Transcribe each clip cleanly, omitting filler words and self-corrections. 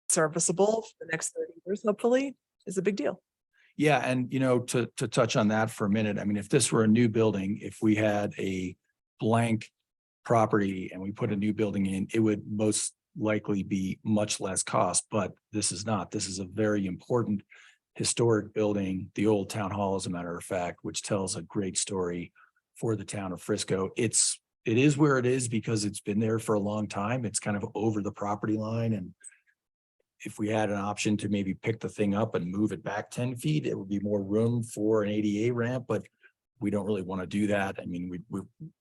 serviceable for the next 30 years, hopefully, is a big deal. Yeah, and to touch on that for a minute, I mean, if this were a new building, if we had a blank property and we put a new building in, it would most likely be much less cost, but this is not. This is a very important historic building, the old town hall, as a matter of fact, which tells a great story for the town of Frisco. It is where it is because it's been there for a long time. It's kind of over the property line, and if we had an option to maybe pick the thing up and move it back 10 feet, it would be more room for an ADA ramp, but we don't really want to do that. I mean,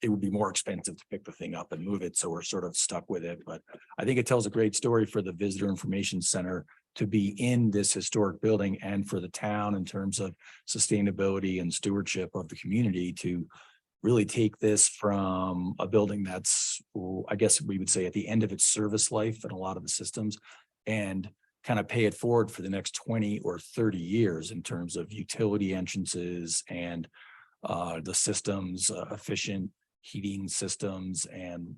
it would be more expensive to pick the thing up and move it. So we're sort of stuck with it. But I think it tells a great story for the Visitor Information Center to be in this historic building, and for the town in terms of sustainability and stewardship of the community to really take this from a building that's, I guess we would say, at the end of its service life in a lot of the systems, and kind of pay it forward for the next 20 or 30 years in terms of utility entrances and the systems, efficient heating systems, and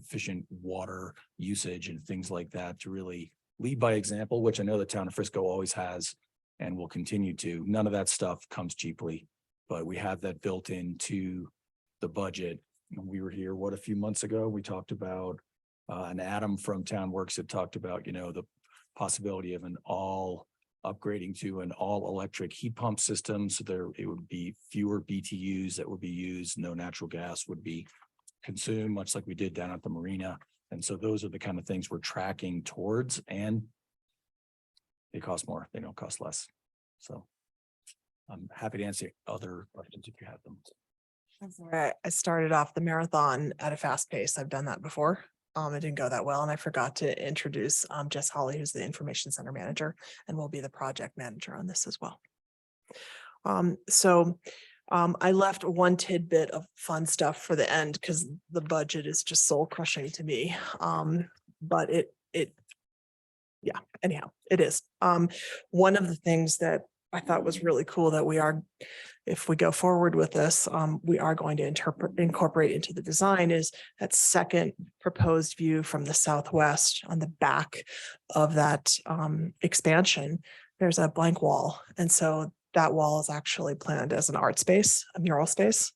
efficient water usage and things like that, to really lead by example, which I know the town of Frisco always has and will continue to. None of that stuff comes cheaply, but we have that built into the budget. We were here, a few months ago, we talked about and Adam from Town Works had talked about, the possibility of upgrading to an all electric heat pump system. So it would be fewer BTUs that would be used. No natural gas would be consumed, much like we did down at the marina. And so those are the kind of things we're tracking towards, and they cost more. They don't cost less. So I'm happy to answer other questions if you have them. I started off the marathon at a fast pace. I've done that before. It didn't go that well, and I forgot to introduce Jess Holly, who's the information center manager and will be the project manager on this as well. I left one tidbit of fun stuff for the end because the budget is just soul crushing to me. But yeah, anyhow, it is. One of the things that I thought was really cool that if we go forward with this, we are going to incorporate into the design is that second proposed view from the southwest on the back of that expansion. There's a blank wall. And so that wall is actually planned as an art space, a mural space.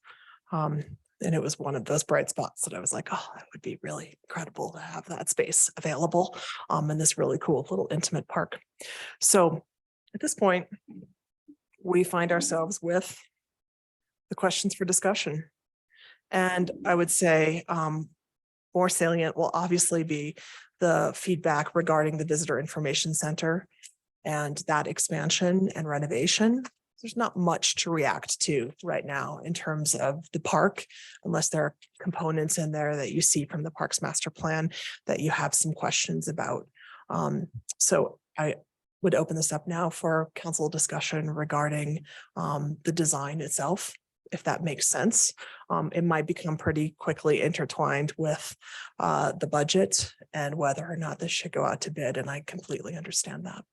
And it was one of those bright spots that I was like, oh, that would be really incredible to have that space available in this really cool little intimate park. So at this point, we find ourselves with the questions for discussion. And I would say more salient will obviously be the feedback regarding the Visitor Information Center and that expansion and renovation. There's not much to react to right now in terms of the park, unless there are components in there that you see from the Parks Master Plan that you have some questions about. So I would open this up now for council discussion regarding the design itself, if that makes sense. It might become pretty quickly intertwined with the budget and whether or not this should go out to bid, and I completely understand that.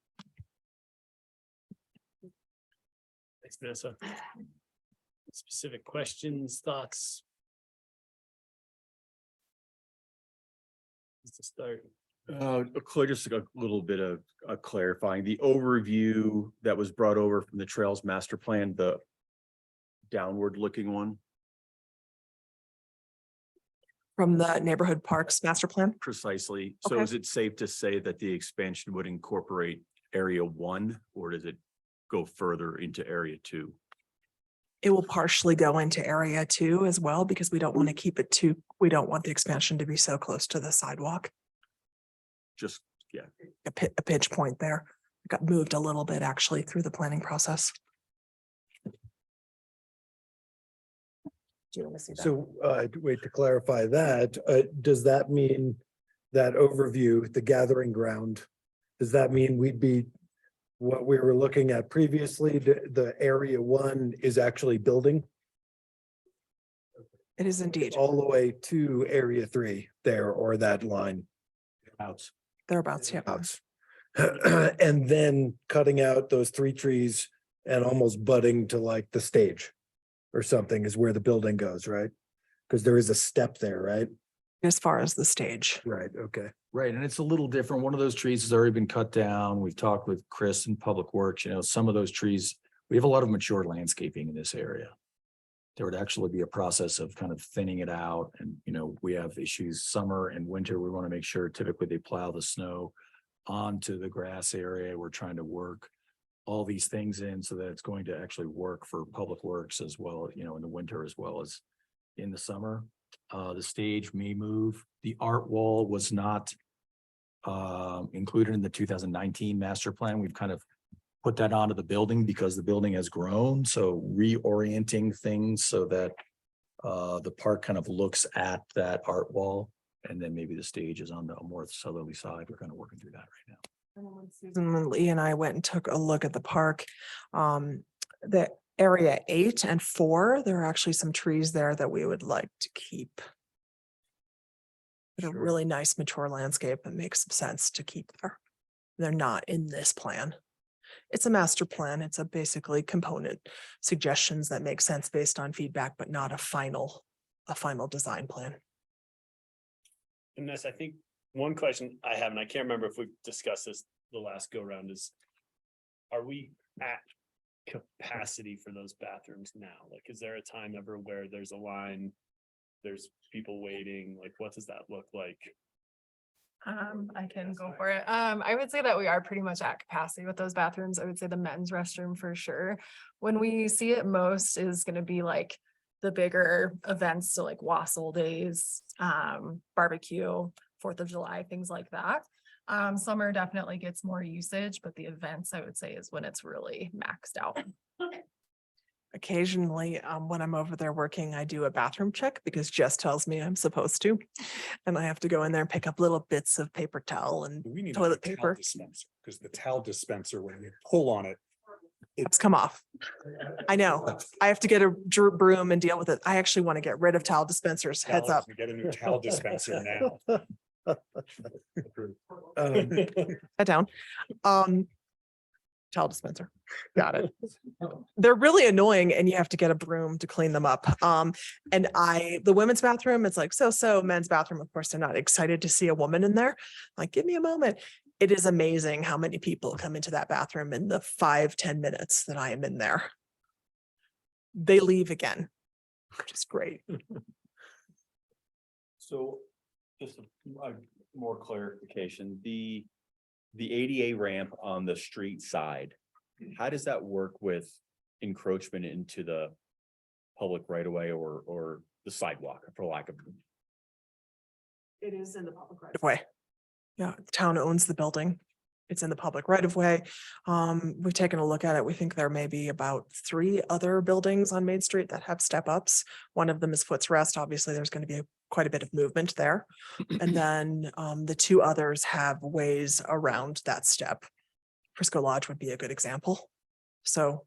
Thanks, Vanessa. Specific questions, thoughts? Just to start. Just a little bit of clarifying the overview that was brought over from the Trails Master Plan, the downward looking one. From the Neighborhood Parks Master Plan? Precisely. So Okay. is it safe to say that the expansion would incorporate area 1, or does it go further into area 2? It will partially go into area 2 as well, because we don't want to keep it we don't want the expansion to be so close to the sidewalk. Just, yeah. A pinch point there. It got moved a little bit actually through the planning process. Do you want to see that? So wait, to clarify that, does that mean that overview, the gathering ground, does that mean we'd be what we were looking at previously? The area 1 is actually building It is indeed. all the way to area 3 there, or that line Outs. Thereabouts, yeah. outs. And then cutting out those 3 trees and almost budding to like the stage or something is where the building goes, right? Because there is a step there, right? as far as the stage. Right, okay. Right, and it's a little different. One of those trees has already been cut down. We've talked with Chris in Public Works, some of those trees, we have a lot of mature landscaping in this area. There would actually be a process of kind of thinning it out and, we have issues summer and winter. We want to make sure typically they plow the snow onto the grass area. We're trying to work all these things in so that it's going to actually work for Public Works as well, in the winter as well as in the summer. The stage may move. The art wall was not included in the 2019 master plan. We've kind of put that onto the building because the building has grown. So reorienting things so that the park kind of looks at that art wall. And then maybe the stage is on the more southerly side. We're kind of working through that right now. Susan Lee and I went and took a look at the park. The area 8 and 4, there are actually some trees there that we would like to keep. They're a really nice mature landscape and makes some sense to keep there. They're not in this plan. It's a master plan. It's a basically component suggestions that make sense based on feedback, but not a final design plan. And this, I think, one question I have, and I can't remember if we've discussed this the last go round is, are we at capacity for those bathrooms now? Like, is there a time ever where there's a line, there's people waiting? Like, what does that look like? I can go for it. I would say that we are pretty much at capacity with those bathrooms. I would say the men's restroom for sure. When we see it most is gonna be like the bigger events, so like Wassail Days, barbecue, 4th of July, things like that. Summer definitely gets more usage, but the events I would say is when it's really maxed out. Occasionally, when I'm over there working, I do a bathroom check because Jess tells me I'm supposed to. And I have to go in there and pick up little bits of paper towel and We need toilet a towel paper. dispenser, because the towel dispenser, when you pull on it, It's come off. I know. I have to get a broom and deal with it. I actually want to get rid of towel dispensers. Heads up. we get a new towel dispenser now. Head down. Towel dispenser. Got it. They're really annoying and you have to get a broom to clean them up. And the women's bathroom, it's like, so men's bathroom, of course, they're not excited to see a woman in there. Like, give me a moment. It is amazing how many people come into that bathroom in the 5-10 minutes that I am in there. They leave again, which is great. So just more clarification, the ADA ramp on the street side, how does that work with encroachment into the public right of way or the sidewalk, for lack of? It is in the public right of way. Yeah, the town owns the building. It's in the public right of way. We've taken a look at it. We think there may be about 3 other buildings on Main Street that have step ups. One of them is Foots Rest. Obviously, there's going to be quite a bit of movement there. And then the 2 others have ways around that step. Frisco Lodge would be a good example. So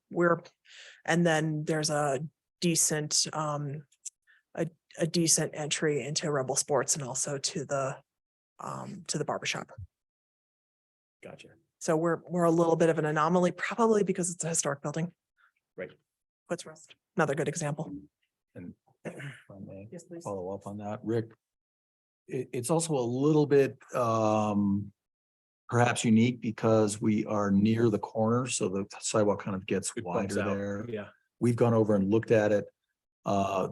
and then there's a decent a decent entry into Rebel Sports and also to the barbershop. Gotcha. So we're a little bit of an anomaly, probably because it's a historic building. Right. Foots Rest, another good example. And if I may Yes, please. follow up on that, Rick. It's also a little bit perhaps unique because we are near the corner, so the sidewalk kind of gets It bumps wider out. there. Yeah. We've gone over and looked at it.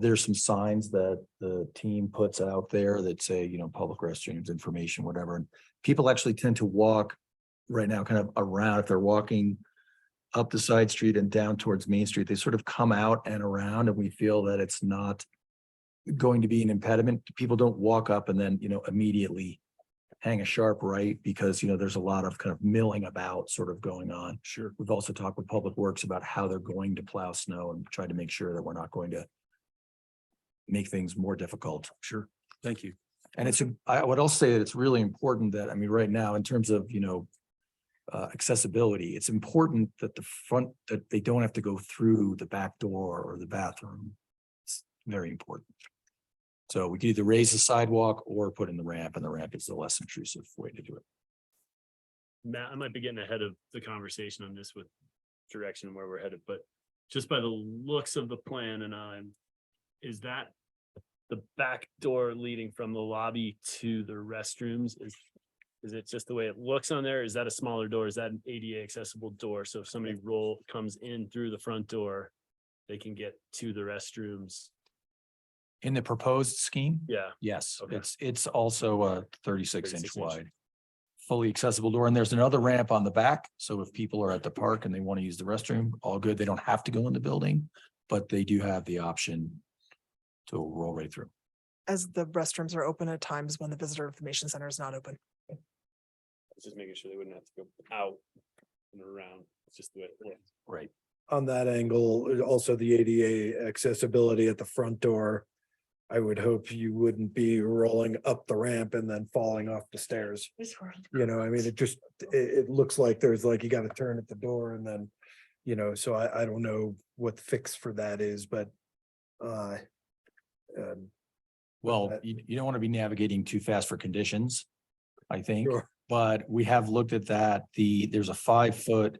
There's some signs that the team puts out there that say, public restrooms, information, whatever. And people actually tend to walk right now kind of around. If they're walking up the side street and down towards Main Street, they sort of come out and around, and we feel that it's not going to be an impediment. People don't walk up and then, immediately hang a sharp right because, there's a lot of kind of milling about sort of going on. Sure. We've also talked with Public Works about how they're going to plow snow and try to make sure that we're not going to make things more difficult. Sure. Thank you. And I would also say that it's really important that, right now, in terms of, accessibility, it's important that that they don't have to go through the back door or the bathroom. It's very important. So we can either raise the sidewalk or put in the ramp, and the ramp is the less intrusive way to do it. Matt, I might be getting ahead of the conversation on this with direction and where we're headed, but just by the looks of the plan is that the back door leading from the lobby to the restrooms is it just the way it looks on there? Is that a smaller door? Is that an ADA accessible door? So if somebody comes in through the front door, they can get to the restrooms? In the proposed scheme? Yeah, Yes, Okay. it's also a 36 inch 36 inch. wide. Fully accessible door, and there's another ramp on the back, so if people are at the park and they want to use the restroom, all good, they don't have to go in the building. But they do have the option to roll right through. As the restrooms are open at times when the visitor information center is not open. just making sure they wouldn't have to go out and around. It's just the way it looks. Right. On that angle, also the ADA accessibility at the front door. I would hope you wouldn't be rolling up the ramp and then falling off the stairs. You know, I mean, it looks like there's like, you gotta turn at the door and then, you know, so I don't know what the fix for that is, but. Well, That- you don't want to be navigating too fast for conditions, I think, Sure. but we have looked at that. There's a 5-foot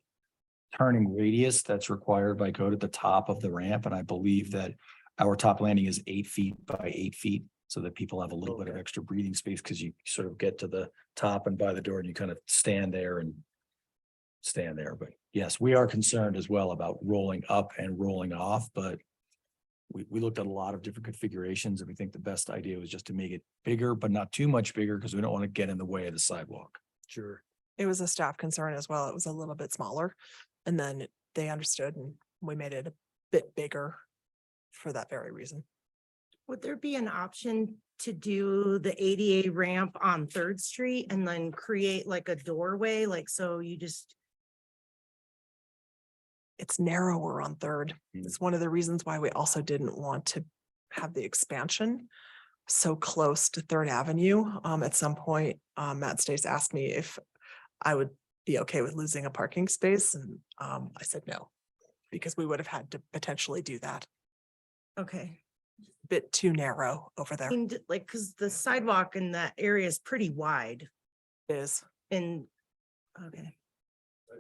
turning radius that's required by code at the top of the ramp, and I believe that our top landing is 8 feet by 8 feet, so that people have a little bit of Okay. extra breathing space, because you sort of get to the top and by the door and you kind of stand there. But yes, we are concerned as well about rolling up and rolling off, but we looked at a lot of different configurations, and we think the best idea was just to make it bigger, but not too much bigger, because we don't want to get in the way of the sidewalk. Sure. It was a staff concern as well. It was a little bit smaller. And then they understood and we made it a bit bigger for that very reason. Would there be an option to do the ADA ramp on Third Street and then create like a doorway, like so you just, It's narrower on Third. Mm. It's one of the reasons why we also didn't want to have the expansion so close to Third Avenue. At some point, Matt Stace asked me if I would be okay with losing a parking space, and I said no, because we would have had to potentially do that. okay. Bit too narrow over there And like, cause the sidewalk in that area is pretty wide is. and, okay.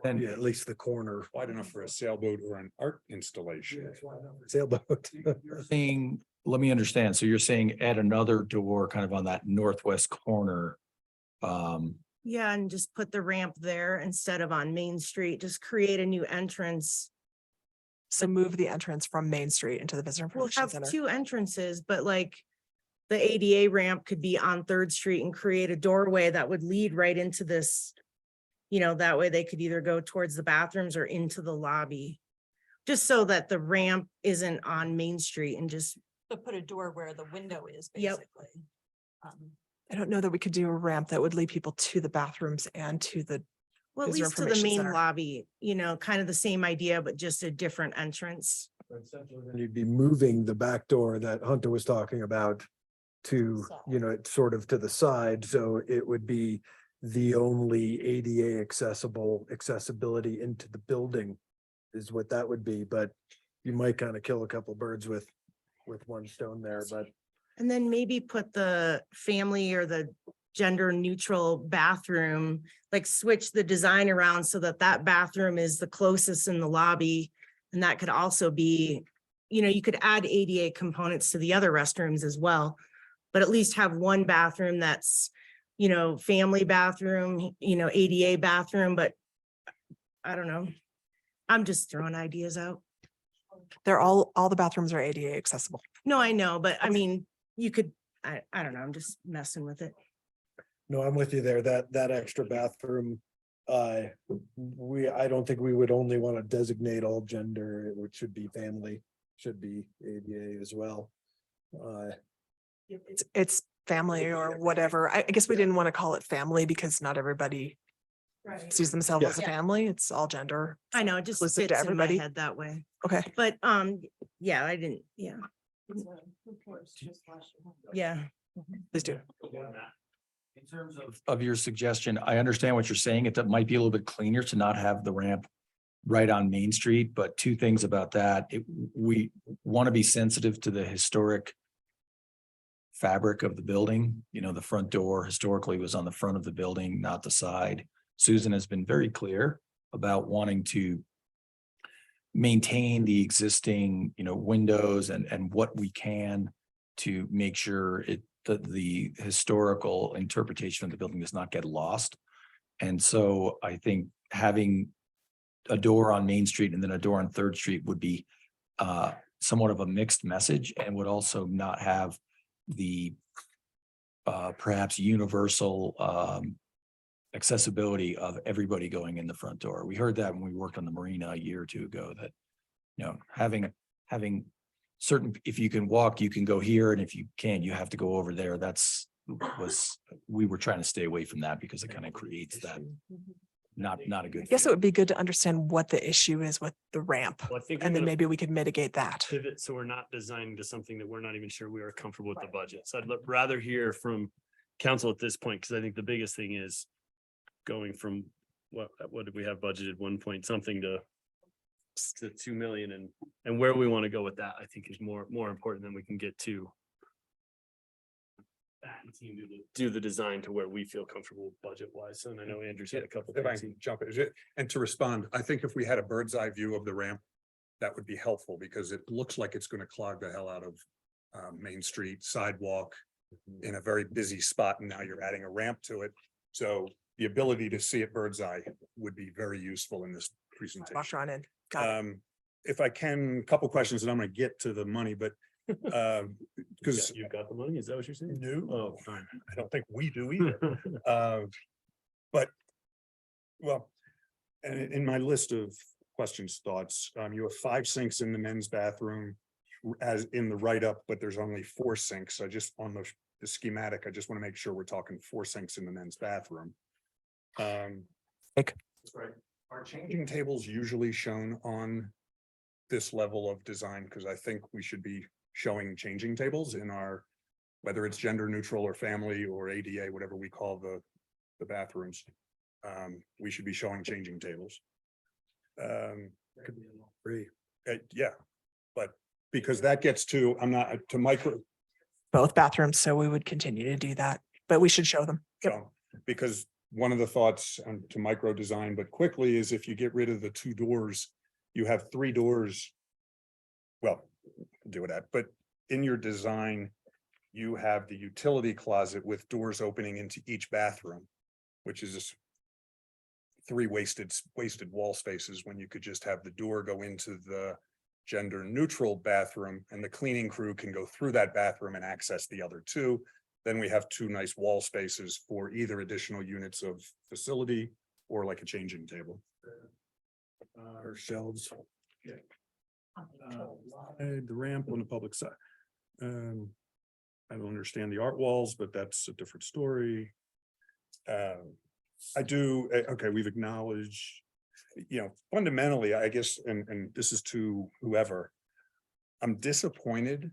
Then Yeah, at least the corner. Wide enough for a sailboat or an art installation. Sailboat. saying, let me understand. So you're saying add another door kind of on that northwest corner. Yeah, and just put the ramp there instead of on Main Street, just create a new entrance. So move the entrance from Main Street into the visitor We'll information have center. two entrances, but like the ADA ramp could be on Third Street and create a doorway that would lead right into this. You know, that way they could either go towards the bathrooms or into the lobby. Just so that the ramp isn't on Main Street and just, To put a door where the window is, Yep. basically. I don't know that we could do a ramp that would lead people to the bathrooms and to the, well, at Visitor least to the information main center. lobby, you know, kind of the same idea, but just a different entrance. You'd be moving the back door that Hunter was talking about to, you know, sort of to the side, so it would be the only ADA accessibility into the building is what that would be, but you might kind of kill a couple birds with one stone there, but And then maybe put the family or the gender neutral bathroom, like switch the design around so that that bathroom is the closest in the lobby. And that could also be, you know, you could add ADA components to the other restrooms as well. But at least have one bathroom that's, you know, family bathroom, you know, ADA bathroom, but I don't know. I'm just throwing ideas out. they're all the bathrooms are ADA accessible. No, I know, but I mean, you could, I don't know, I'm just messing with it. no, I'm with you there. That extra bathroom. I don't think we would only want to designate all gender, it should be family, should be ADA as well. It's family or whatever. I guess we didn't want to call it family because not everybody sees themselves as a Yeah. family. It's all gender. I know, it just Inclusive to fits in my everybody. head that way, Okay. but, yeah, I didn't, yeah, yeah. Please do. In terms of your suggestion, I understand what you're saying. It might be a little bit cleaner to not have the ramp right on Main Street, but two things about that. We want to be sensitive to the historic fabric of the building. You know, the front door historically was on the front of the building, not the side. Susan has been very clear about wanting to maintain the existing, you know, windows and what we can to make sure that the historical interpretation of the building does not get lost. And so I think having a door on Main Street and then a door on Third Street would be somewhat of a mixed message and would also not have the perhaps universal accessibility of everybody going in the front door. We heard that when we worked on the marina a year or two ago, that, you know, having certain, if you can walk, you can go here, and if you can't, you have to go over there. We were trying to stay away from that because it kind of creates that not a good. I guess it feel. would be good to understand what the issue is with the ramp, Well, I think and then we're gonna maybe we could mitigate that. pivot, so we're not designing to something that we're not even sure we are comfortable with the budget. So I'd rather hear from council at this point, because I think the biggest thing is going from what did we have budgeted, 1 point something to 2 million, and where we want to go with that, I think is more important than we can get to do the design to where we feel comfortable budget wise. And I know Andrew's had a couple If I things. can jump in, and to respond, I think if we had a bird's eye view of the ramp, that would be helpful because it looks like it's gonna clog the hell out of Main Street sidewalk in a very busy spot, and now you're adding a ramp to it. So the ability to see it bird's eye would be very useful in this Walk presentation. on in. Got it. If I can, a couple questions, and I'm gonna get to the money, but because You got the money? Is that what you're saying? no, Oh, fine. I don't think we do either. But, well, and in my list of questions, thoughts, you have 5 sinks in the men's bathroom as in the write-up, but there's only 4 sinks. I just, on the schematic, I just want to make sure we're talking 4 sinks in the men's bathroom. Like- That's right. Are changing tables usually shown on this level of design? Because I think we should be showing changing tables in our, whether it's gender neutral or family or ADA, whatever we call the bathrooms. We should be showing changing tables. Yeah, but because that gets to, I'm not, to micro, Both bathrooms, so we would continue to do that, but we should show them. Yep. so, because one of the thoughts to micro design, but quickly, is if you get rid of the 2 doors, you have 3 doors. Well, do that, but in your design, you have the utility closet with doors opening into each bathroom, which is just 3 wasted wall spaces when you could just have the door go into the gender neutral bathroom and the cleaning crew can go through that bathroom and access the other 2. Then we have 2 nice wall spaces for either additional units of facility or like a changing table. Or shelves. The ramp on the public side. I don't understand the art walls, but that's a different story. I do, okay, we've acknowledged, fundamentally, I guess, and this is to whoever. I'm disappointed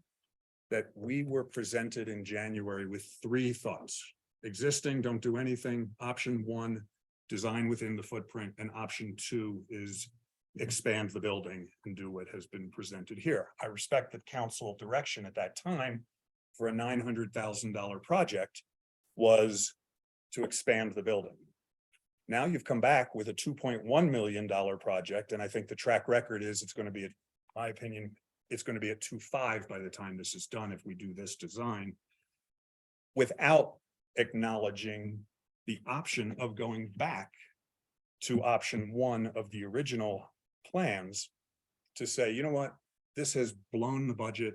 that we were presented in January with 3 thoughts. Existing, don't do anything. Option 1, design within the footprint, and option 2 is expand the building and do what has been presented here. I respect that council direction at that time for a $900,000 project was to expand the building. Now you've come back with a $2.1 million project, and I think the track record is it's going to be, in my opinion, it's going to be at 2.5 by the time this is done if we do this design, without acknowledging the option of going back to option 1 of the original plans to say, you know what, this has blown the budget.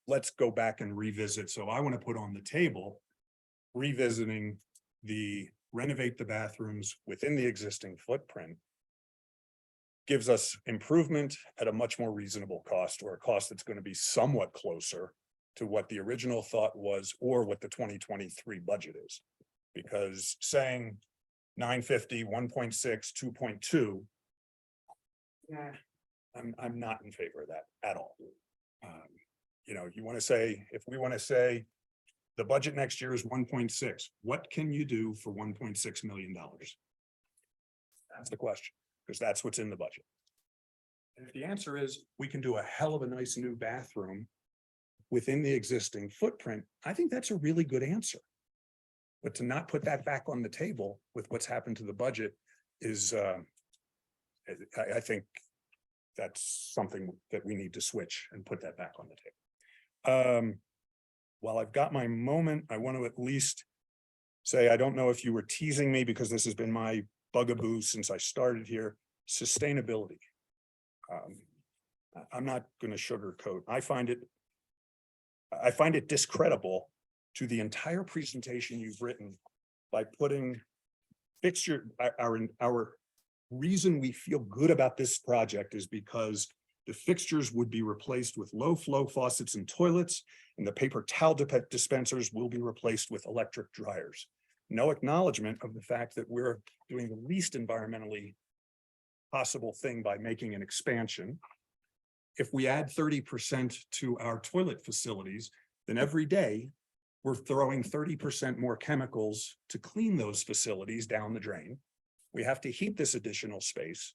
Let's go back and revisit. So I want to put on the table revisiting the renovate the bathrooms within the existing footprint. Gives us improvement at a much more reasonable cost, or a cost that's going to be somewhat closer to what the original thought was or what the 2023 budget is. Because saying 950, 1.6, 2.2. Yeah, I'm not in favor of that at all. You want to say, if we want to say the budget next year is 1.6, what can you do for $1.6 million? That's the question, because that's what's in the budget. And if the answer is we can do a hell of a nice new bathroom within the existing footprint, I think that's a really good answer. But to not put that back on the table with what's happened to the budget is, I think that's something that we need to switch and put that back on the table. While I've got my moment, I want to at least say, I don't know if you were teasing me because this has been my bugaboo since I started here, sustainability. I'm not gonna sugarcoat. I find it discreditable to the entire presentation you've written by putting fixture, our reason we feel good about this project is because the fixtures would be replaced with low flow faucets and toilets, and the paper towel dispensers will be replaced with electric dryers. No acknowledgement of the fact that we're doing the least environmentally possible thing by making an expansion. If we add 30% to our toilet facilities, then every day we're throwing 30% more chemicals to clean those facilities down the drain. We have to heat this additional space.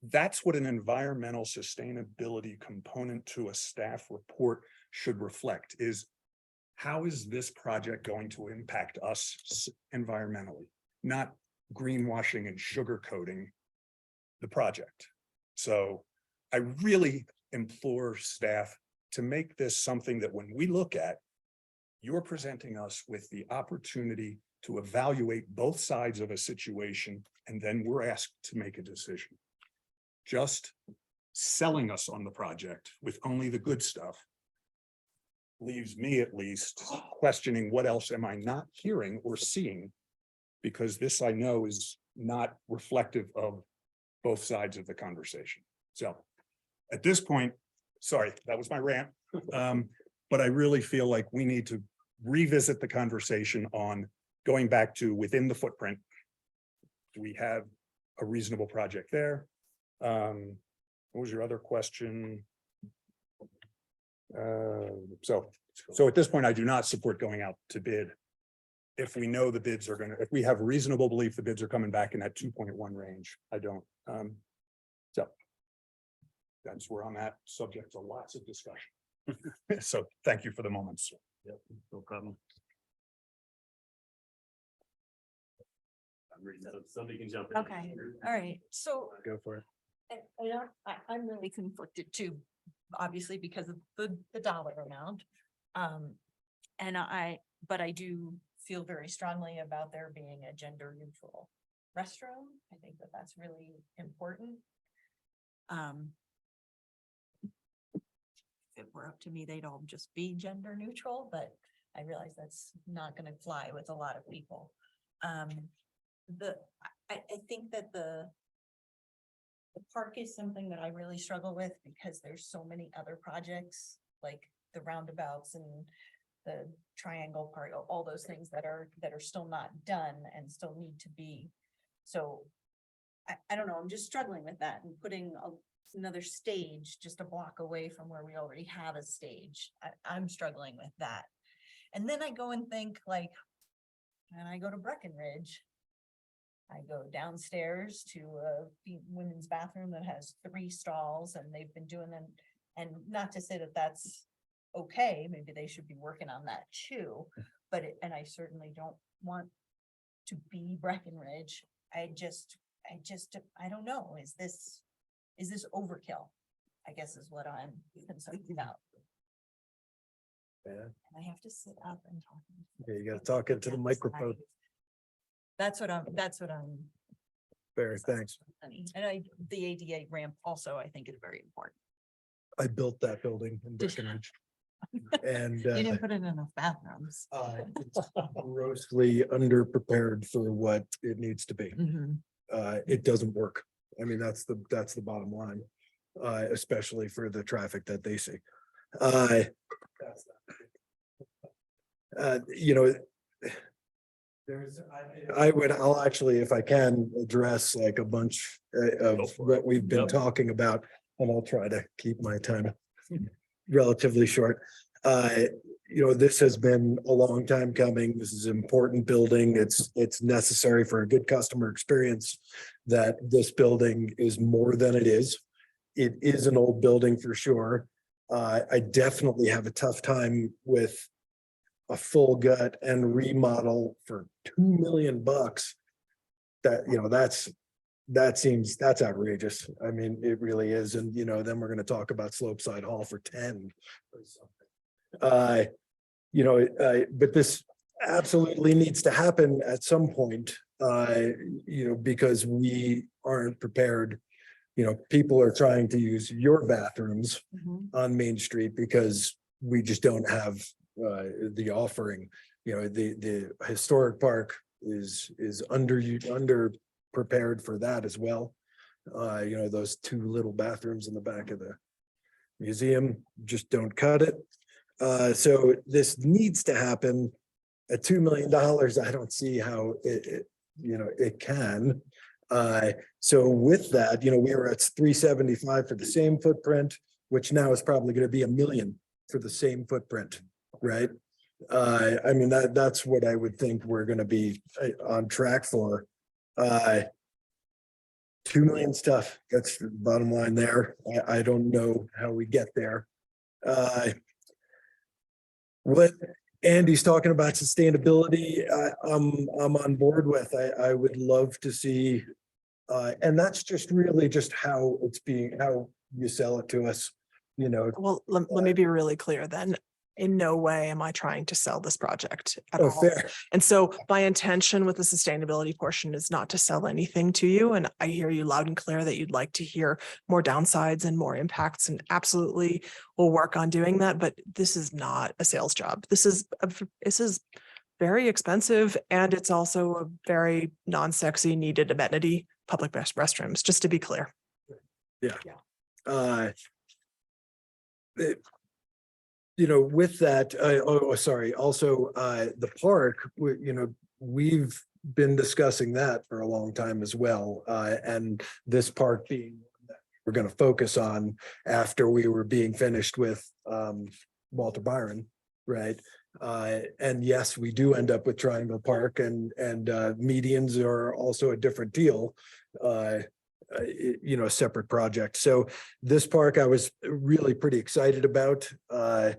That's what an environmental sustainability component to a staff report should reflect, is how is this project going to impact us environmentally, not greenwashing and sugarcoating the project. So I really implore staff to make this something that when we look at, you're presenting us with the opportunity to evaluate both sides of a situation, and then we're asked to make a decision. Just selling us on the project with only the good stuff leaves me at least questioning what else am I not hearing or seeing? Because this I know is not reflective of both sides of the conversation. So at this point, sorry, that was my rant. But I really feel like we need to revisit the conversation on going back to within the footprint. Do we have a reasonable project there? What was your other question? So at this point, I do not support going out to bid. If we know the bids are if we have reasonable belief the bids are coming back in that 2.1 range, I don't. So that's where I'm at, subject to lots of discussion. So thank you for the moments. Yep, no problem. I'm ready, so somebody can jump in. Okay, all right, so Go for it. I'm really conflicted too, obviously because of the dollar amount. But I do feel very strongly about there being a gender neutral restroom. I think that that's really important. If it were up to me, they'd all just be gender neutral, but I realize that's not gonna fly with a lot of people. I think that the park is something that I really struggle with because there's so many other projects, like the roundabouts and the triangle part, all those things that are still not done and still need to be. So I don't know, I'm just struggling with that and putting another stage just a block away from where we already have a stage. I'm struggling with that. And then I go and think like, and I go to Breckenridge, I go downstairs to a women's bathroom that has 3 stalls and they've been doing them. And not to say that that's okay, maybe they should be working on that too. But and I certainly don't want to be Breckenridge. I don't know. Is this overkill? I guess is what I'm concerned about. Yeah. And I have to sit up and talk. Yeah, you gotta talk into the microphone. That's what I'm. Barry, thanks. And the ADA ramp also, I think, is very important. I built that building in Breckenridge. And You didn't put in enough bathrooms. it's grossly underprepared for what it needs to be. It doesn't work. I mean, that's the bottom line, especially for the traffic that they see. You know, I'll actually, if I can, address like a bunch of what we've been Yep. talking about, and I'll try to keep my time relatively short. You know, this has been a long time coming. This is an important building. It's necessary for a good customer experience that this building is more than it is. It is an old building for sure. I definitely have a tough time with a full gut and remodel for $2 million. That, you know, that's outrageous. I mean, it really is. And, you know, then we're going to talk about Slopeside Hall for 10 or something. But this absolutely needs to happen at some point, because we aren't prepared. People are trying to use your bathrooms on Main Street because we just don't have the offering. The historic park is under prepared for that as well. Those two little bathrooms in the back of the museum just don't cut it. So this needs to happen. At $2 million, I don't see how it can. So with that, we were at 375 for the same footprint, which now is probably going to be $1 million for the same footprint, right? I mean, that's what I would think we're going to be on track for. 2 million stuff. That's the bottom line there. I don't know how we get there. What Andy's talking about sustainability, I'm on board with. I would love to see, and that's just really just how how you sell it to us, Well, let me be really clear then. In no way am I trying to sell this project at Oh, all. fair. And so my intention with the sustainability portion is not to sell anything to you. And I hear you loud and clear that you'd like to hear more downsides and more impacts, and absolutely we'll work on doing that. But this is not a sales job. This is very expensive, and it's also a very non-sexy needed amenity, public restrooms, just to be clear. With that, sorry, also, the park, we've been discussing that for a long time as well. And this park being, one that we're going to focus on after we were being finished with, Walter Byron, right? And yes, we do end up with Triangle Park, and medians are also a different deal. A separate project. So this park I was really pretty excited about. I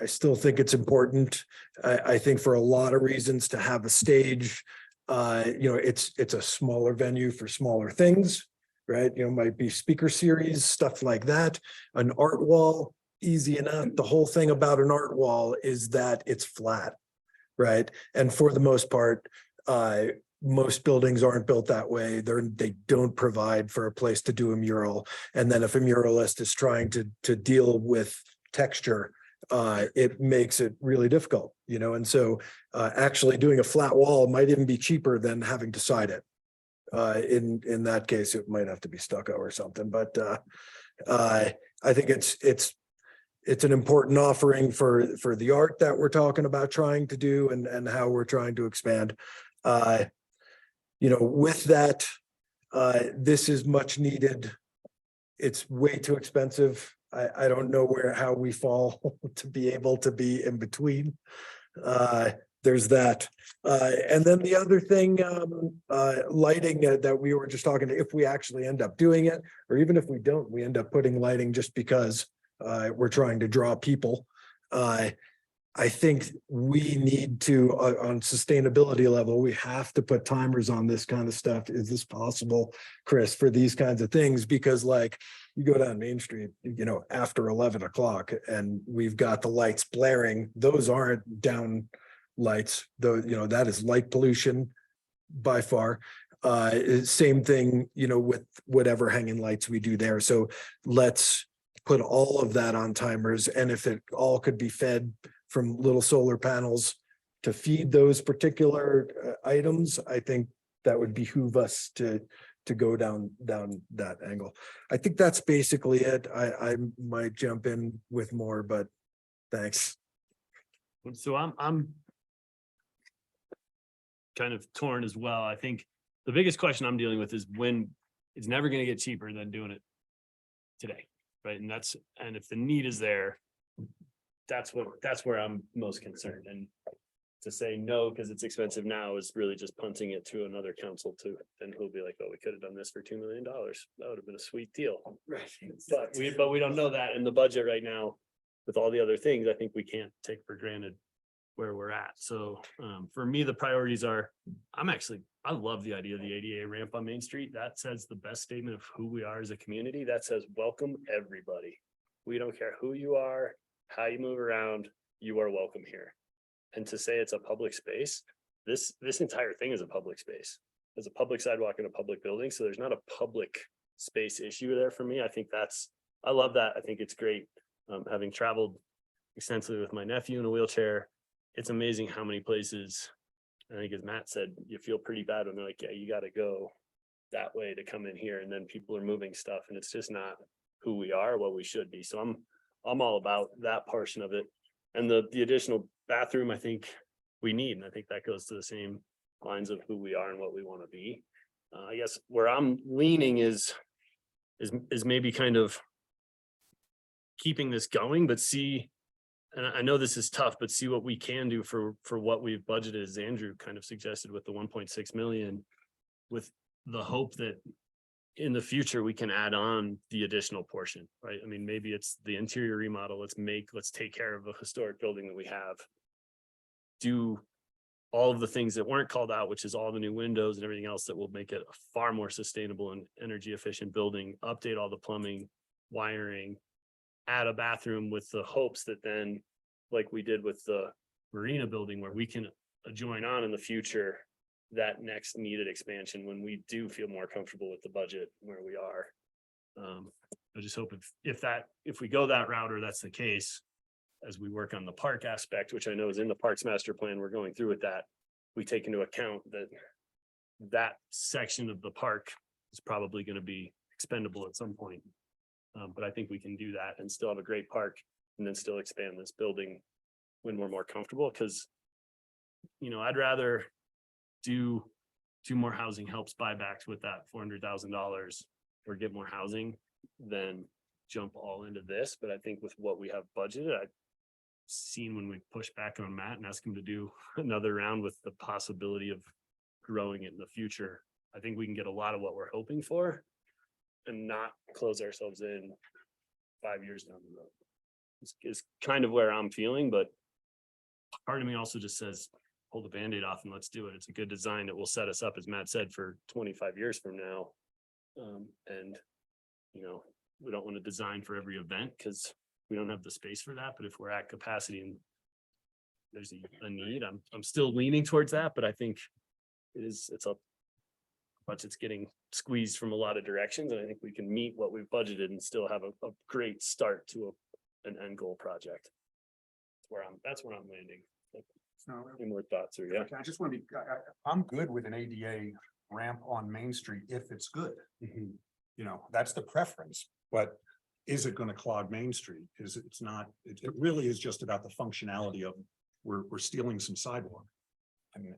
still think it's important. I think for a lot of reasons to have a stage. It's a smaller venue for smaller things, right? Might be speaker series, stuff like that. An art wall, easy enough. The whole thing about an art wall is that it's flat, right? And for the most part, most buildings aren't built that way. They don't provide for a place to do a mural. And then if a muralist is trying to deal with texture, it makes it really difficult, and so actually doing a flat wall might even be cheaper than having to side it. In that case, it might have to be stucco or something, but I think it's an important offering for the art that we're talking about trying to do, and how we're trying to expand. With that, this is much needed. It's way too expensive. I don't know how we fall to be able to be in between. There's that. And then the other thing, lighting that we were just talking to, if we actually end up doing it, or even if we don't, we end up putting lighting just because we're trying to draw people. I think we need to, on sustainability level, we have to put timers on this kind of stuff. Is this possible, Chris, for these kinds of things? Because you go down Main Street, after 11 o'clock and we've got the lights blaring. Those aren't down lights, though, that is light pollution by far. Same thing, with whatever hanging lights we do there. So let's put all of that on timers. And if it all could be fed from little solar panels to feed those particular items, I think that would behoove us to go down that angle. I think that's basically it. I might jump in with more, but thanks. So I'm kind of torn as well. I think the biggest question I'm dealing with is when it's never going to get cheaper than doing it today, right? And if the need is there, that's where I'm most concerned. And to say no because it's expensive now is really just punting it to another council too. Then who'll be like, oh, we could have done this for $2 million. That would have been a sweet deal. Right. But we don't know that in the budget right now. With all the other things, I think we can't take for granted where we're at. So for me, the priorities are, I love the idea of the ADA ramp on Main Street. That says the best statement of who we are as a community. That says, welcome everybody. We don't care who you are, how you move around, you are welcome here. And to say it's a public space, this entire thing is a public space. There's a public sidewalk in a public building, so there's not a public space issue there for me. I think I love that. I think it's great. Having traveled extensively with my nephew in a wheelchair, it's amazing how many places, I think as Matt said, you feel pretty bad when they're like, yeah, you gotta go that way to come in here, and then people are moving stuff, and it's just not who we are, what we should be. So I'm all about that portion of it. And the additional bathroom, I think we need, and I think that goes to the same lines of who we are and what we want to be. I guess where I'm leaning is maybe kind of keeping this going, but see, and I know this is tough, but see what we can do for what we've budgeted, as Andrew kind of suggested with the 1.6 million, with the hope that in the future, we can add on the additional portion, right? I mean, maybe it's the interior remodel. Let's take care of a historic building that we have. Do all of the things that weren't called out, which is all the new windows and everything else that will make it a far more sustainable and energy efficient building, update all the plumbing, wiring, add a bathroom with the hopes that then, like we did with the marina building, where we can join on in the future that next needed expansion when we do feel more comfortable with the budget where we are. I just hope if we go that route, or that's the case, as we work on the park aspect, which I know is in the Parks Master Plan, we're going through with that, we take into account that section of the park is probably going to be expendable at some point. But I think we can do that and still have a great park, and then still expand this building when we're more comfortable. Because, I'd rather do more housing helps buybacks with that $400,000 or get more housing than jump all into this. But I think with what we have budgeted, I've seen when we push back on Matt and ask him to do another round with the possibility of growing it in the future, I think we can get a lot of what we're hoping for and not close ourselves in 5 years down the road. Is kind of where I'm feeling, but part of me also just says, pull the Band-Aid off and let's do it. It's a good design that will set us up, as Matt said, for 25 years from now. And we don't want to design for every event because we don't have the space for that. But if we're at capacity and there's a need, I'm still leaning towards that. But I think it's a budget's getting squeezed from a lot of directions, and I think we can meet what we've budgeted and still have a great start to an end goal project. That's where I'm landing. Any more thoughts? Or yeah, I just want to be, I'm good with an ADA ramp on Main Street if it's good. That's the preference, but is it going to clog Main Street? It's not, it really is just about the functionality of, we're stealing some sidewalk. I mean,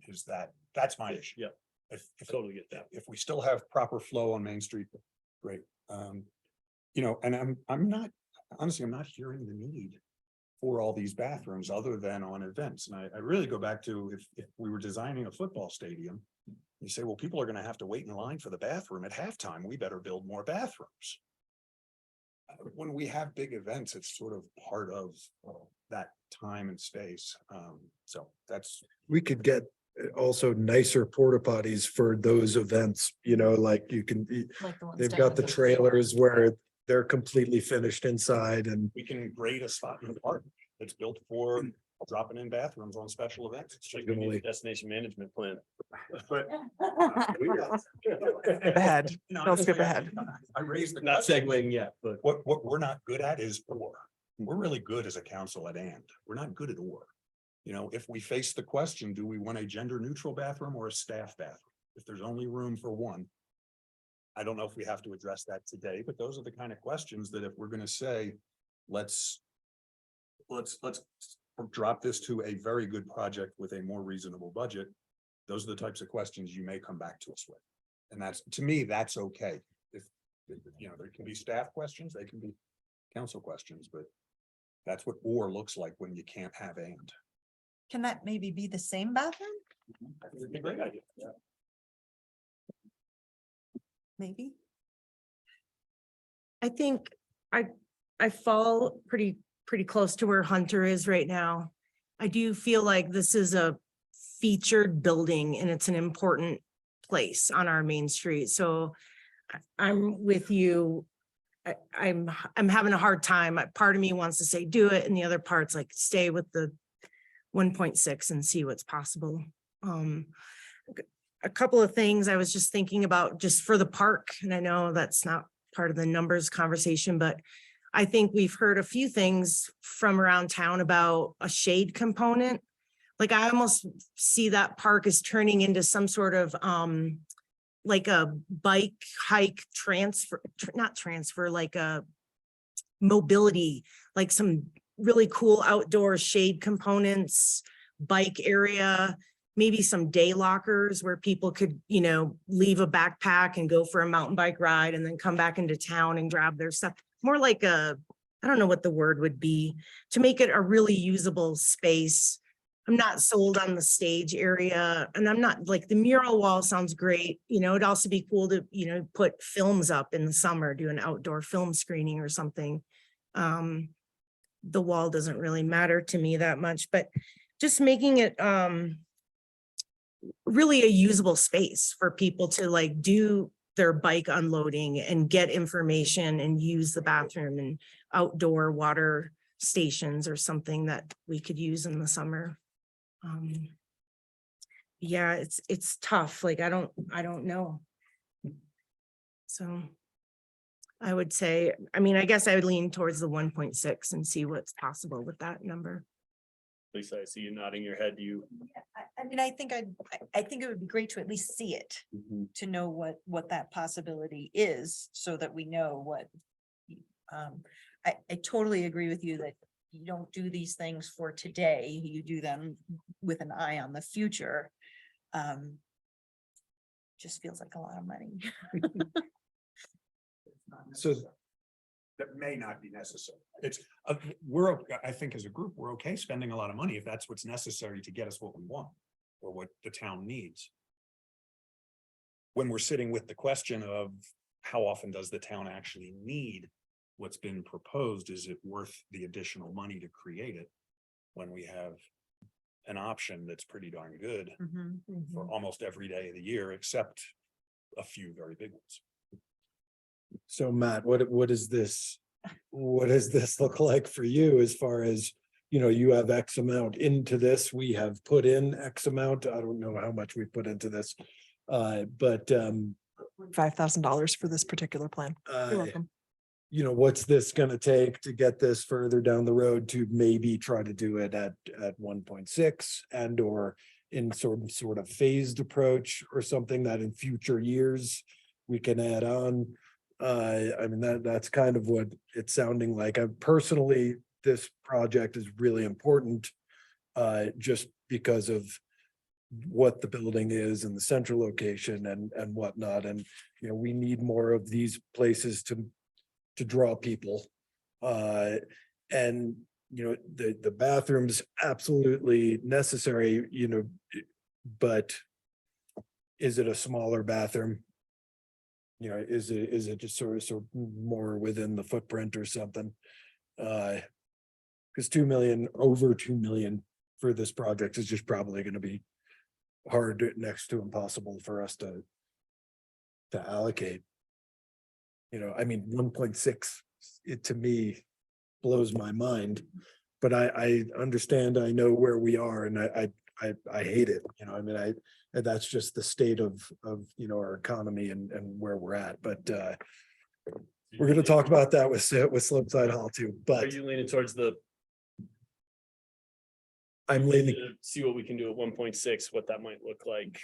that's my issue. Yeah. If totally get that. if we still have proper flow on Main Street, great. And I'm not, honestly, I'm not hearing the need for all these bathrooms other than on events. And I really go back to if we were designing a football stadium, you say, well, people are going to have to wait in line for the bathroom at halftime. We better build more bathrooms. When we have big events, it's sort of part of that time and space. So We could get also nicer porta potties for those events, like you can, Like the ones they've down got at the trailers where they're completely finished inside and we can grade a spot in the park that's built for dropping in bathrooms on special events. It's just We need a destination management plan. But Skip ahead. Don't skip ahead. I raised the. Not question. segueing yet, but What we're not good at is or. We're really good as a council at and. We're not good at or. If we face the question, do we want a gender neutral bathroom or a staff bathroom? If there's only room for one. I don't know if we have to address that today, but those are the kind of questions that if we're going to say, let's drop this to a very good project with a more reasonable budget. Those are the types of questions you may come back to us with. And to me, that's okay. If there can be staff questions, they can be council questions, but that's what or looks like when you can't have and. Can that maybe be the same bathroom? It's a great idea. Yeah. Maybe. I think I fall pretty close to where Hunter is right now. I do feel like this is a featured building and it's an important place on our main street. So I'm with you. I'm having a hard time. Part of me wants to say do it and the other part's like stay with the 1.6 and see what's possible. A couple of things I was just thinking about just for the park, and I know that's not part of the numbers conversation, but I think we've heard a few things from around town about a shade component. Like I almost see that park as turning into some sort of like a bike hike transfer, not transfer, like a mobility, like some really cool outdoor shade components, bike area, maybe some day lockers where people could, you know, leave a backpack and go for a mountain bike ride and then come back into town and grab their stuff. More like a, I don't know what the word would be, to make it a really usable space. I'm not sold on the stage area, and I'm not like the mural wall sounds great. You know, it'd also be cool to, you know, put films up in the summer, do an outdoor film screening or something. The wall doesn't really matter to me that much, but just making it really a usable space for people to like do their bike unloading and get information and use the bathroom and outdoor water stations or something that we could use in the summer. Yeah, it's tough. Like, I don't know. So I would say, I mean, I guess I would lean towards the 1.6 and see what's possible with that number. Lisa, I see you nodding your head. You, I mean, I think it would be great to at least see it, to know what that possibility is, so that we know what. I totally agree with you that you don't do these things for today, you do them with an eye on the future. Just feels like a lot of money. So That may not be necessary. It's, I think as a group, we're okay spending a lot of money if that's what's necessary to get us what we want or what the town needs. When we're sitting with the question of how often does the town actually need what's been proposed, is it worth the additional money to create it? When we have an option that's pretty darn good for almost every day of the year, except a few very big ones. So Matt, what does this look like for you as far as, you know, you have X amount into this, we have put in X amount, I don't know how much we put into this. But $5,000 for this particular plan. You're welcome. you know, what's this gonna take to get this further down the road to maybe try to do it at 1.6 and or in sort of phased approach or something that in future years we can add on. I mean, that's kind of what it's sounding like. I personally, this project is really important just because of what the building is and the central location and whatnot. And, you know, we need more of these places to draw people. And, you know, the bathroom's absolutely necessary, you know, but is it a smaller bathroom? You know, is it just sort of more within the footprint or something? Because 2 million, over 2 million for this project is just probably going to be hard, next to impossible for us to allocate. You know, I mean, 1.6, it to me blows my mind, but I understand, I know where we are, and I hate it, you know, I mean, that's just the state of, you know, our economy and where we're at, but we're gonna talk about that with Slopeside Hall too, are but you leaning towards the? I'm leaning, See what we can do at 1.6, what that might look like.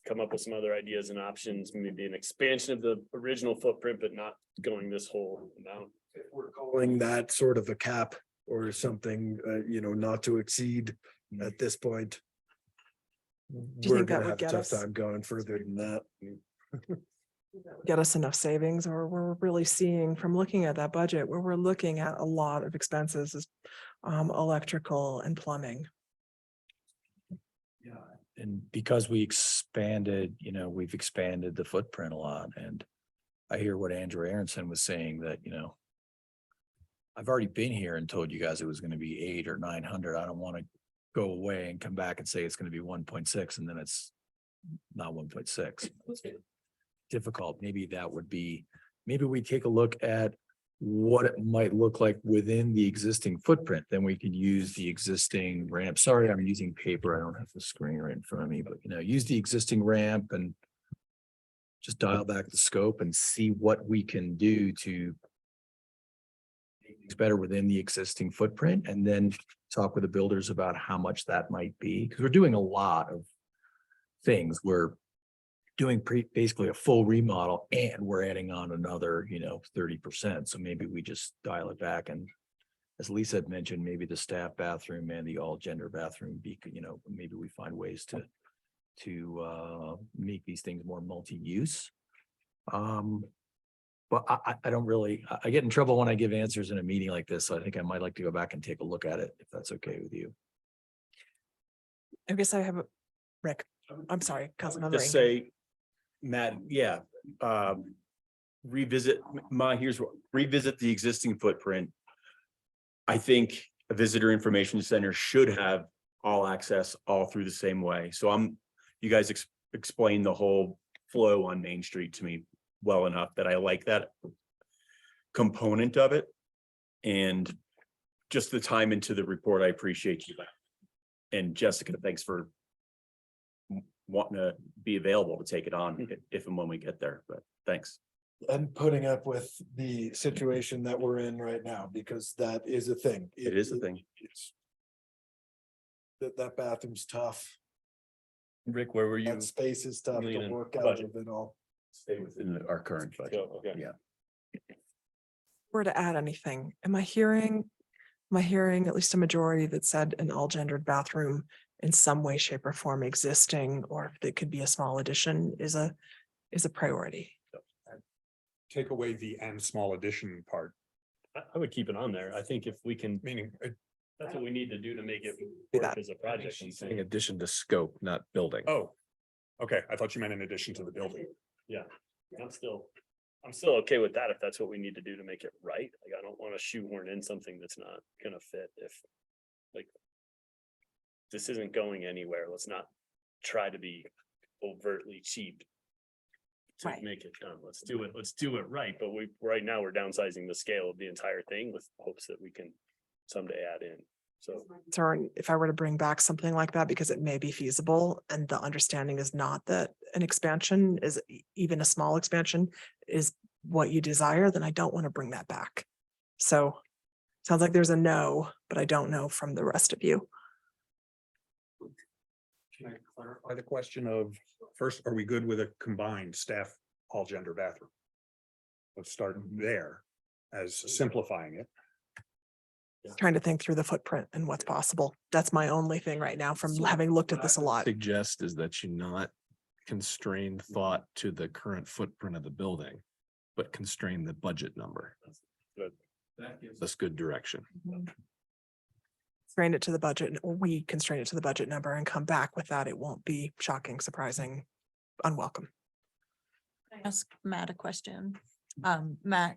Come up with some other ideas and options, maybe an expansion of the original footprint, but not going this whole amount. if we're calling that sort of a cap or something, you know, not to exceed at this point. you We're think that gonna would have a get tough us? time going further than that. Get us enough savings, or we're really seeing from looking at that budget where we're looking at a lot of expenses is electrical and plumbing. Yeah, and because we expanded, you know, we've expanded the footprint a lot, and I hear what Andrew Aronson was saying that, you know, I've already been here and told you guys it was gonna be 800 or 900. I don't wanna go away and come back and say it's gonna be 1.6 and then it's not 1.6. Difficult. Maybe that would be, maybe we take a look at what it might look like within the existing footprint, then we could use the existing ramp. Sorry, I'm using paper. I don't have the screen right in front of me, but use the existing ramp and just dial back the scope and see what we can do to make things better within the existing footprint, and then talk with the builders about how much that might be, because we're doing a lot of things. We're doing basically a full remodel, and we're adding on another, 30%. So maybe we just dial it back, and as Lisa had mentioned, maybe the staff bathroom and the all gender bathroom maybe we find ways to make these things more multi-use. But I don't really, I get in trouble when I give answers in a meeting like this, so I think I might like to go back and take a look at it, if that's okay with you. I guess I have a, Rick, I'm sorry, Councilmember. Just Rankin. say, Matt, yeah, revisit, revisit the existing footprint. I think a visitor information center should have all access all through the same way. So you guys explain the whole flow on Main Street to me well enough that I like that component of it. And just the time into the report, I appreciate you. And Jessica, thanks for wanting to be available to take it on if and when we get there, but thanks. And putting up with the situation that we're in right now, because that is a thing. It is a thing. It's that bathroom's tough. Rick, where were you? That space is tough to Million work out budget. of it all. Stay within our current budget. Okay. Yeah. Were to add anything, am I hearing at least a majority that said an all gendered bathroom in some way, shape or form existing, or if it could be a small addition is a priority? Take away the and small addition part, I would keep it on there. I think if we can, meaning that's what we need to do to make it Do work that. as a project. I'm saying. In addition to scope, not building. oh, okay, I thought you meant in addition to the building. I'm still okay with that if that's what we need to do to make it right. Like, I don't want to shoehorn in something that's not gonna fit if, like, this isn't going anywhere. Let's not try to be overtly cheap to Right. make it done. Let's do it right. But right now we're downsizing the scale of the entire thing with hopes that we can someday add in. So Concern if I were to bring back something like that, because it may be feasible and the understanding is not that an expansion is even a small expansion is what you desire, then I don't want to bring that back. So sounds like there's a no, but I don't know from the rest of you. Can I clarify the question of, first, are we good with a combined staff all gender bathroom? Let's start there as simplifying it. Trying to think through the footprint and what's possible. That's my only thing right now from having looked at this a lot. Suggest is that you not constrain thought to the current footprint of the building, but constrain the budget number. That's good direction. Constrain it to the budget, or we constrain it to the budget number and come back with that. It won't be shocking, surprising, unwelcome. Can I ask Matt a question? Matt,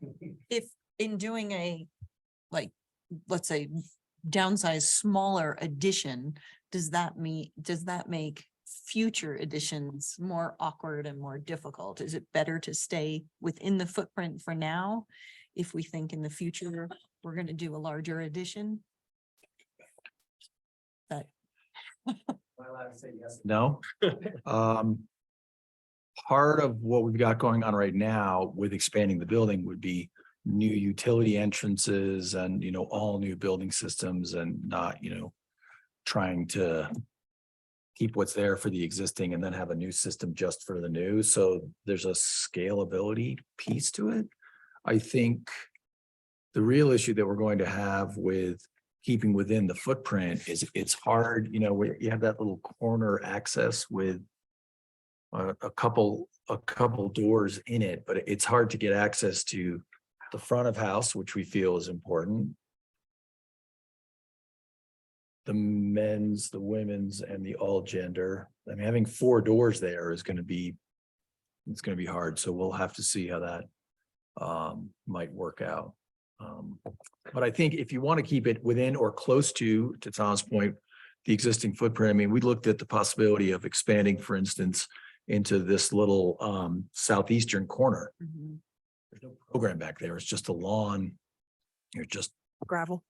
if in doing a, like, let's say downsize smaller addition, does that make future additions more awkward and more difficult? Is it better to stay within the footprint for now? If we think in the future, we're gonna do a larger addition? That, No. Part of what we've got going on right now with expanding the building would be new utility entrances and, all new building systems and not, trying to keep what's there for the existing and then have a new system just for the new. So there's a scalability piece to it. I think the real issue that we're going to have with keeping within the footprint is it's hard, where you have that little corner access with a couple doors in it, but it's hard to get access to the front of house, which we feel is important. The men's, the women's, and the all gender. I mean, having 4 doors there is going to be, it's going to be hard. So we'll have to see how that might work out. But I think if you want to keep it within or close to Tom's point, the existing footprint, I mean, we looked at the possibility of expanding, for instance, into this little southeastern corner. there's no program back there. It's just a lawn. You're just, Gravel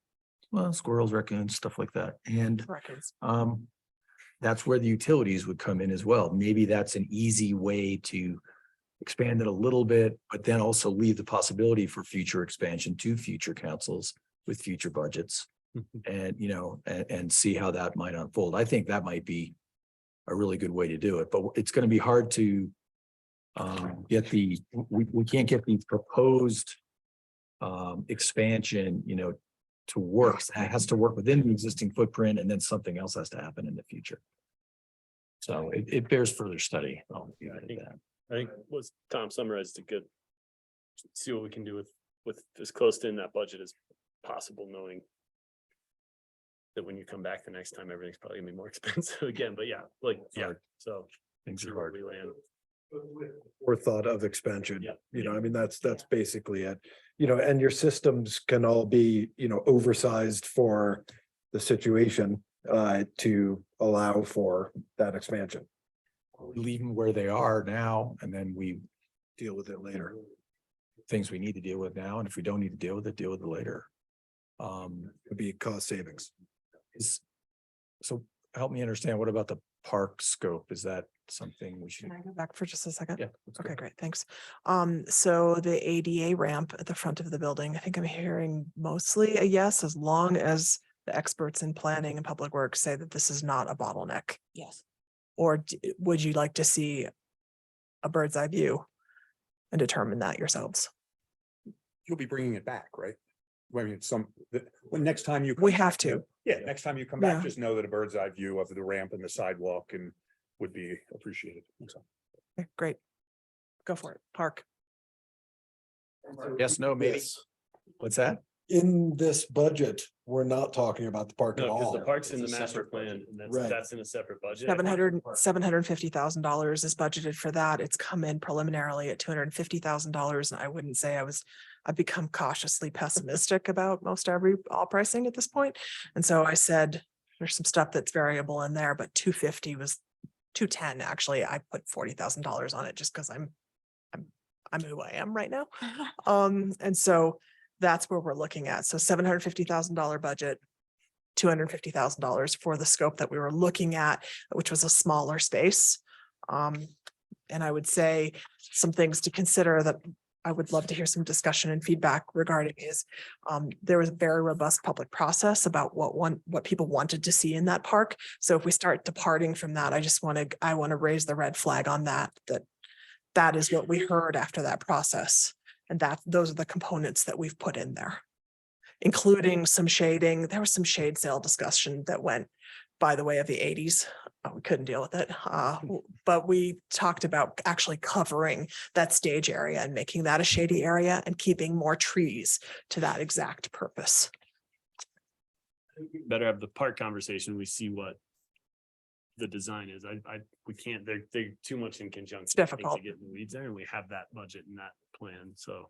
well, squirrels, raccoons, stuff like that. And records. that's where the utilities would come in as well. Maybe that's an easy way to expand it a little bit, but then also leave the possibility for future expansion to future councils with future budgets. And, you know, and see how that might unfold. I think that might be a really good way to do it, but it's gonna be hard to get we can't get the proposed expansion, you know, to work. It has to work within the existing footprint, and then something else has to happen in the future. So it bears further study. Yeah, I think what Tom summarized a good. See what we can do with as close to in that budget as possible, knowing. That when you come back the next time, everything's probably gonna be more expensive again, but yeah, like, yeah, so. Things See are where hard. we land. Or thought of expansion. Yeah. You know, I mean, that's basically it. You know, and your systems can all be, you know, oversized for the situation to allow for that expansion. Leave them where they are now, and then we Deal with it later. things we need to deal with now, and if we don't need to deal with it later. It'd be cost savings. So help me understand, what about the park scope? Is that something we should? Can I go back for just a second? Yeah. let's go. Okay, great, thanks. So the ADA ramp at the front of the building, I think I'm hearing mostly a yes, as long as the experts in planning and public works say that this is not a bottleneck. Yes. Or would you like to see a bird's eye view and determine that yourselves? You'll be bringing it back, right? I mean, when next time you. We come have back, to. Yeah, next time you come back, Yeah. just know that a bird's eye view of the ramp and the sidewalk and would be appreciated. So. Okay, great. Go for it, park. Yes, no, maybe. What's that? In this budget, we're not talking about the park at No, because all. the park's in the It's a master separate plan, budget. and Right. that's in a separate budget. $750,000 is budgeted for that. It's come in preliminarily at $250,000. And I wouldn't say I've become cautiously pessimistic about most all pricing at this point. And so I said, there's some stuff that's variable in there, but 250 was 210. Actually, I put $40,000 on it just because I'm who I am right now. And so that's where we're looking at. So $750,000 budget, $250,000 for the scope that we were looking at, which was a smaller space. And I would say some things to consider that I would love to hear some discussion and feedback regarding is there was a very robust public process about what people wanted to see in that park. So if we start departing from that, I want to raise the red flag on that is what we heard after that process. And those are the components that we've put in there, including some shading. There was some shade sale discussion that went by the way of the 80s. We couldn't deal with it. But we talked about actually covering that stage area and making that a shady area and keeping more trees to that exact purpose. Better have the park conversation, we see what the design is. We can't, they're too much in conjunction. It's I think, difficult. To get in the weeds there, and we have that budget and that plan, so.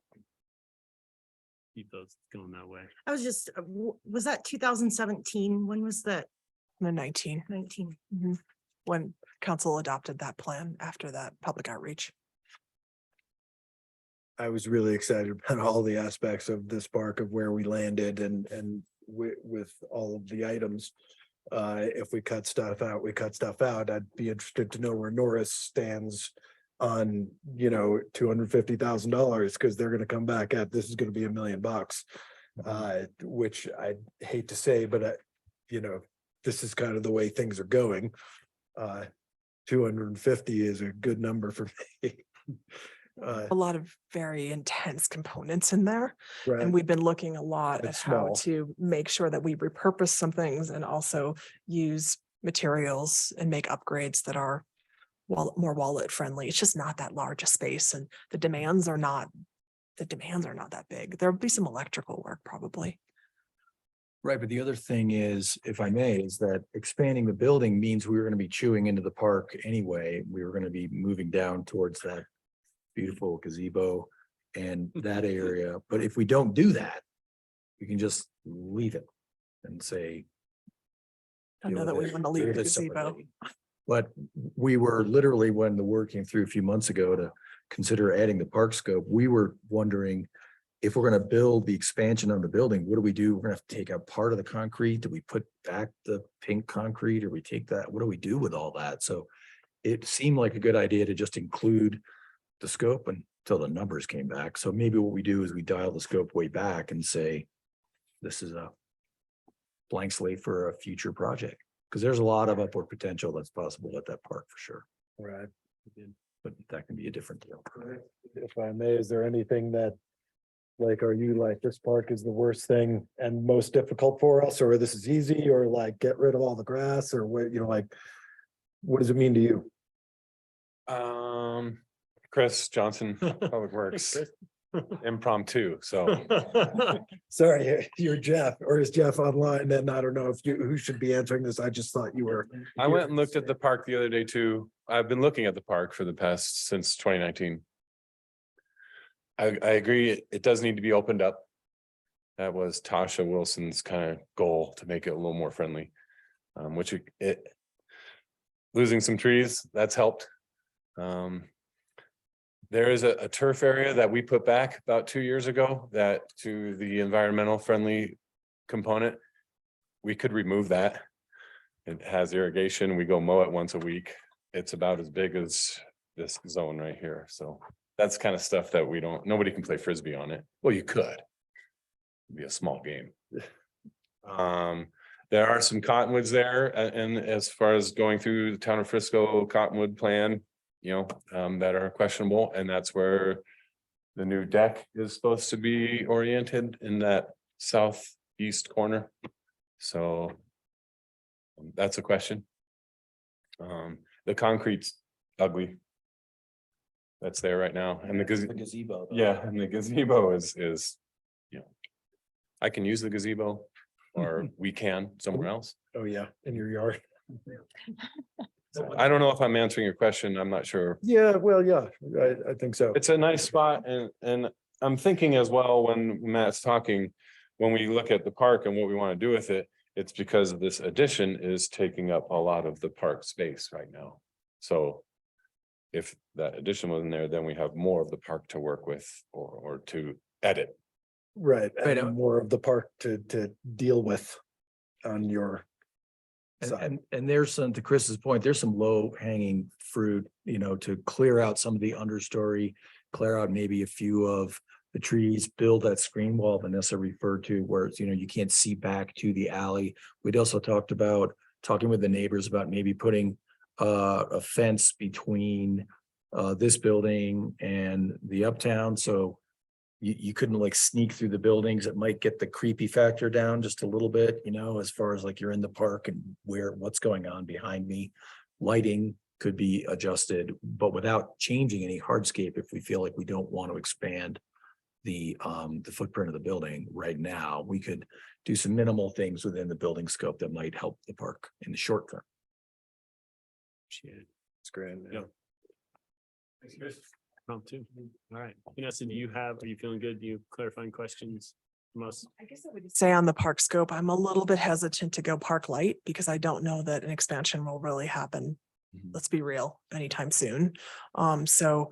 Keep those going that way. I was just, was that 2017? When was that? The 19, 19? when council adopted that plan after that public outreach. I was really excited about all the aspects of this park, of where we landed and with all of the items. If we cut stuff out, we cut stuff out. I'd be interested to know where Norris stands on, you know, $250,000, because they're gonna come back at, this is gonna be $1 million. Which I hate to say, but you know, this is kind of the way things are going. 250 is a good number for me. A lot of very intense components in there. Right. And we've been looking a lot at It's how small. to make sure that we repurpose some things and also use materials and make upgrades that are more wallet friendly. It's just not that large a space, and the demands are not that big. There'll be some electrical work probably. Right, but the other thing is, if I may, is that expanding the building means we were gonna be chewing into the park anyway. We were gonna be moving down towards that beautiful gazebo and that area. But if we don't do that, we can just leave it and say. I know deal that we with it- want to deal leave with the it gazebo. separately. But we were literally, when the word came through a few months ago, to consider adding the park scope, we were wondering if we're gonna build the expansion on the building, what do we do? We're gonna have to take out part of the concrete. Do we put back the pink concrete or we take that? What do we do with all that? So it seemed like a good idea to just include the scope until the numbers came back. So maybe what we do is we dial the scope way back and say, this is a blank slate for a future project. Because there's a lot of upward potential that's possible at that park for sure, Right. but that can be a different deal. If I may, is there anything that, like, are you like, this park is the worst thing and most difficult for us, or this is easy, or like, get rid of all the grass, or what, you know, like, what does it mean to you? Chris Johnson, Public Works, impromptu, so. Sorry, you're Jeff, or is Jeff online? And I don't know if you, who should be answering this. I just thought you were. I went and looked at the park the other day too. I've been looking at the park for the past, since 2019. I agree, it does need to be opened up. That was Tasha Wilson's kind of goal, to make it a little more friendly. Which it losing some trees, that's helped. There is a turf area that we put back about 2 years ago, that to the environmental friendly component. We could remove that. It has irrigation. We go mow it once a week. It's about as big as this zone right here. So that's kind of stuff that we don't, nobody can play Frisbee on it. Well, you could. It'd be a small game. There are some cottonwoods there, and as far as going through the town of Frisco Cottonwood plan, you know, that are questionable, and that's where the new deck is supposed to be oriented, in that southeast corner. So that's a question. The concrete's ugly. That's there right now, and the gazebo. yeah, and the gazebo is, you know, I can use the gazebo, or we can somewhere else. Oh, yeah, in your yard. I don't know if I'm answering your question. I'm not sure. Yeah, well, yeah, I think so. It's a nice spot, and I'm thinking as well, when Matt's talking, when we look at the park and what we want to do with it, it's because this addition is taking up a lot of the park space right now. So if that addition wasn't there, then we have more of the park to work with, or to edit. Right, Right, and more of the park to deal with on your side. And there's some, to Chris's point, there's some low hanging fruit, you know, to clear out some of the understory, clear out maybe a few of the trees, build that screen wall Vanessa referred to, where it's, you know, you can't see back to the alley. We'd also talked about talking with the neighbors about maybe putting a fence between this building and the uptown, so you couldn't like sneak through the buildings. It might get the creepy factor down just a little bit, you know, as far as like you're in the park and what's going on behind me. Lighting could be adjusted, but without changing any hardscape if we feel like we don't want to expand the footprint of the building right now. We could do some minimal things within the building scope that might help the park in the short term. It's great. Yep. Thanks, Chris. Too. All right. Vanessa, are you feeling good? Do you clarifying questions from us? I guess I would say on the park scope, I'm a little bit hesitant to go park light because I don't know that an expansion will really happen. Let's be real, anytime soon. So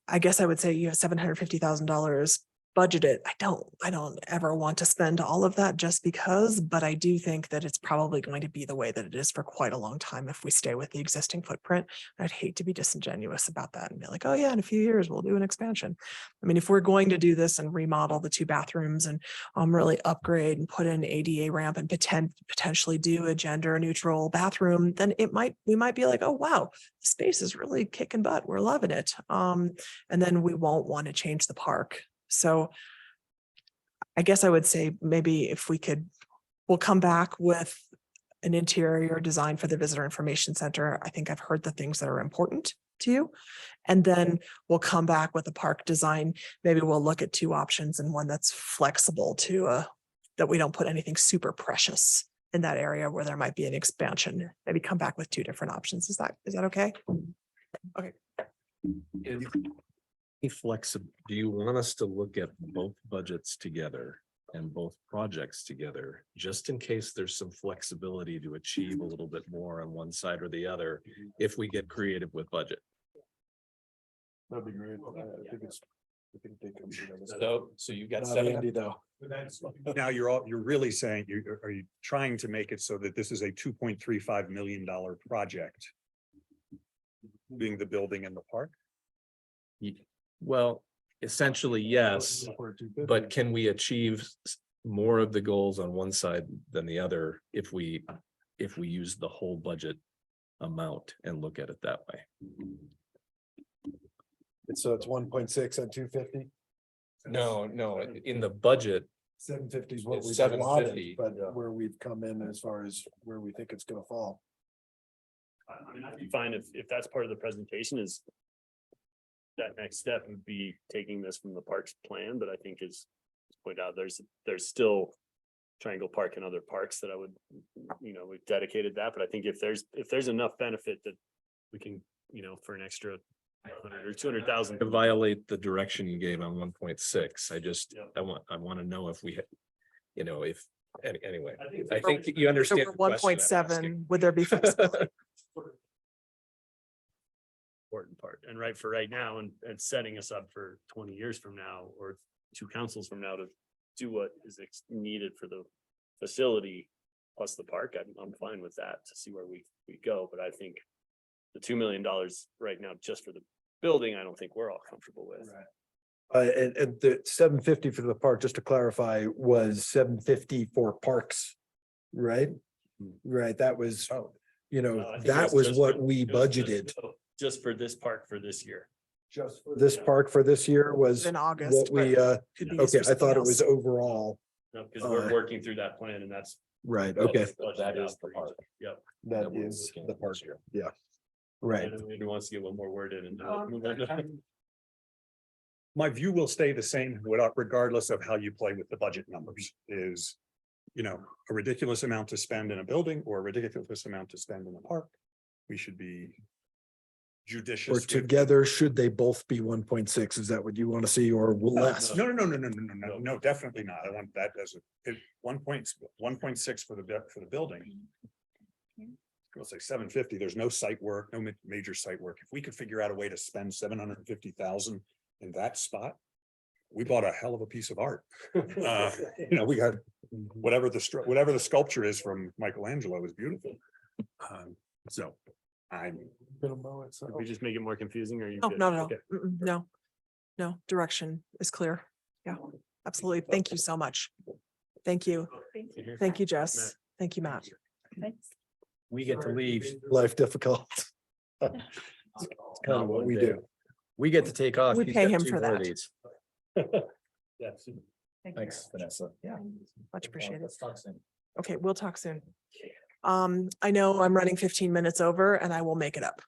I guess I would say you have $750,000 budgeted. I don't ever want to spend all of that just because, but I do think that it's probably going to be the way that it is for quite a long time if we stay with the existing footprint. I'd hate to be disingenuous about that and be like, oh yeah, in a few years we'll do an expansion. I mean, if we're going to do this and remodel the 2 bathrooms and really upgrade and put in ADA ramp and potentially do a gender neutral bathroom, then we might be like, oh wow, the space is really kicking butt. We're loving it. And then we won't want to change the park. So I guess I would say maybe if we'll come back with an interior design for the visitor information center. I think I've heard the things that are important to you. And then we'll come back with a park design. Maybe we'll look at 2 options and one that's flexible to that we don't put anything super precious in that area where there might be an expansion. Maybe come back with 2 different options. Is that okay? Okay. Flexible, do you want us to look at both budgets together and both projects together, just in case there's some flexibility to achieve a little bit more on one side or the other, if we get creative with budget? That'd be great. I think it's, I think they come together. So you've got Not seven. Andy, though. Now you're really saying, are you trying to make it so that this is a $2.35 million project? Being the building in the park? Well, essentially, yes, but can we achieve more of the goals on one side than the other if we use the whole budget amount and look at it that way? So it's 1.6 and 250? No, in the budget, 750 is what It's we've 750, allotted, but where we've come in as far as where we think it's gonna fall. I mean, I'd be fine if that's part of the presentation is. That next step would be taking this from the parks plan, but I think is point out, there's still. Triangle Park and other parks that I would, we've dedicated that, but I think if there's enough benefit that we can, for an extra 100 or 200,000. to violate the direction you gave on 1.6, Yeah. I want to know if we, anyway, I I think you So understand. we're 1.7, would there be flexibility? Important part, and for right now, and setting us up for 20 years from now, or 2 councils from now to do what is needed for the facility plus the park, I'm fine with that to see where we go, but I think the $2 million right now just for the building, I don't think we're all comfortable with. And the 750 for the park, just to clarify, was 750 for parks, right? Right, that was, No, I think that that's was just what for- we just- budgeted. Just for this park for this year. Just for this park for this year was In what August. we, but could be used okay, for I thought something it was else. overall, No, because we're working through that plan and that's. right, okay, That is the park. Yep. that we're is looking the at park, this year. yeah. Right, And maybe wants to get one more word in and. move on. My view will stay the same without regardless of how you play with the budget numbers is. A ridiculous amount to spend in a building or a ridiculous amount to spend in a park. We should be. Judicious. or with- together, should they both be 1.6? Is that what you want to see, or less? No, no, definitely not. I want that as a, 1.6 for the building. We'll say 750, there's no site work, no major site work. If we could figure out a way to spend 750,000 in that spot. We bought a hell of a piece of art. We got whatever the sculpture is from Michelangelo is beautiful. So I'm. Did we just make it more confusing or are you? Oh, good? not at all. Okay. No. No, direction is clear. Yeah, absolutely. Thank you so much. Thank you. Thank you, Jess. Thank you, Matt. We get to leave. Life difficult. It's kind of what we do. We get to take off. We He's pay got him 2 for more of that. these. Yes. Thanks, Vanessa. Yeah. Much appreciated. Let's talk soon. Okay, we'll talk soon. I know I'm running 15 minutes over and I will make it up.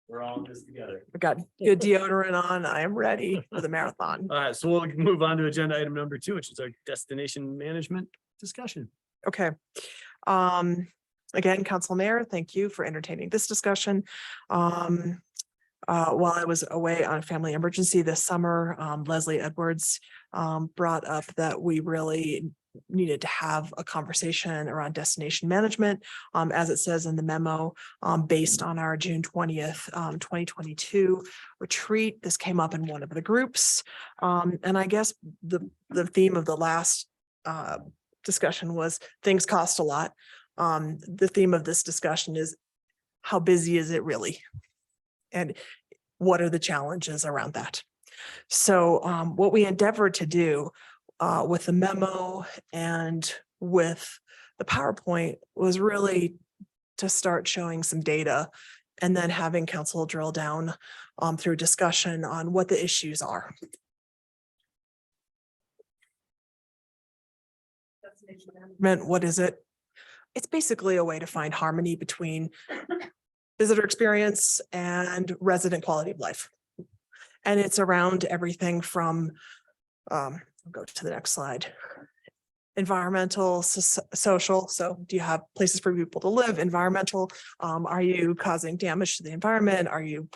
We're all in this together. I've got good deodorant on. I am ready for the marathon. All right, so we'll move on to agenda item number 2, which is our destination management discussion. Okay. Again, Council Mayor, thank you for entertaining this discussion. While I was away on a family emergency this summer, Leslie Edwards brought up that we really needed to have a conversation around destination management, as it says in the memo, based on our June 20th, 2022 retreat. This came up in one of the groups. And I guess the theme of the last discussion was things cost a lot. The theme of this discussion is how busy is it really? And what are the challenges around that? So what we endeavored to do with the memo and with the PowerPoint was really to start showing some data and then having council drill down through discussion on what the issues are. What is it? It's basically a way to find harmony between visitor experience and resident quality of life. And it's around everything from, I'll go to the next slide. Environmental, social. So do you have places for people to live? Environmental. Are you causing damage to the environment? Are you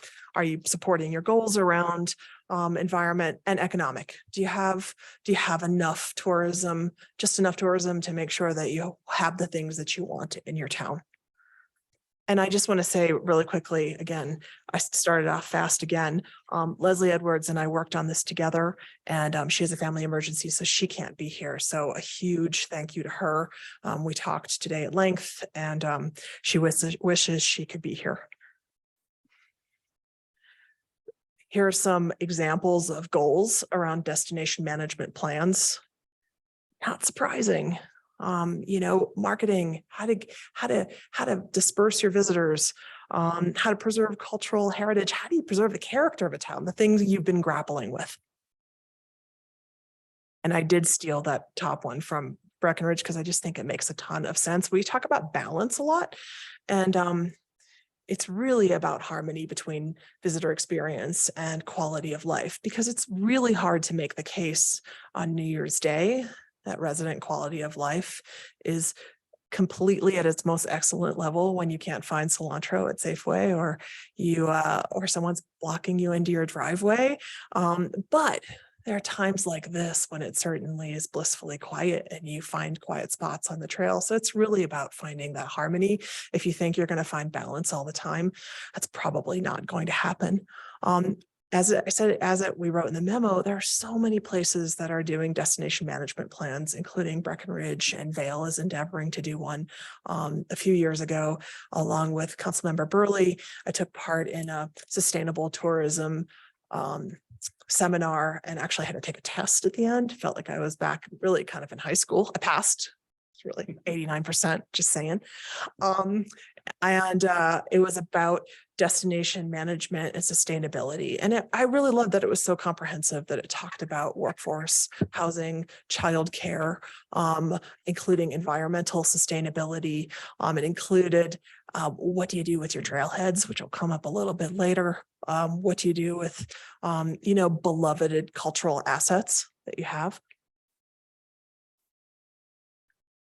supporting your goals around environment and economic? Do you have enough tourism, just enough tourism to make sure that you have the things that you want in your town? And I just want to say really quickly, again, I started off fast again. Leslie Edwards and I worked on this together, and she has a family emergency, so she can't be here. So a huge thank you to her. We talked today at length, and she wishes she could be here. Here are some examples of goals around destination management plans. Not surprising. Marketing, how to disperse your visitors, how to preserve cultural heritage, how do you preserve the character of a town, the things you've been grappling with. And I did steal that top one from Breckenridge because I just think it makes a ton of sense. We talk about balance a lot, and it's really about harmony between visitor experience and quality of life, because it's really hard to make the case on New Year's Day that resident quality of life is completely at its most excellent level when you can't find cilantro at Safeway, or or someone's blocking you into your driveway. But there are times like this when it certainly is blissfully quiet and you find quiet spots on the trail. So it's really about finding that harmony. If you think you're going to find balance all the time, that's probably not going to happen. As I said, we wrote in the memo, there are so many places that are doing destination management plans, including Breckenridge, and Vail is endeavoring to do one. A few years ago, along with Councilmember Burley, I took part in a sustainable tourism seminar, and actually had to take a test at the end. Felt like I was back really kind of in high school. I passed. It's really 89%, just saying. And it was about destination management and sustainability. And I really loved that it was so comprehensive, that it talked about workforce, housing, childcare, including environmental sustainability. It included what do you do with your trailheads, which will come up a little bit later. What do you do with, beloved cultural assets that you have?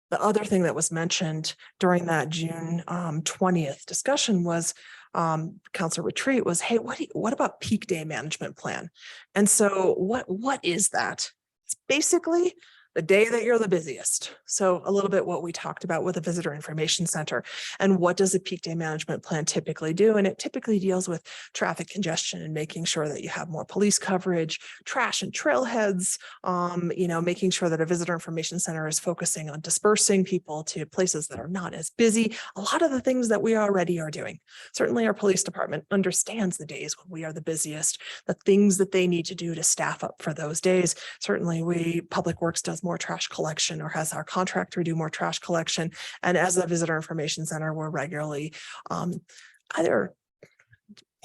The other thing that was mentioned during that June 20th discussion was council retreat was, hey, what about peak day management plan? And so what is that? It's basically the day that you're the busiest. So a little bit what we talked about with the visitor information center, and what does a peak day management plan typically do? And it typically deals with traffic congestion and making sure that you have more police coverage, trash and trailheads, making sure that a visitor information center is focusing on dispersing people to places that are not as busy. A lot of the things that we already are doing. Certainly our police department understands the days when we are the busiest, the things that they need to do to staff up for those days. Certainly Public Works does more trash collection, or has our contractor do more trash collection. And as a visitor information center, we're regularly either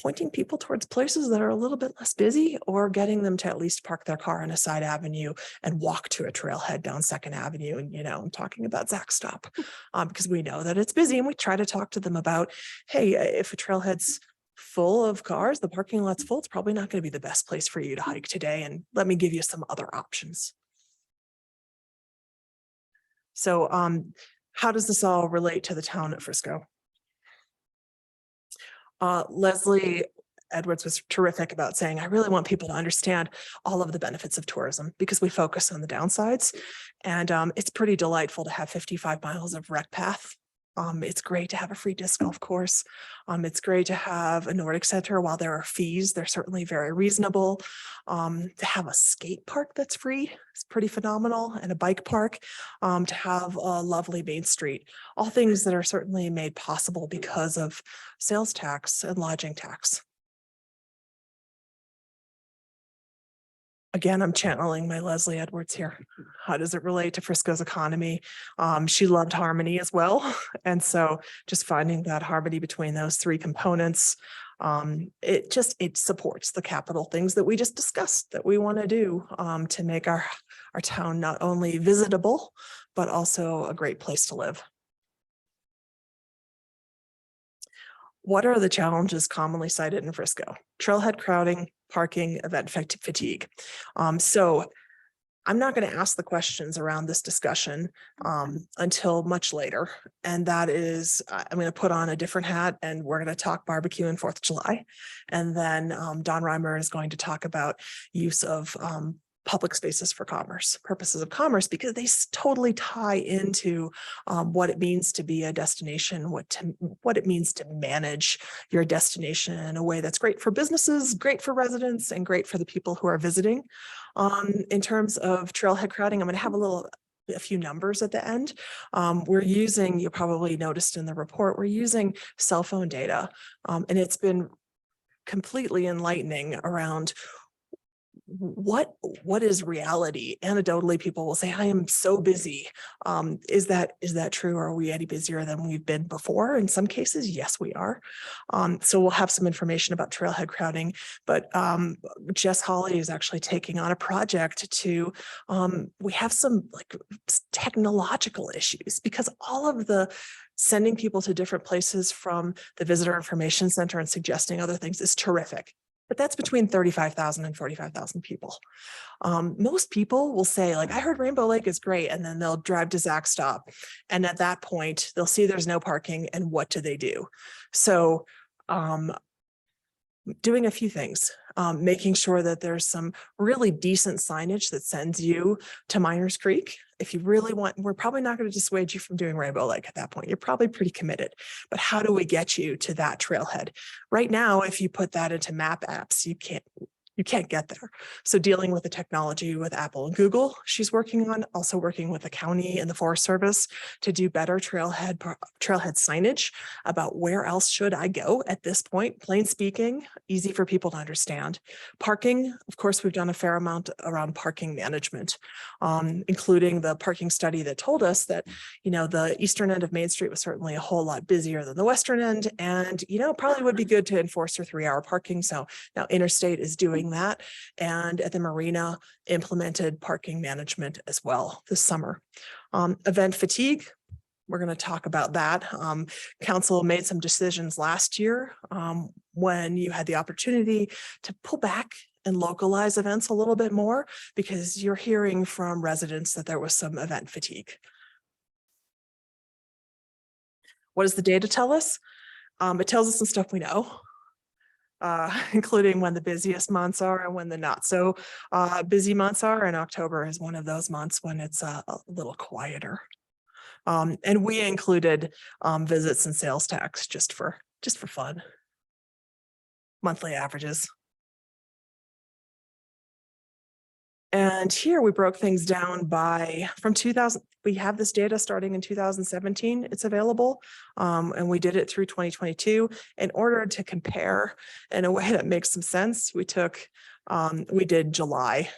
pointing people towards places that are a little bit less busy, or getting them to at least park their car on a side avenue and walk to a trailhead down 2nd Avenue. And, I'm talking about Zach Stop because we know that it's busy, and we try to talk to them about, hey, if a trailhead's full of cars, the parking lot's full, it's probably not going to be the best place for you to hike today. And let me give you some other options. So how does this all relate to the town of Frisco? Leslie Edwards was terrific about saying, I really want people to understand all of the benefits of tourism, because we focus on the downsides. And it's pretty delightful to have 55 miles of rec path. It's great to have a free disc golf course. It's great to have a Nordic Center. While there are fees, they're certainly very reasonable. To have a skate park that's free is pretty phenomenal, and a bike park. To have a lovely Main Street, all things that are certainly made possible because of sales tax and lodging tax. Again, I'm channeling my Leslie Edwards here. How does it relate to Frisco's economy? She loved harmony as well. And so just finding that harmony between those three components, it supports the capital things that we just discussed that we want to do to make our town not only visitable, but also a great place to live. What are the challenges commonly cited in Frisco? Trailhead crowding, parking, event fatigue. So I'm not going to ask the questions around this discussion until much later. And that is, I'm going to put on a different hat, and we're going to talk barbecue and 4th of July. And then Don Reimer is going to talk about use of public spaces for commerce, purposes of commerce, because they totally tie into what it means to be a destination, what it means to manage your destination in a way that's great for businesses, great for residents, and great for the people who are visiting. In terms of trailhead crowding, I'm going to have a few numbers at the end. We're using, you probably noticed in the report, we're using cell phone data, and it's been completely enlightening around what is reality. Anecdotally, people will say, I am so busy. Is that true? Are we any busier than we've been before? In some cases, yes, we are. So we'll have some information about trailhead crowding, but Jess Hawley is actually taking on a project to, we have some like technological issues because all of the sending people to different places from the Visitor Information Center and suggesting other things is terrific. But that's between 35,000 and 45,000 people. Most people will say, like, I heard Rainbow Lake is great, and then they'll drive to Zach Stop. And at that point, they'll see there's no parking, and what do they do? So doing a few things, making sure that there's some really decent signage that sends you to Miners Creek. If you really want, we're probably not going to dissuade you from doing Rainbow Lake at that point. You're probably pretty committed, but how do we get you to that trailhead? Right now, if you put that into map apps, you can't get there. So dealing with the technology with Apple and Google, she's working on, also working with the county and the Forest Service to do better trailhead signage about where else should I go at this point. Plain speaking, easy for people to understand. Parking, of course, we've done a fair amount around parking management, including the parking study that told us that, you know, the eastern end of Main Street was certainly a whole lot busier than the western end. And, you know, probably would be good to enforce for 3-hour parking. So now Interstate is doing that, and at the marina implemented parking management as well this summer. Event fatigue, we're going to talk about that. Council made some decisions last year when you had the opportunity to pull back and localize events a little bit more because you're hearing from residents that there was some event fatigue. What does the data tell us? It tells us some stuff we know. Including when the busiest months are and when the not so busy months are, and October is one of those months when it's a little quieter. And we included visits and sales tax just for fun. Monthly averages. And here we broke things down by from 2000. We have this data starting in 2017. It's available. And we did it through 2022 in order to compare in a way that makes some sense. We did July.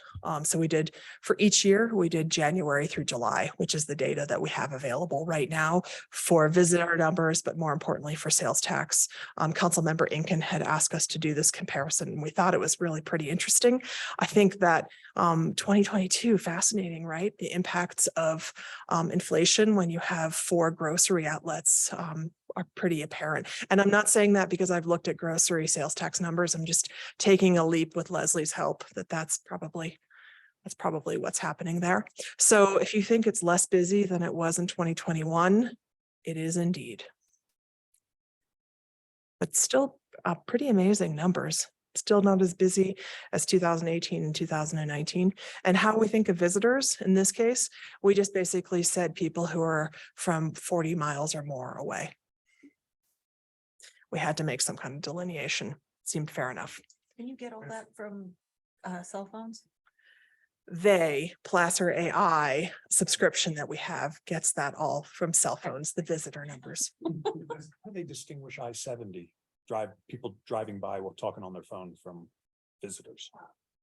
So we did for each year, we did January through July, which is the data that we have available right now for visitor numbers, but more importantly for sales tax. Councilmember Incan had asked us to do this comparison, and we thought it was really pretty interesting. I think that 2022, fascinating, right? The impacts of inflation when you have 4 grocery outlets are pretty apparent. And I'm not saying that because I've looked at grocery sales tax numbers. I'm just taking a leap with Leslie's help that's probably what's happening there. So if you think it's less busy than it was in 2021, it is indeed. But still pretty amazing numbers. Still not as busy as 2018 and 2019. And how we think of visitors in this case, we just basically said people who are from 40 miles or more away. We had to make some kind of delineation. Seemed fair enough. Can you get all that from cell phones? Placer AI subscription that we have gets that all from cell phones, the visitor numbers. How do they distinguish I-70? People driving by while talking on their phone from visitors.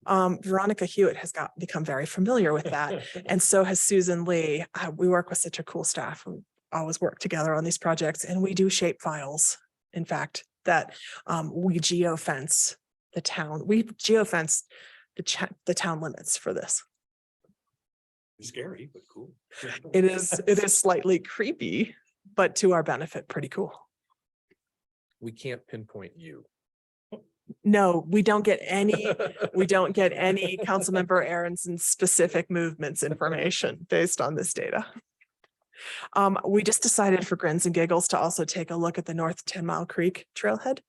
Veronica Hewitt has become very familiar with that. And so has Susan Lee. We work with such a cool staff. We always work together on these projects, and we do shape files. In fact, that we geofence the town. We geofence the town limits for this. Scary, but cool. It is slightly creepy, but to our benefit, pretty cool. We can't pinpoint you. No, we don't get any Councilmember Aronson's specific movements information based on this data. We just decided for grins and giggles to also take a look at the North 10 Mile Creek trailhead.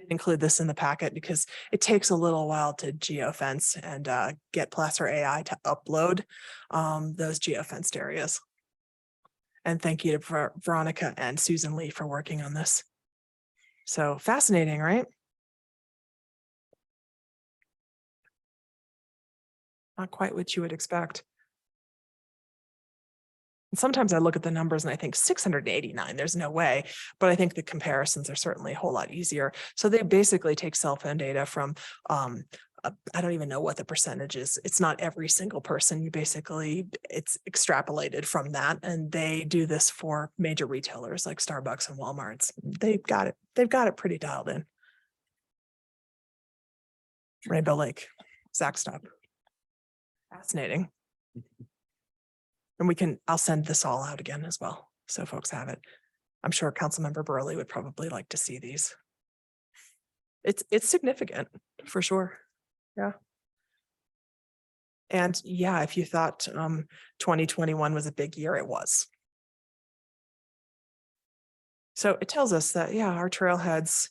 include this in the packet because it takes a little while to geofence and get Placer AI to upload those geofenced areas. And thank you to Veronica and Susan Lee for working on this. So fascinating, right? Not quite what you would expect. And sometimes I look at the numbers and I think 689, there's no way, but I think the comparisons are certainly a whole lot easier. So they basically take cell phone data from, I don't even know what the percentage is. It's not every single person. You basically, it's extrapolated from that. And they do this for major retailers like Starbucks and Walmart's. They've got it pretty dialed in. Rainbow Lake, Zach Stop. Fascinating. And I'll send this all out again as well, so folks have it. I'm sure Councilmember Burley would probably like to see these. It's significant for sure. Yeah. And yeah, if you thought 2021 was a big year, it was. So it tells us that, yeah, our trailheads,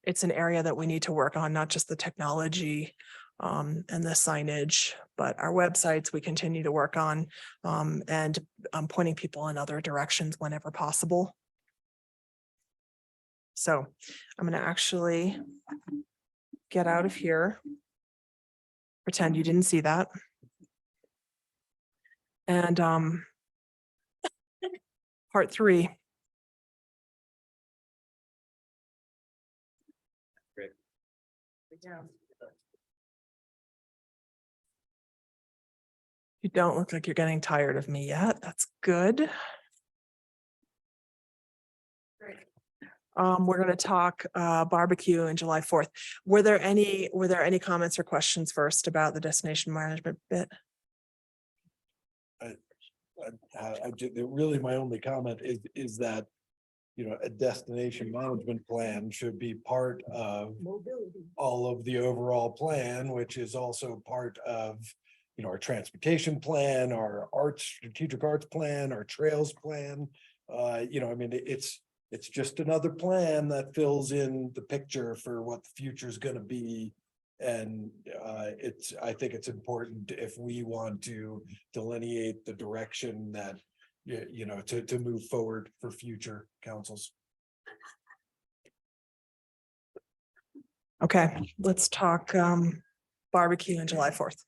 it's an area that we need to work on, not just the technology and the signage, but our websites we continue to work on and pointing people in other directions whenever possible. So I'm going to actually get out of here. Pretend you didn't see that. And part 3. Great. Yeah. You don't look like you're getting tired of me yet. That's good. Great. We're going to talk barbecue on July 4th. Were there any comments or questions first about the destination management bit? Really, my only comment is that, you know, a destination management plan should be part of all of the overall plan, which is also part of, you know, our transportation plan, our strategic arts plan, our trails plan. You know, I mean, it's just another plan that fills in the picture for what the future is going to be. And I think it's important if we want to delineate the direction that, you know, to move forward for future councils. Okay, let's talk barbecue on July 4th.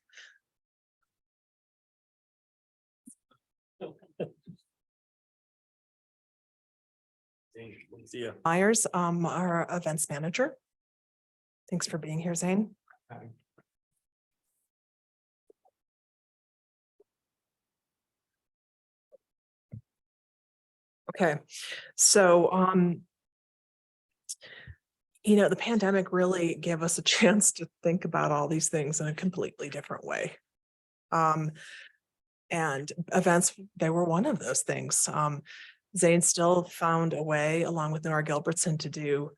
See ya. Myers, our events manager. Thanks for being here, Zane. Okay, so you know, the pandemic really gave us a chance to think about all these things in a completely different way. And events, they were one of those things. Zane still found a way, along with Nora Gilbertson, to do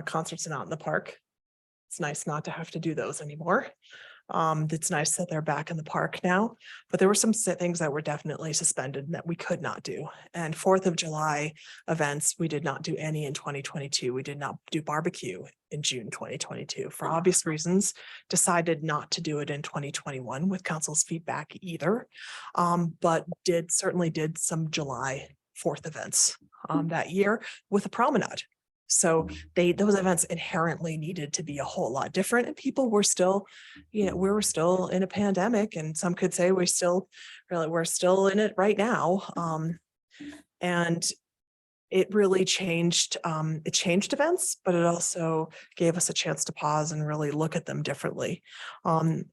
concerts and out in the park. It's nice not to have to do those anymore. It's nice that they're back in the park now, but there were some things that were definitely suspended that we could not do. And 4th of July events, we did not do any in 2022. We did not do barbecue in June 2022 for obvious reasons, decided not to do it in 2021 with council's feedback either, but certainly did some July 4th events that year with a promenade. So those events inherently needed to be a whole lot different, and people were still, you know, we were still in a pandemic, and some could say we're still in it right now. And it really changed, it changed events, but it also gave us a chance to pause and really look at them differently. And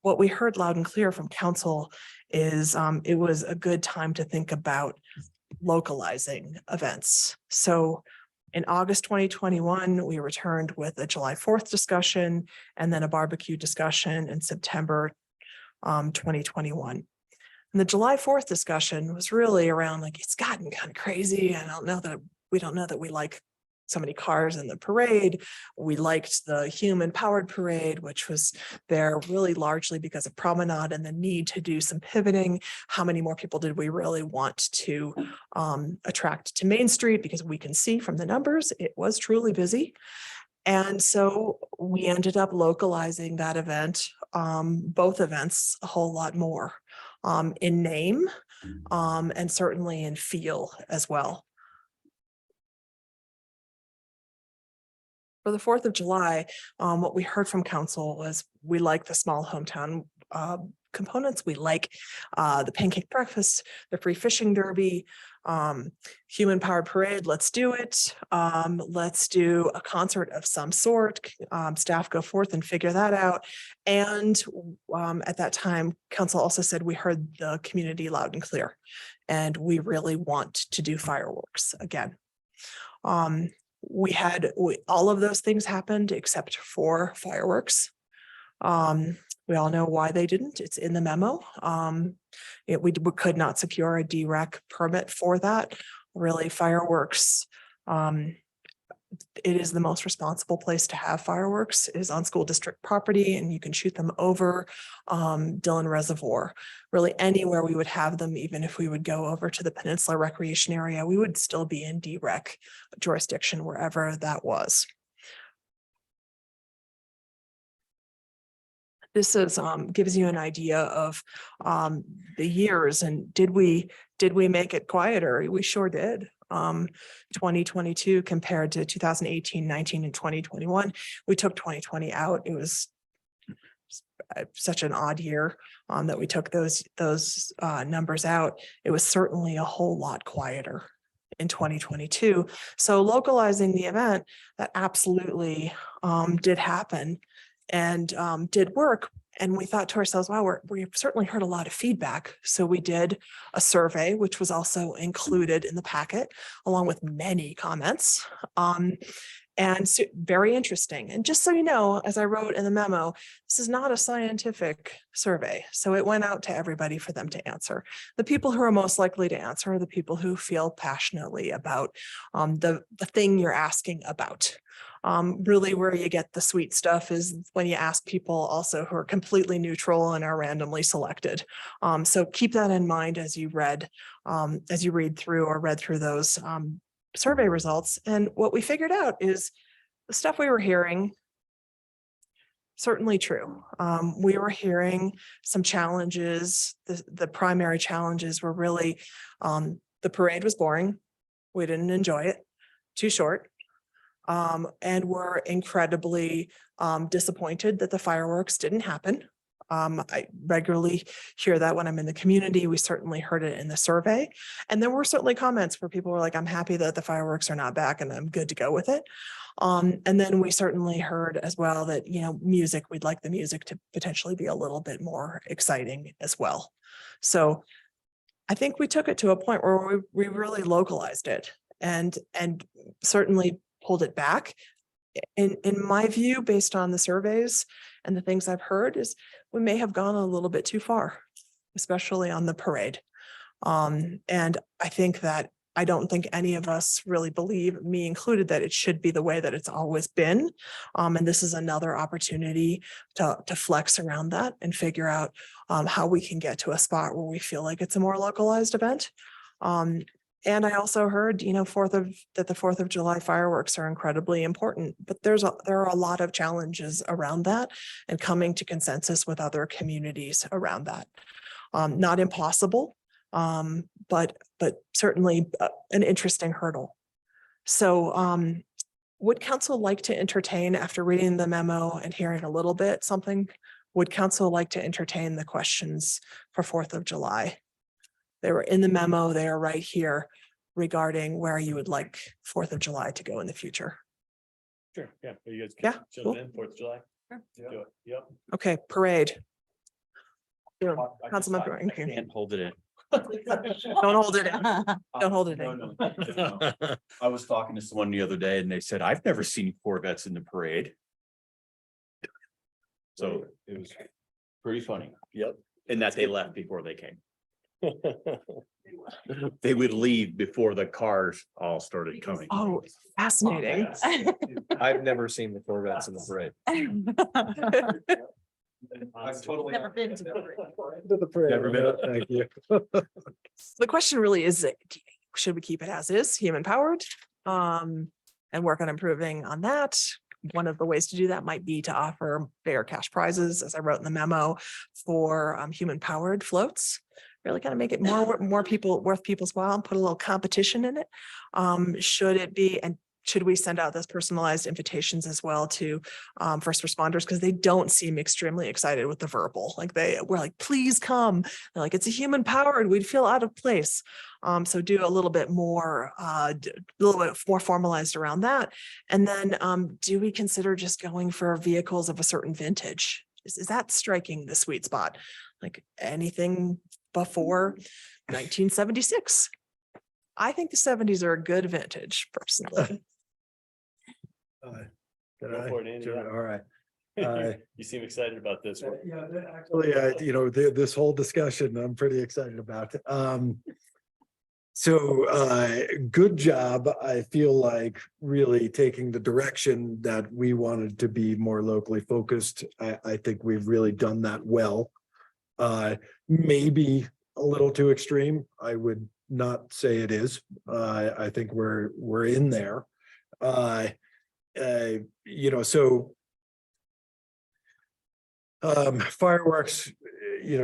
what we heard loud and clear from council is it was a good time to think about localizing events. So in August 2021, we returned with a July 4th discussion and then a barbecue discussion in September 2021. And the July 4th discussion was really around like, it's gotten kind of crazy. We don't know that we like so many cars in the parade. We liked the human powered parade, which was there really largely because of Promenade and the need to do some pivoting. How many more people did we really want to attract to Main Street? Because we can see from the numbers, it was truly busy. And so we ended up localizing that event, both events, a whole lot more, in name, and certainly in feel as well. For the 4th of July, what we heard from council was we like the small hometown components. We like the pancake breakfast, the free fishing derby, human powered parade. Let's do it. Let's do a concert of some sort. Staff go forth and figure that out. And at that time, council also said we heard the community loud and clear, and we really want to do fireworks again. All of those things happened except for fireworks. We all know why they didn't. It's in the memo. We could not secure a DREC permit for that. Really, fireworks. It is the most responsible place to have fireworks is on school district property, and you can shoot them over Dillon Reservoir. Really, anywhere we would have them, even if we would go over to the Peninsula Recreation Area, we would still be in DREC jurisdiction wherever that was. This is gives you an idea of the years, and did we make it quieter? We sure did. 2022 compared to 2018, 19, and 2021. We took 2020 out. It was such an odd year that we took those numbers out. It was certainly a whole lot quieter in 2022. So localizing the event, that absolutely did happen and did work. And we thought to ourselves, wow, we've certainly heard a lot of feedback. So we did a survey, which was also included in the packet, along with many comments. And so very interesting. And just so you know, as I wrote in the memo, this is not a scientific survey. So it went out to everybody for them to answer. The people who are most likely to answer are the people who feel passionately about the thing you're asking about. Really where you get the sweet stuff is when you ask people also who are completely neutral and are randomly selected. So keep that in mind as you read through those survey results. And what we figured out is the stuff we were hearing, certainly true. We were hearing some challenges. The primary challenges were really the parade was boring. We didn't enjoy it, too short. And we're incredibly disappointed that the fireworks didn't happen. I regularly hear that when I'm in the community. We certainly heard it in the survey. And there were certainly comments where people were like, I'm happy that the fireworks are not back and I'm good to go with it. And then we certainly heard as well that, music, we'd like the music to potentially be a little bit more exciting as well. So I think we took it to a point where we really localized it and certainly pulled it back. In my view, based on the surveys and the things I've heard, is we may have gone a little bit too far, especially on the parade. And I think that I don't think any of us really believe, me included, that it should be the way that it's always been. And this is another opportunity to flex around that and figure out how we can get to a spot where we feel like it's a more localized event. And I also heard, that the 4th of July fireworks are incredibly important, but there are a lot of challenges around that and coming to consensus with other communities around that. Not impossible, but certainly an interesting hurdle. So would council like to entertain, after reading the memo and hearing a little bit something, would council like to entertain the questions for 4th of July? They were in the memo. They are right here regarding where you would like 4th of July to go in the future. Sure, yeah. Are you guys? Yeah, Jump cool. in, 4th of July? Do it. Yep. Okay, parade. Sure, I Councilmember just- I Rankin. can't hold it in. Don't hold it in. Don't hold it in. No. I was talking to someone the other day and they said, I've never seen Corvettes in the parade. So it was pretty funny. Yep. And that they left before they came. They would leave before the cars all started coming. Oh, fascinating. I've never seen the Corvettes in the parade. I've totally. Never been to the To the parade. Never been. Thank you. The question really is, should we keep it as is, human powered? And work on improving on that? one of the ways to do that might be to offer fair cash prizes, as I wrote in the memo, for human powered floats. Really kind of make it more people worth people's while and put a little competition in it. Should it be, and should we send out those personalized invitations as well to first responders? Because they don't seem extremely excited with the verbal, like we're like, please come. They're like, it's a human powered, we'd feel out of place. So do a little bit more, formalized around that. And then do we consider just going for vehicles of a certain vintage? Is that striking the sweet spot? Like anything before 1976? I think the 70s are a good vintage personally. Go for it, Andy, yeah. All right. You seem excited about this one. Yeah, actually, this whole discussion, I'm pretty excited about. Good job. I feel like really taking the direction that we wanted to be more locally focused. I think we've really done that well. Maybe a little too extreme. I would not say it is. I think we're in there. Fireworks,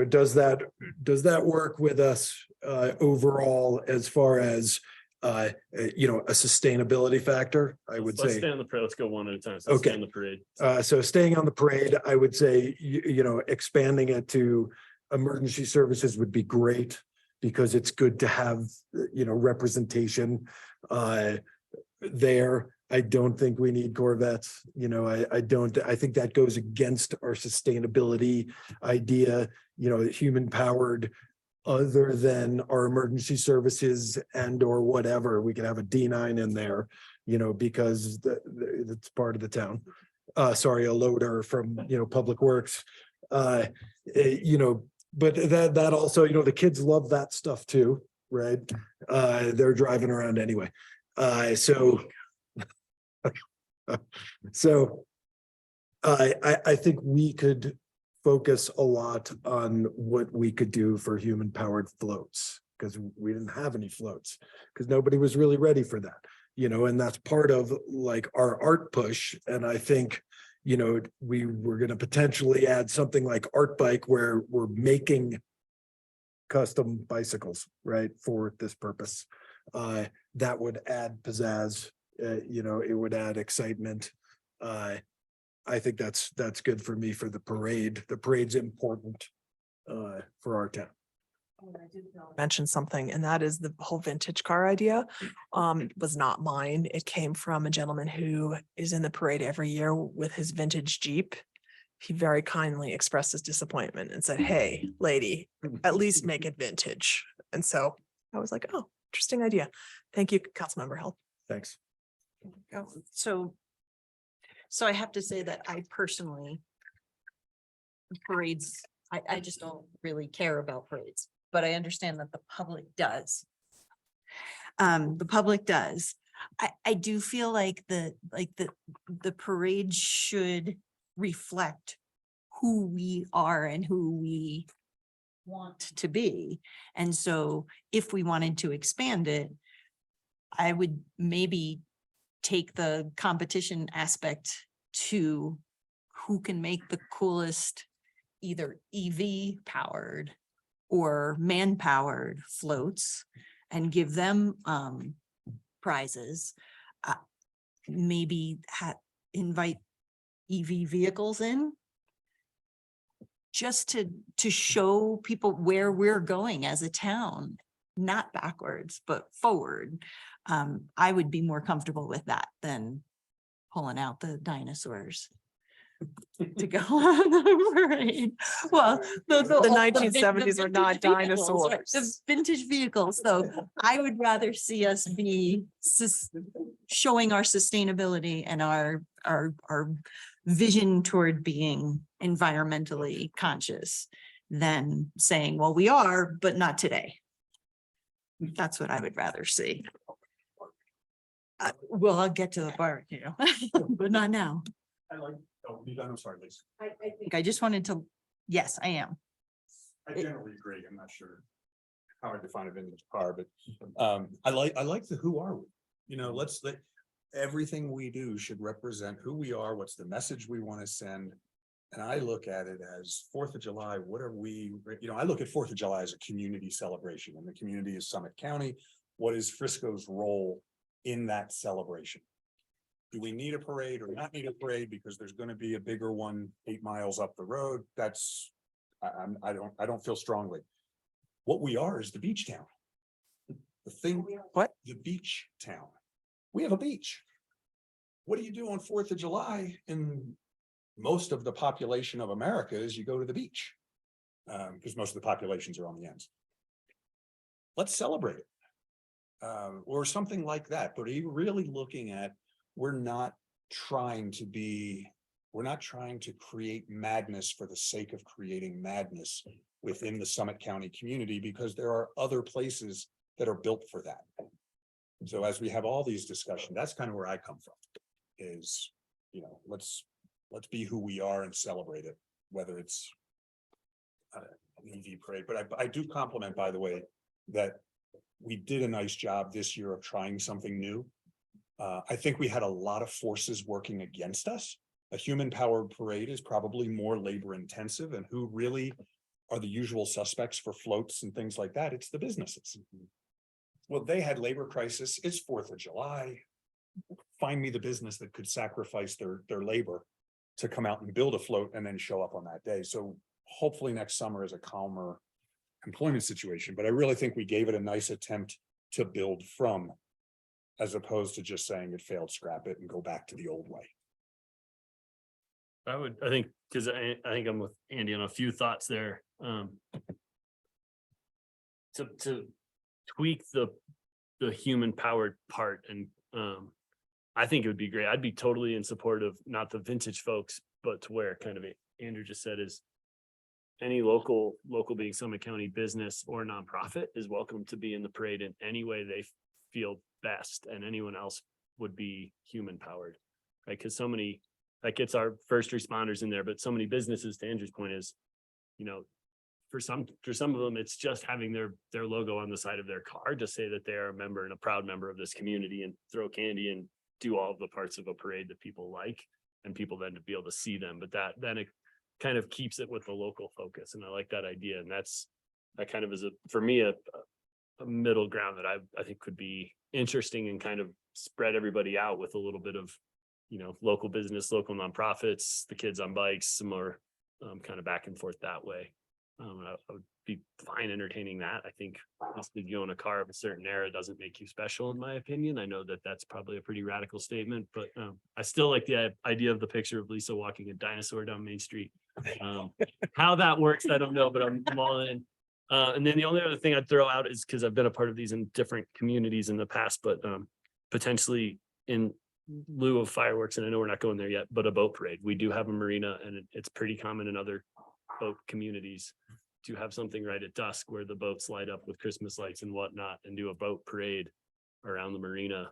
does that work with us overall as far as a sustainability factor? I would Let's say. stay on the parade. Let's go one at a time. So let's stay Okay. on the parade. So staying on the parade, I would say, expanding it to emergency services would be great because it's good to have, representation there. I don't think we need Corvettes. I think that goes against our sustainability idea, human powered, other than our emergency services and or whatever. We could have a D9 in there, because it's part of the town. Sorry, a loader from, Public Works. But that also, the kids love that stuff too, right? They're driving around anyway. I think we could focus a lot on what we could do for human powered floats, because we didn't have any floats, because nobody was really ready for that, and that's part of like our art push. And I think, we were going to potentially add something like Art Bike, where we're making custom bicycles, right, for this purpose. That would add pizzazz. It would add excitement. I think that's good for me for the parade. The parade's important for our town. Mention something, and that is the whole vintage car idea was not mine. It came from a gentleman who is in the parade every year with his vintage Jeep. He very kindly expressed his disappointment and said, hey, lady, at least make it vintage. And so I was like, oh, interesting idea. Thank you, Councilmember Hill. Thanks. So I have to say that I personally, parades, I just don't really care about parades, but I understand that the public does. The public does. I do feel like the parade should reflect who we are and who we want to be. And so if we wanted to expand it, I would maybe take the competition aspect to who can make the coolest either EV powered or man powered floats and give them prizes. Maybe invite EV vehicles in just to show people where we're going as a town, not backwards, but forward. I would be more comfortable with that than pulling out the dinosaurs to go on the parade. Well, the 1970s are not dinosaurs. The dinosaurs. vintage vehicles, though, I would rather see us be showing our sustainability and our vision toward being environmentally conscious than saying, well, we are, but not today. That's what I would rather see. Well, I'll get to the barbecue, but not now. I'm sorry, Lisa. I think I just wanted to, yes, I am. I generally agree. I'm not sure how I define a vintage car, but I like the who are we? everything we do should represent who we are, what's the message we want to send. And I look at it as 4th of July, what are we, I look at 4th of July as a community celebration, and the community is Summit County. What is Frisco's role in that celebration? Do we need a parade or not need a parade? Because there's gonna be a bigger one 8 miles up the road. That's, I don't feel strongly. What we are is the beach town. The thing, What? the beach town. We have a beach. What do you do on 4th of July in most of the population of America is you go to the beach? Because most of the populations are on the ends. Let's celebrate it. Or something like that. But are you really looking at, we're not trying to create madness for the sake of creating madness within the Summit County community, because there are other places that are built for that. So as we have all these discussions, that's kind of where I come from, is, let's be who we are and celebrate it, whether it's an EV parade. But I do compliment, by the way, that we did a nice job this year of trying something new. I think we had a lot of forces working against us. A human powered parade is probably more labor intensive, and who really are the usual suspects for floats and things like that? It's the businesses. Well, they had labor crisis. It's 4th of July. Find me the business that could sacrifice their labor to come out and build a float and then show up on that day. So hopefully next summer is a calmer employment situation, but I really think we gave it a nice attempt to build from, as opposed to just saying it failed, scrap it and go back to the old way. I think, because I think I'm with Andy on a few thoughts there. To tweak the human powered part, and I think it would be great. I'd be totally in support of not the vintage folks, but to where kind of Andrew just said is any local being Summit County business or nonprofit is welcome to be in the parade in any way they feel best, and anyone else would be human powered, right? Because so many, that gets our first responders in there, but so many businesses, to Andrew's point, is, for some of them, it's just having their logo on the side of their car to say that they are a member and a proud member of this community, and throw candy and do all of the parts of a parade that people like, and people then to be able to see them. But then it kind of keeps it with the local focus, and I like that idea. And that kind of is for me a middle ground that I think could be interesting, and kind of spread everybody out with a little bit of, local business, local nonprofits, the kids on bikes, some more kind of back and forth that way. I would be fine entertaining that. I think you own a car of a certain era doesn't make you special, in my opinion. I know that that's probably a pretty radical statement, but I still like the idea of the picture of Lisa walking a dinosaur down Main Street. How that works, I don't know, but I'm all in. And then the only other thing I'd throw out is, because I've been a part of these in different communities in the past, but potentially in lieu of fireworks, and I know we're not going there yet, but a boat parade. We do have a marina, and it's pretty common in other boat communities to have something right at dusk where the boats light up with Christmas lights and whatnot, and do a boat parade around the marina.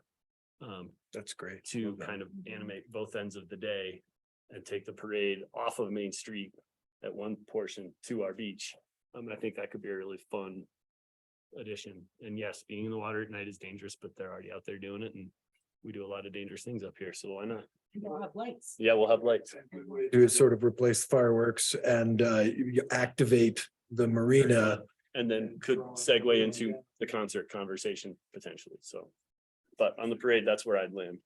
That's great. To kind of animate both ends of the day, and take the parade off of Main Street at one portion to our beach. I think that could be a really fun addition. And yes, being in the water at night is dangerous, but they're already out there doing it, and we do a lot of dangerous things up here, so why not? We'll have lights. Yeah, we'll have lights. Do is sort of replace fireworks and you activate the marina. And then could segue into the concert conversation potentially, so. But on the parade, that's where I'd land.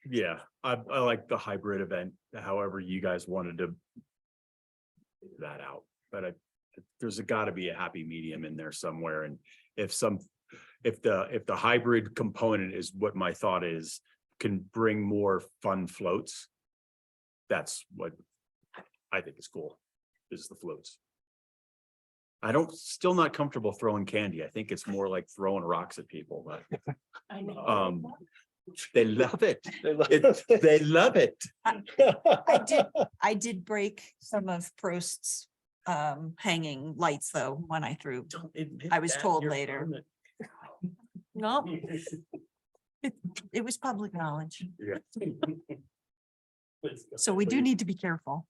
Yeah, I like the hybrid event, however you guys wanted to figure that out, but there's gotta be a happy medium in there somewhere. And if the hybrid component is what my thought is, can bring more fun floats, that's what I think is cool, is the floats. Still not comfortable throwing candy. I think it's more like throwing rocks at people, but I know. they love it. They love it. I did break some of Prost's hanging lights though, when I threw. I was told later. No, it was public knowledge. So we do need to be careful.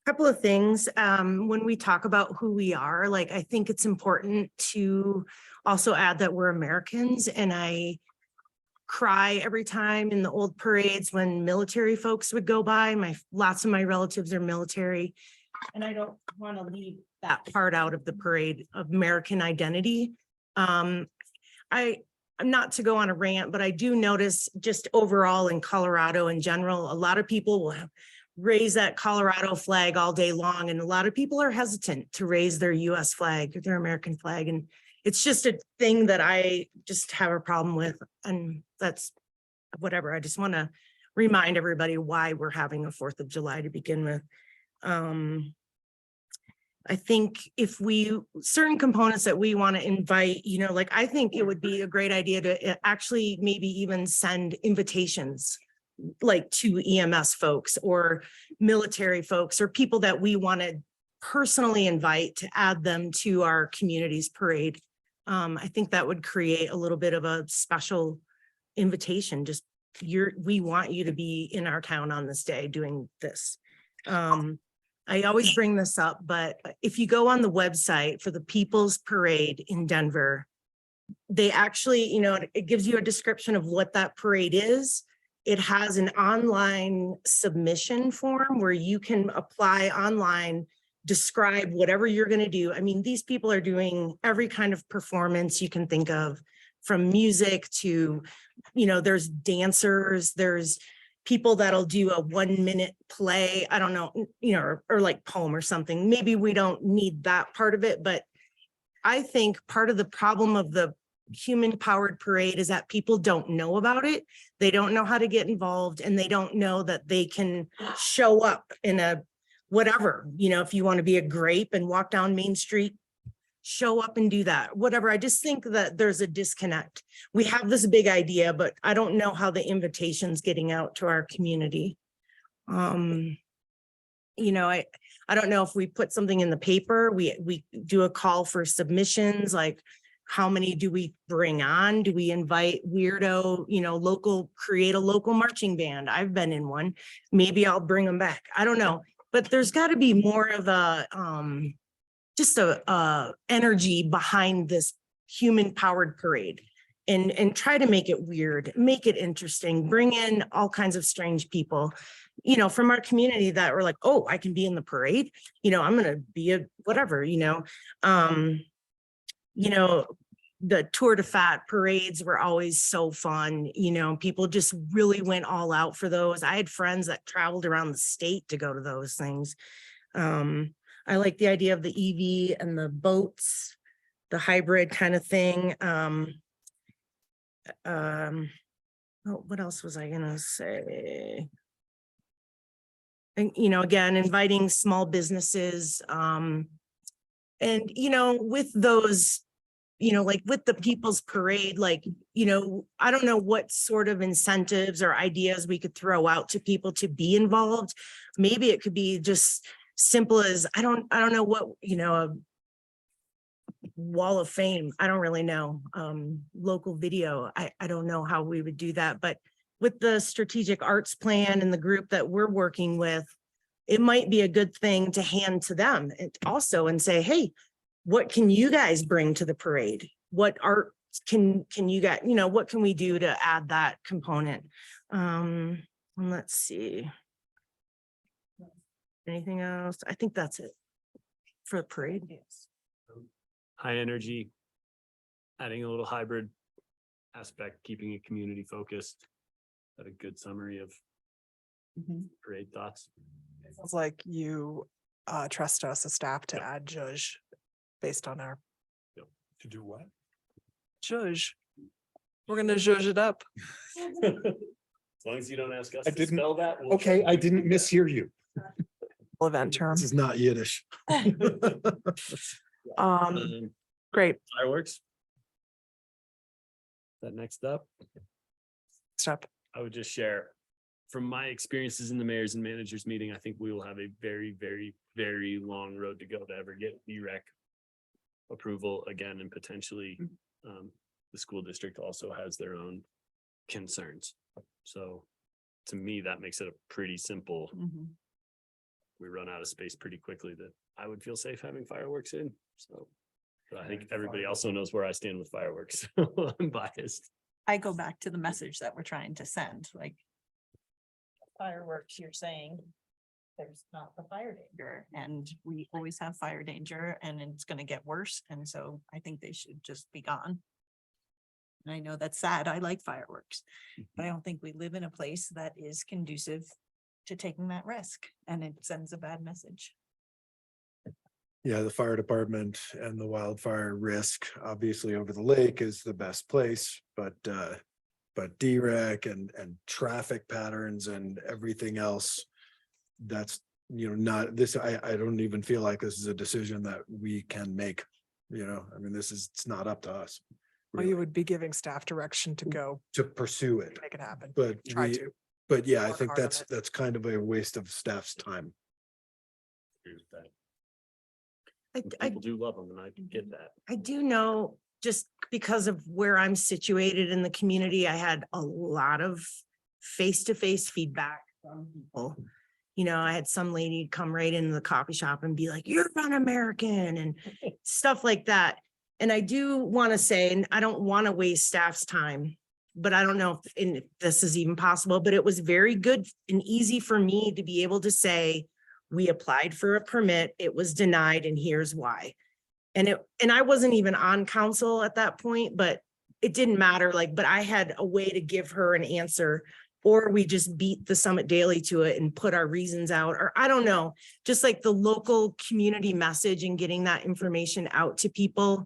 Couple of things, when we talk about who we are, like, I think it's important to also add that we're Americans, and I cry every time in the old parades when military folks would go by. Lots of my relatives are military. And I don't want to leave that part out of the parade of American identity. I'm not to go on a rant, but I do notice just overall in Colorado in general, a lot of people will raise that Colorado flag all day long, and a lot of people are hesitant to raise their US flag, their American flag. And it's just a thing that I just have a problem with, and that's whatever. I just want to remind everybody why we're having a 4th of July to begin with. I think if certain components that we want to invite, like, I think it would be a great idea to actually maybe even send invitations like to EMS folks or military folks or people that we want to personally invite to add them to our community's parade. I think that would create a little bit of a special invitation. Just we want you to be in our town on this day doing this. I always bring this up, but if you go on the website for the People's Parade in Denver, they actually, it gives you a description of what that parade is. It has an online submission form where you can apply online, describe whatever you're going to do. I mean, these people are doing every kind of performance you can think of, from music to, there's dancers, there's people that'll do a 1-minute play. I don't know, or like poem or something. Maybe we don't need that part of it, but I think part of the problem of the human powered parade is that people don't know about it. They don't know how to get involved, and they don't know that they can show up in a whatever, if you want to be a grape and walk down Main Street, show up and do that, whatever. I just think that there's a disconnect. We have this big idea, but I don't know how the invitation's getting out to our community. I don't know if we put something in the paper, we do a call for submissions, like how many do we bring on? Do we invite weirdo, create a local marching band? I've been in one. Maybe I'll bring them back. I don't know, but there's got to be more of a, just a energy behind this human powered parade, and try to make it weird, make it interesting, bring in all kinds of strange people, from our community that were like, oh, I can be in the parade. I'm going to be a whatever, the Tour de Fat parades were always so fun. People just really went all out for those. I had friends that traveled around the state to go to those things. I like the idea of the EV and the boats, the hybrid kind of thing. What else was I gonna say? And, again, inviting small businesses, and, with those, like with the People's Parade, like, I don't know what sort of incentives or ideas we could throw out to people to be involved. Maybe it could be just simple as, I don't know what, a wall of fame. I don't really know. Local video. I don't know how we would do that, but with the strategic arts plan and the group that we're working with, it might be a good thing to hand to them also and say, hey, what can you guys bring to the parade? What art can you guys, what can we do to add that component? And let's see. Anything else? I think that's it for the parade. High energy, adding a little hybrid aspect, keeping it community focused. That a good summary of parade thoughts. Sounds like you trust us as staff to add judge based on our To do what? judge. We're gonna judge it up. As long as you don't ask us I to didn't- spell that. we'll- Okay, I didn't mishear you. Event term. This is not Yiddish. Great Fireworks. That next up, step. I would just share from my experiences in the mayors and managers meeting, I think we will have a very, very, very long road to go to ever get BREC approval again, and potentially the school district also has their own concerns. So to me, that makes it a pretty simple we run out of space pretty quickly, that I would feel safe having fireworks in, so. But I think everybody also knows where I stand with fireworks. I'm biased. I go back to the message that we're trying to send, like. Fireworks, you're saying. There's not the fire danger, and we always have fire danger, and it's gonna get worse, and so I think they should just be gone. And I know that's sad, I like fireworks, but I don't think we live in a place that is conducive to taking that risk, and it sends a bad message. Yeah, the fire department and the wildfire risk, obviously over the lake is the best place, but DREC and traffic patterns and everything else. That's, not this, I don't even feel like this is a decision that we can make, I mean, it's not up to us. Or you would be giving staff direction to go To pursue it, make it happen. but Try to. but yeah, I work think hard on that's, it. that's kind of a waste of staff's time. Agree with that. I People do love them, and I get that. I do know, just because of where I'm situated in the community, I had a lot of face-to-face feedback from people. I had some lady come right into the coffee shop and be like, "You're un-American," and stuff like that. And I do want to say, and I don't want to waste staff's time, but I don't know if this is even possible, but it was very good and easy for me to be able to say, we applied for a permit, it was denied, and here's why. And I wasn't even on council at that point, but it didn't matter, but I had a way to give her an answer, or we just beat the Summit Daily to it and put our reasons out, or I don't know, just like the local community message and getting that information out to people.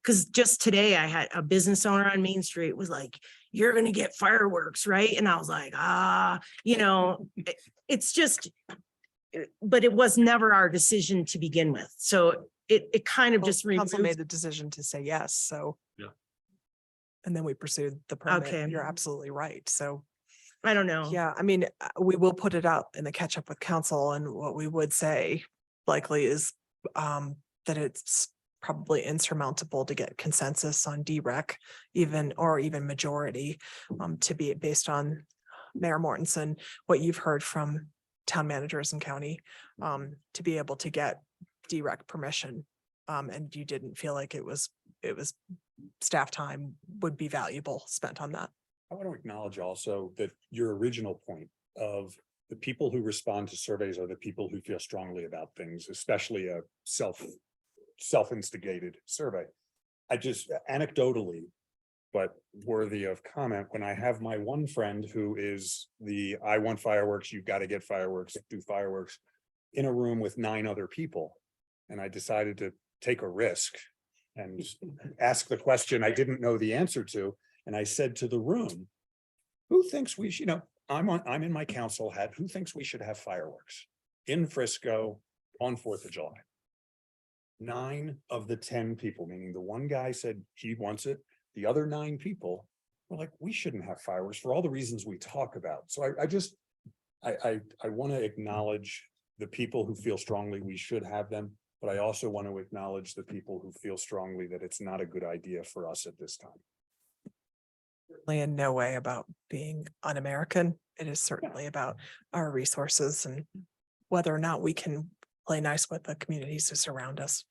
Cause just today I had a business owner on Main Street was like, "You're going to get fireworks, right?" And I was like, it's just, but it was never our decision to begin with. So it kind of Well, just Council made removed. the decision to say yes, so. Yeah. And then we pursued the permit. Okay. You're absolutely right. So, I don't know. yeah, I mean, we will put it out in the catch up with council, and what we would say likely is that it's probably insurmountable to get consensus on DREC, even majority, to be based on Mayor Mortensen, what you've heard from town managers and county, to be able to get DREC permission. And you didn't feel like it was staff time would be valuable spent on that. I want to acknowledge also that your original point of the people who respond to surveys are the people who feel strongly about things, especially a self-instigated survey. I just anecdotally, but worthy of comment, when I have my one friend who is I want fireworks, you've got to get fireworks, do fireworks, in a room with 9 other people. And I decided to take a risk and ask the question I didn't know the answer to. And I said to the room, who thinks we should, I'm in my council hat, who thinks we should have fireworks in Frisco on 4th of July? 9 of the 10 people, meaning the one guy said he wants it. The other 9 people were like, we shouldn't have fireworks for all the reasons we talk about. So I want to acknowledge the people who feel strongly we should have them, but I also want to acknowledge the people who feel strongly that it's not a good idea for us at this time. Certainly in no way about being un-American. It is certainly about our resources and whether or not we can play nice with the communities who surround us.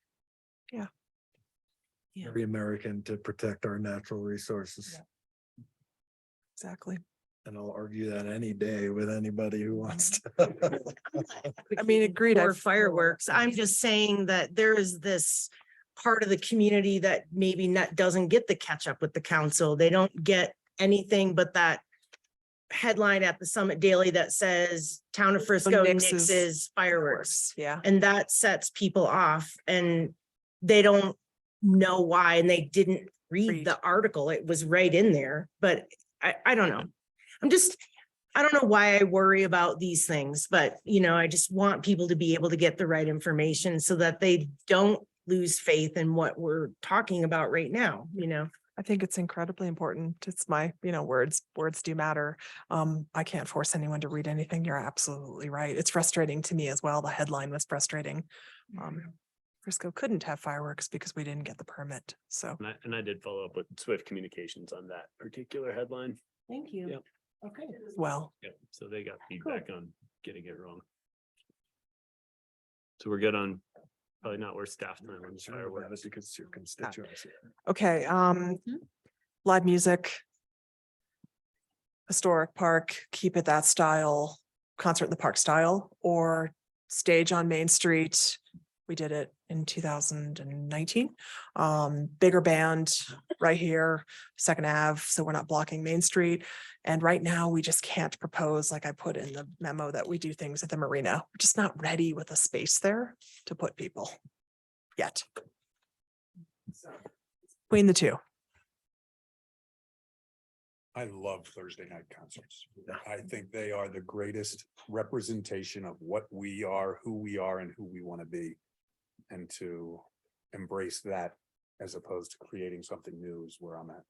Very American to protect our natural resources. Yeah. Exactly. And I'll argue that any day with anybody who wants to. I mean, agreed. Or I've- fireworks. I'm just saying that there is this part of the community that maybe doesn't get the catch up with the council. They don't get anything but that headline at the Summit Daily that says Town of Frisco nixes nixes fireworks. Yeah. And that sets people off, and they don't know why, and they didn't read the article. It was right in there, but I don't know. I don't know why I worry about these things, but I just want people to be able to get the right information so that they don't lose faith in what we're talking about right now, I think it's incredibly important. It's my, words do matter. I can't force anyone to read anything. You're absolutely right. It's frustrating to me as well. The headline was frustrating. Frisco couldn't have fireworks because we didn't get the permit. So And I did follow up with Swift Communications on that particular headline. Thank you. Yep. Okay. well, Yep. So they got feedback on getting it wrong. So we're good on probably not where staff time on fireworks. Because it's your constituency. Okay, live music. Historic park, keep it that style, concert in the park style, or stage on Main Street. We did it in 2019. Bigger band right here, Second Ave, so we're not blocking Main Street. And right now, we just can't propose, like I put in the memo, that we do things at the marina. We're just not ready with a space there to put people yet. Between the two. I love Thursday night concerts. I think they are the greatest representation of what we are, who we are, and who we want to be. And to embrace that as opposed to creating something new is where I'm at.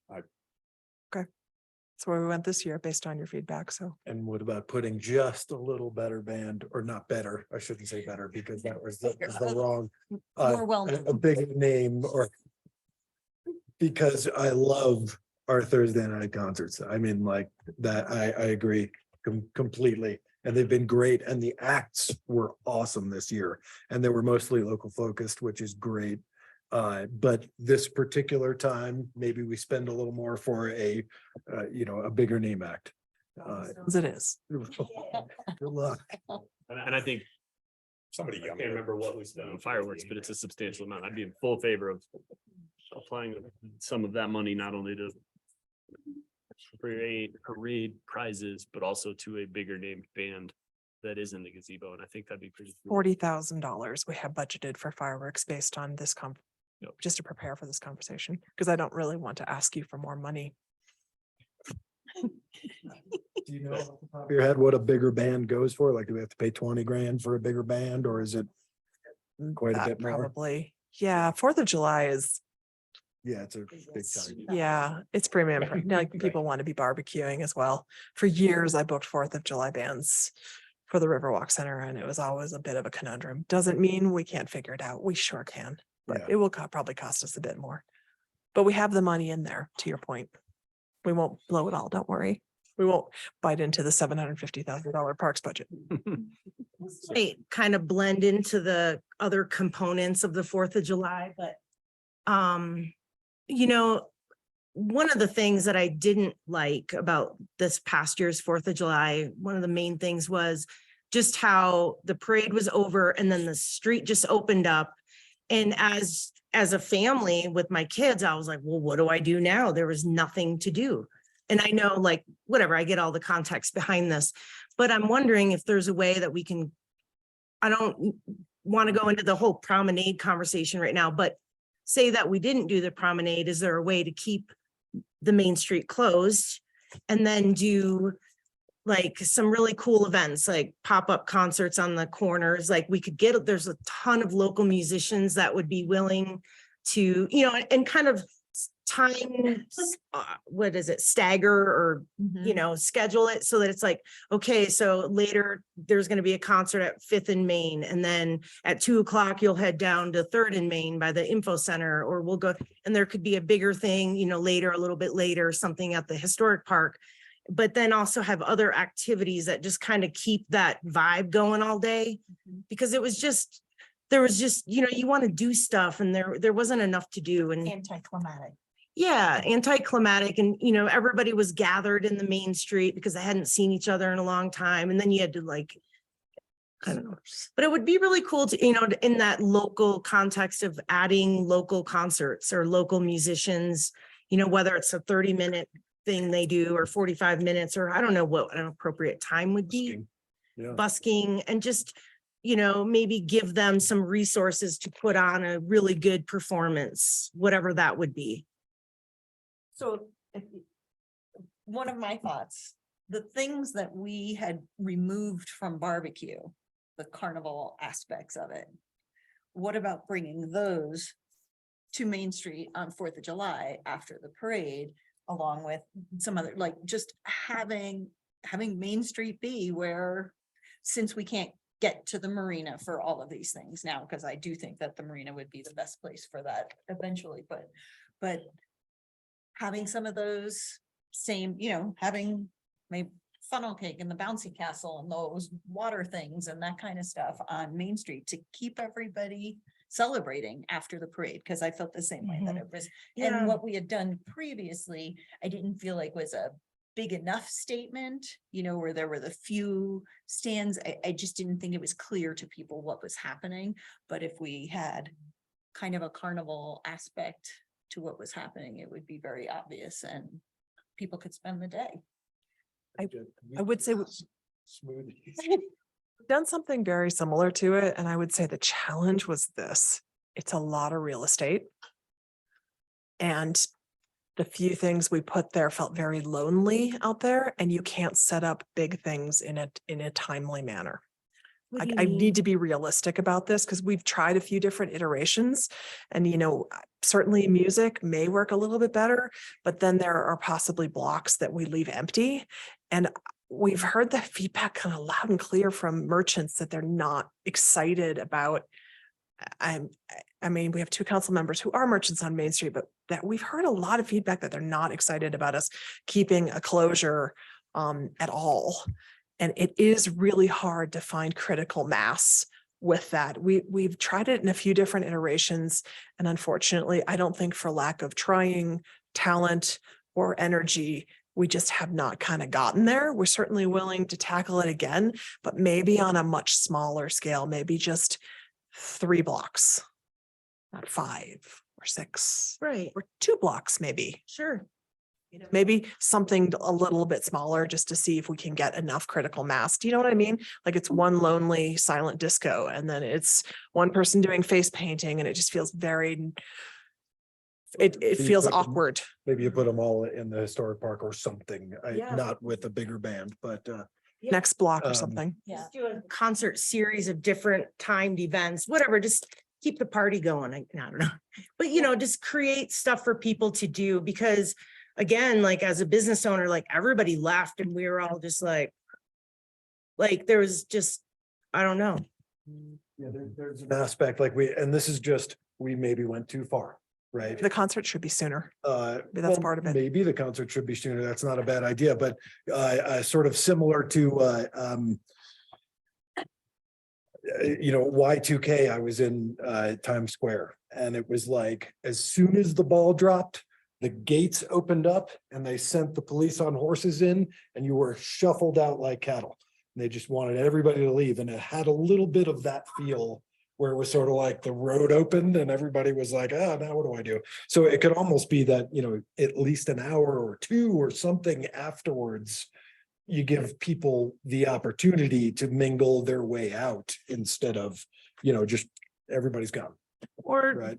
That's where we went this year based on your feedback, so. And what about putting just a little better band, or not better, I shouldn't say better, because that was the wrong. More well A big name, or. Because I love our Thursday night concerts. I mean, like that, I agree completely. And they've been great, and the acts were awesome this year, and they were mostly local focused, which is great. But this particular time, maybe we spend a little more for a bigger name act. As it is. Good luck. And I think, Somebody I young. can't remember what we spent on fireworks, but it's a substantial amount. I'd be in full favor of applying some of that money, not only to parade prizes, but also to a bigger named band that is in the gazebo. And I think that'd be pretty. cool. $40,000 we have budgeted for fireworks based on this Yep. just to prepare for this conversation, because I don't really want to ask you for more money. Do you know off the top of your head what a bigger band goes for? Like, do we have to pay 20 grand for a bigger band, or is it quite a That bit more? Probably, yeah, 4th of July is, Yeah, it's a big time. yeah, it's premium. Like people want to be barbecuing as well. For years, I booked 4th of July bands for the Riverwalk Center, and it was always a bit of a conundrum. Doesn't mean we can't figure it out. We sure can, but Yeah. it will probably cost us a bit more. But we have the money in there, to your point. We won't blow it all, don't worry. We won't bite into the $750,000 parks budget. They kind of blend into the other components of the 4th of July, but one of the things that I didn't like about this past year's 4th of July, one of the main things was just how the parade was over and then the street just opened up. And as a family with my kids, I was like, well, what do I do now? There was nothing to do. And I know, like, whatever, I get all the context behind this, but I'm wondering if there's a way that we can, I don't want to go into the whole promenade conversation right now, but say that we didn't do the promenade, is there a way to keep the main street closed and then do like some really cool events, like pop-up concerts on the corners? Like we could get, there's a ton of local musicians that would be willing to, and kind of time, stagger or, schedule it so that it's like, okay, so later there's going to be a concert at 5th and Main, and then at 2:00 you'll head down to 3rd and Main by the info center, or we'll go, and there could be a bigger thing, later, a little bit later, something at the historic park, but then also have other activities that just kind of keep that vibe going all day. Because there was just, you want to do stuff and there wasn't enough to do, and Anticlimactic. yeah, anticlimactic. And, everybody was gathered in the main street because they hadn't seen each other in a long time. And then you had to I don't know, but it would be really cool to, in that local context of adding local concerts or local musicians, whether it's a 30-minute thing they do or 45 minutes, or I don't know what an appropriate time would be. Yeah. Busking, and just, maybe give them some resources to put on a really good performance, whatever that would be. So one of my thoughts, the things that we had removed from barbecue, the carnival aspects of it. What about bringing those to Main Street on 4th of July after the parade, along with some other, like just having Main Street be where, since we can't get to the marina for all of these things now, because I do think that the marina would be the best place for that eventually, but having some of those same, having maybe funnel cake and the bouncy castle and those water things and that kind of stuff on Main Street to keep everybody celebrating after the parade, because I felt the same way that Mhm. it was. Yeah. And what we had done previously, I didn't feel like was a big enough statement, you know, where there were the few stands. I just didn't think it was clear to people what was happening. But if we had kind of a carnival aspect to what was happening, it would be very obvious and people could spend the day. I would say Smoothies. done something very similar to it, and I would say the challenge was this: it's a lot of real estate. And the few things we put there felt very lonely out there, and you can't set up big things in a timely manner. What do you I mean? need to be realistic about this because we've tried a few different iterations, and certainly music may work a little bit better, but then there are possibly blocks that we leave empty. And we've heard the feedback kind of loud and clear from merchants that they're not excited about. I mean, we have 2 council members who are merchants on Main Street, but that we've heard a lot of feedback that they're not excited about us keeping a closure at all. And it is really hard to find critical mass with that. We've tried it in a few different iterations. And unfortunately, I don't think for lack of trying, talent, or energy, we just have not kind of gotten there. We're certainly willing to tackle it again, but maybe on a much smaller scale, maybe just 3 blocks, not 5 or 6 Right, or 2 blocks, maybe. sure. Maybe something a little bit smaller just to see if we can get enough critical mass. Do you know what I mean? Like it's one lonely silent disco and then it's one person doing face painting and it just feels very, it You feels put them- awkward. Maybe you put them all in the historic park or something, Yeah. not with a bigger band, but Yeah. Next block or Um, something. Yeah. Just do a concert series of different timed events, whatever, just keep the party going. I don't know. But just create stuff for people to do because again, like as a business owner, like everybody left and we were all just like there was just, I don't know. yeah, there's an aspect like and this is just, we maybe went too far, right? The concert should be sooner. Maybe that's Well, part of it. Maybe the concert should be sooner. That's not a bad idea, but sort of similar to Y2K, I was in Times Square and it was like, as soon as the ball dropped, the gates opened up and they sent the police on horses in and you were shuffled out like cattle. And they just wanted everybody to leave. And it had a little bit of that feel where it was sort of like the road opened and everybody was like, now what do I do? So it could almost be that, at least an hour or 2 or something afterwards, you give people the opportunity to mingle their way out instead of, just everybody's gone, Or right?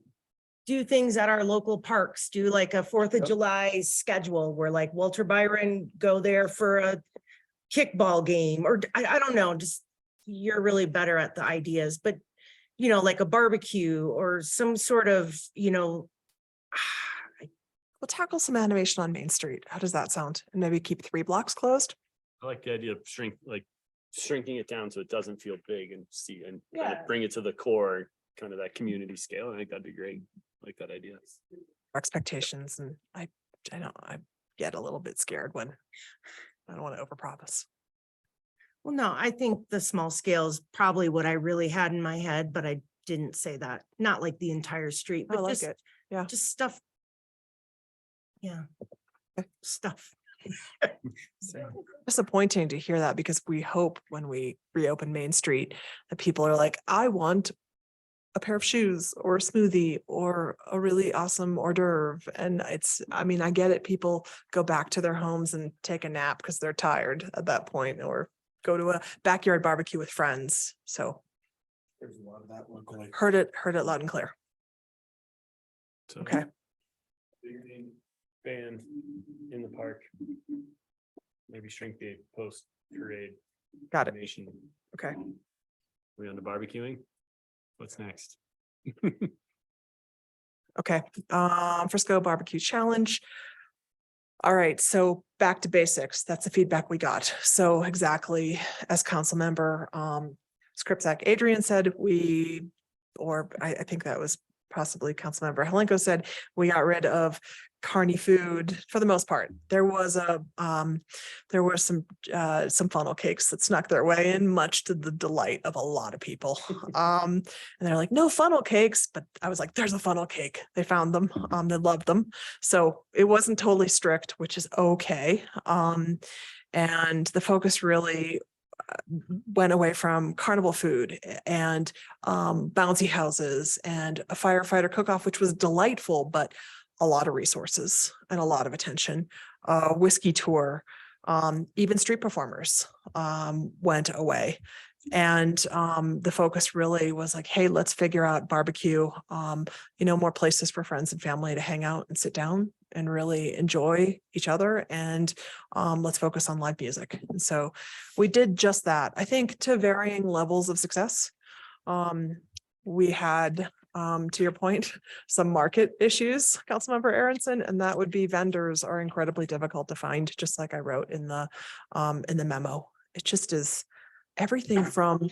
do things at our local parks, do like a 4th of Yep. July schedule where like Walter Byron go there for a kickball game, or I don't know, just you're really better at the ideas, but like a barbecue or some sort of, We'll tackle some animation on Main Street. How does that sound? And maybe keep 3 blocks closed? I like the idea of shrinking it down so it doesn't feel big and kind Yeah. of bring it to the core, kind of that community scale. I think that'd be great. I like that idea. Expectations and I get a little bit scared when I don't want to overpromise. well, no, I think the small scale is probably what I really had in my head, but I didn't say that, not like the entire street, I but like just, it. Yeah. just stuff. Yeah. Stuff. Disappointing to hear that because we hope when we reopen Main Street that people are like, I want a pair of shoes or a smoothie or a really awesome hors d'oeuvre. And I get it. People go back to their homes and take a nap because they're tired at that point or go to a backyard barbecue with friends. So There's a lot of that locally. heard it loud and clear. So, Okay. Band in the park. Maybe shrink the post parade. Got it. Nation. Okay. We on to barbecuing? What's next? Okay, Frisco Barbecue Challenge. All right, so back to basics. That's the feedback we got. So exactly as council member Skripczak Adrian said, I think that was possibly Councilmember Helenko said, we got rid of carny food for the most part. There was some funnel cakes that snuck their way in, much to the delight of a lot of people. And they're like, no funnel cakes, but I was like, there's a funnel cake. They found them. They loved them. So it wasn't totally strict, which is okay. And the focus really went away from carnival food and bouncy houses and a firefighter cook-off, which was delightful, but a lot of resources and a lot of attention. Whiskey tour, even street performers went away. And the focus really was like, hey, let's figure out barbecue, more places for friends and family to hang out and sit down and really enjoy each other. And let's focus on live music. And so we did just that, I think, to varying levels of success. We had, to your point, some market issues, Councilmember Aronson, and that would be vendors are incredibly difficult to find, just like I wrote in the memo. It just is everything from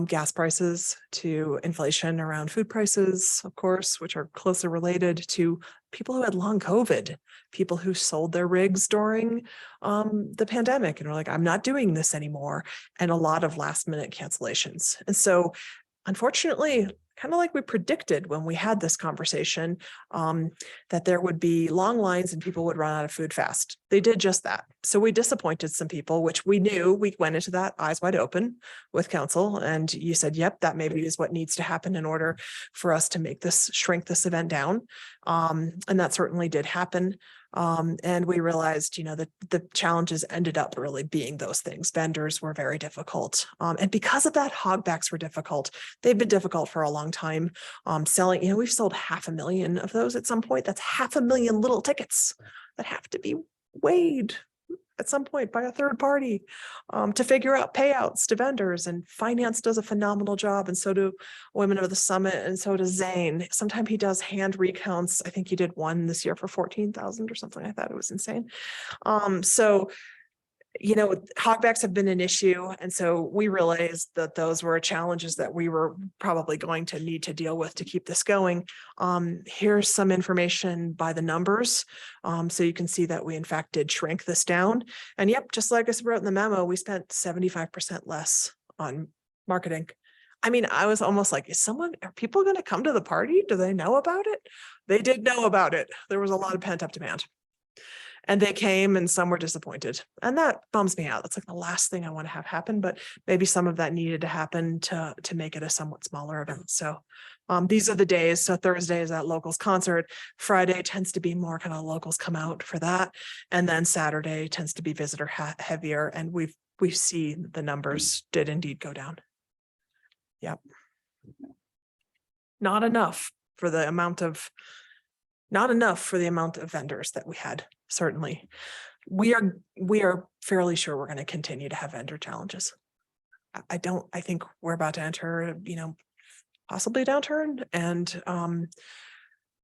gas prices to inflation around food prices, of course, which are closely related to people who had long COVID, people who sold their rigs during the pandemic and were like, I'm not doing this anymore, and a lot of last minute cancellations. And so unfortunately, kind of like we predicted when we had this conversation, that there would be long lines and people would run out of food fast. They did just that. So we disappointed some people, which we knew. We went into that eyes wide open with council, and you said, yep, that maybe is what needs to happen in order for us to make this, shrink this event down. And that certainly did happen. And we realized, that the challenges ended up really being those things. Vendors were very difficult. And because of that, hogbacks were difficult. They've been difficult for a long time. Selling, we've sold 500,000 of those at some point. That's 500,000 little tickets that have to be weighed at some point by a third party to figure out payouts to vendors, and finance does a phenomenal job, and so do Women of the Summit, and so does Zane. Sometimes he does hand recounts. I think he did one this year for 14,000 or something. I thought it was insane. So hogbacks have been an issue. And so we realized that those were challenges that we were probably going to need to deal with to keep this going. Here's some information by the numbers. So you can see that we in fact did shrink this down. And yep, just like I wrote in the memo, we spent 75% less on marketing. I mean, I was almost like, are people going to come to the party? Do they know about it? They did know about it. There was a lot of pent up demand. And they came, and some were disappointed. And that bums me out. That's like the last thing I want to have happen, but maybe some of that needed to happen to make it a somewhat smaller event. So these are the days. So Thursday is that locals concert. Friday tends to be more kind of locals come out for that. And then Saturday tends to be visitor heavier. And we see the numbers did indeed go down. Yep. Not enough for the amount of vendors that we had. Certainly, we are fairly sure we're going to continue to have vendor challenges. I think we're about to enter, possibly a downturn, and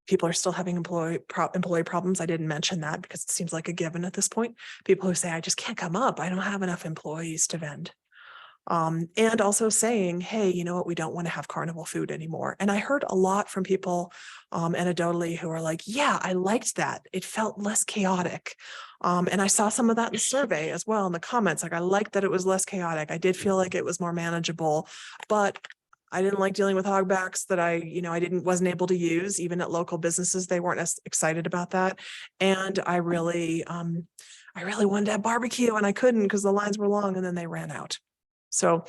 people are still having employee problems. I didn't mention that because it seems like a given at this point. People who say, I just can't come up. I don't have enough employees to vend. And also saying, hey, you know what, we don't want to have carnival food anymore. And I heard a lot from people anecdotally who are like, yeah, I liked that. It felt less chaotic. And I saw some of that in the survey as well in the comments. Like, I liked that it was less chaotic. I did feel like it was more manageable, but I didn't like dealing with hogbacks that I wasn't able to use. Even at local businesses, they weren't as excited about that. And I really wanted to have barbecue, and I couldn't because the lines were long and then they ran out. So,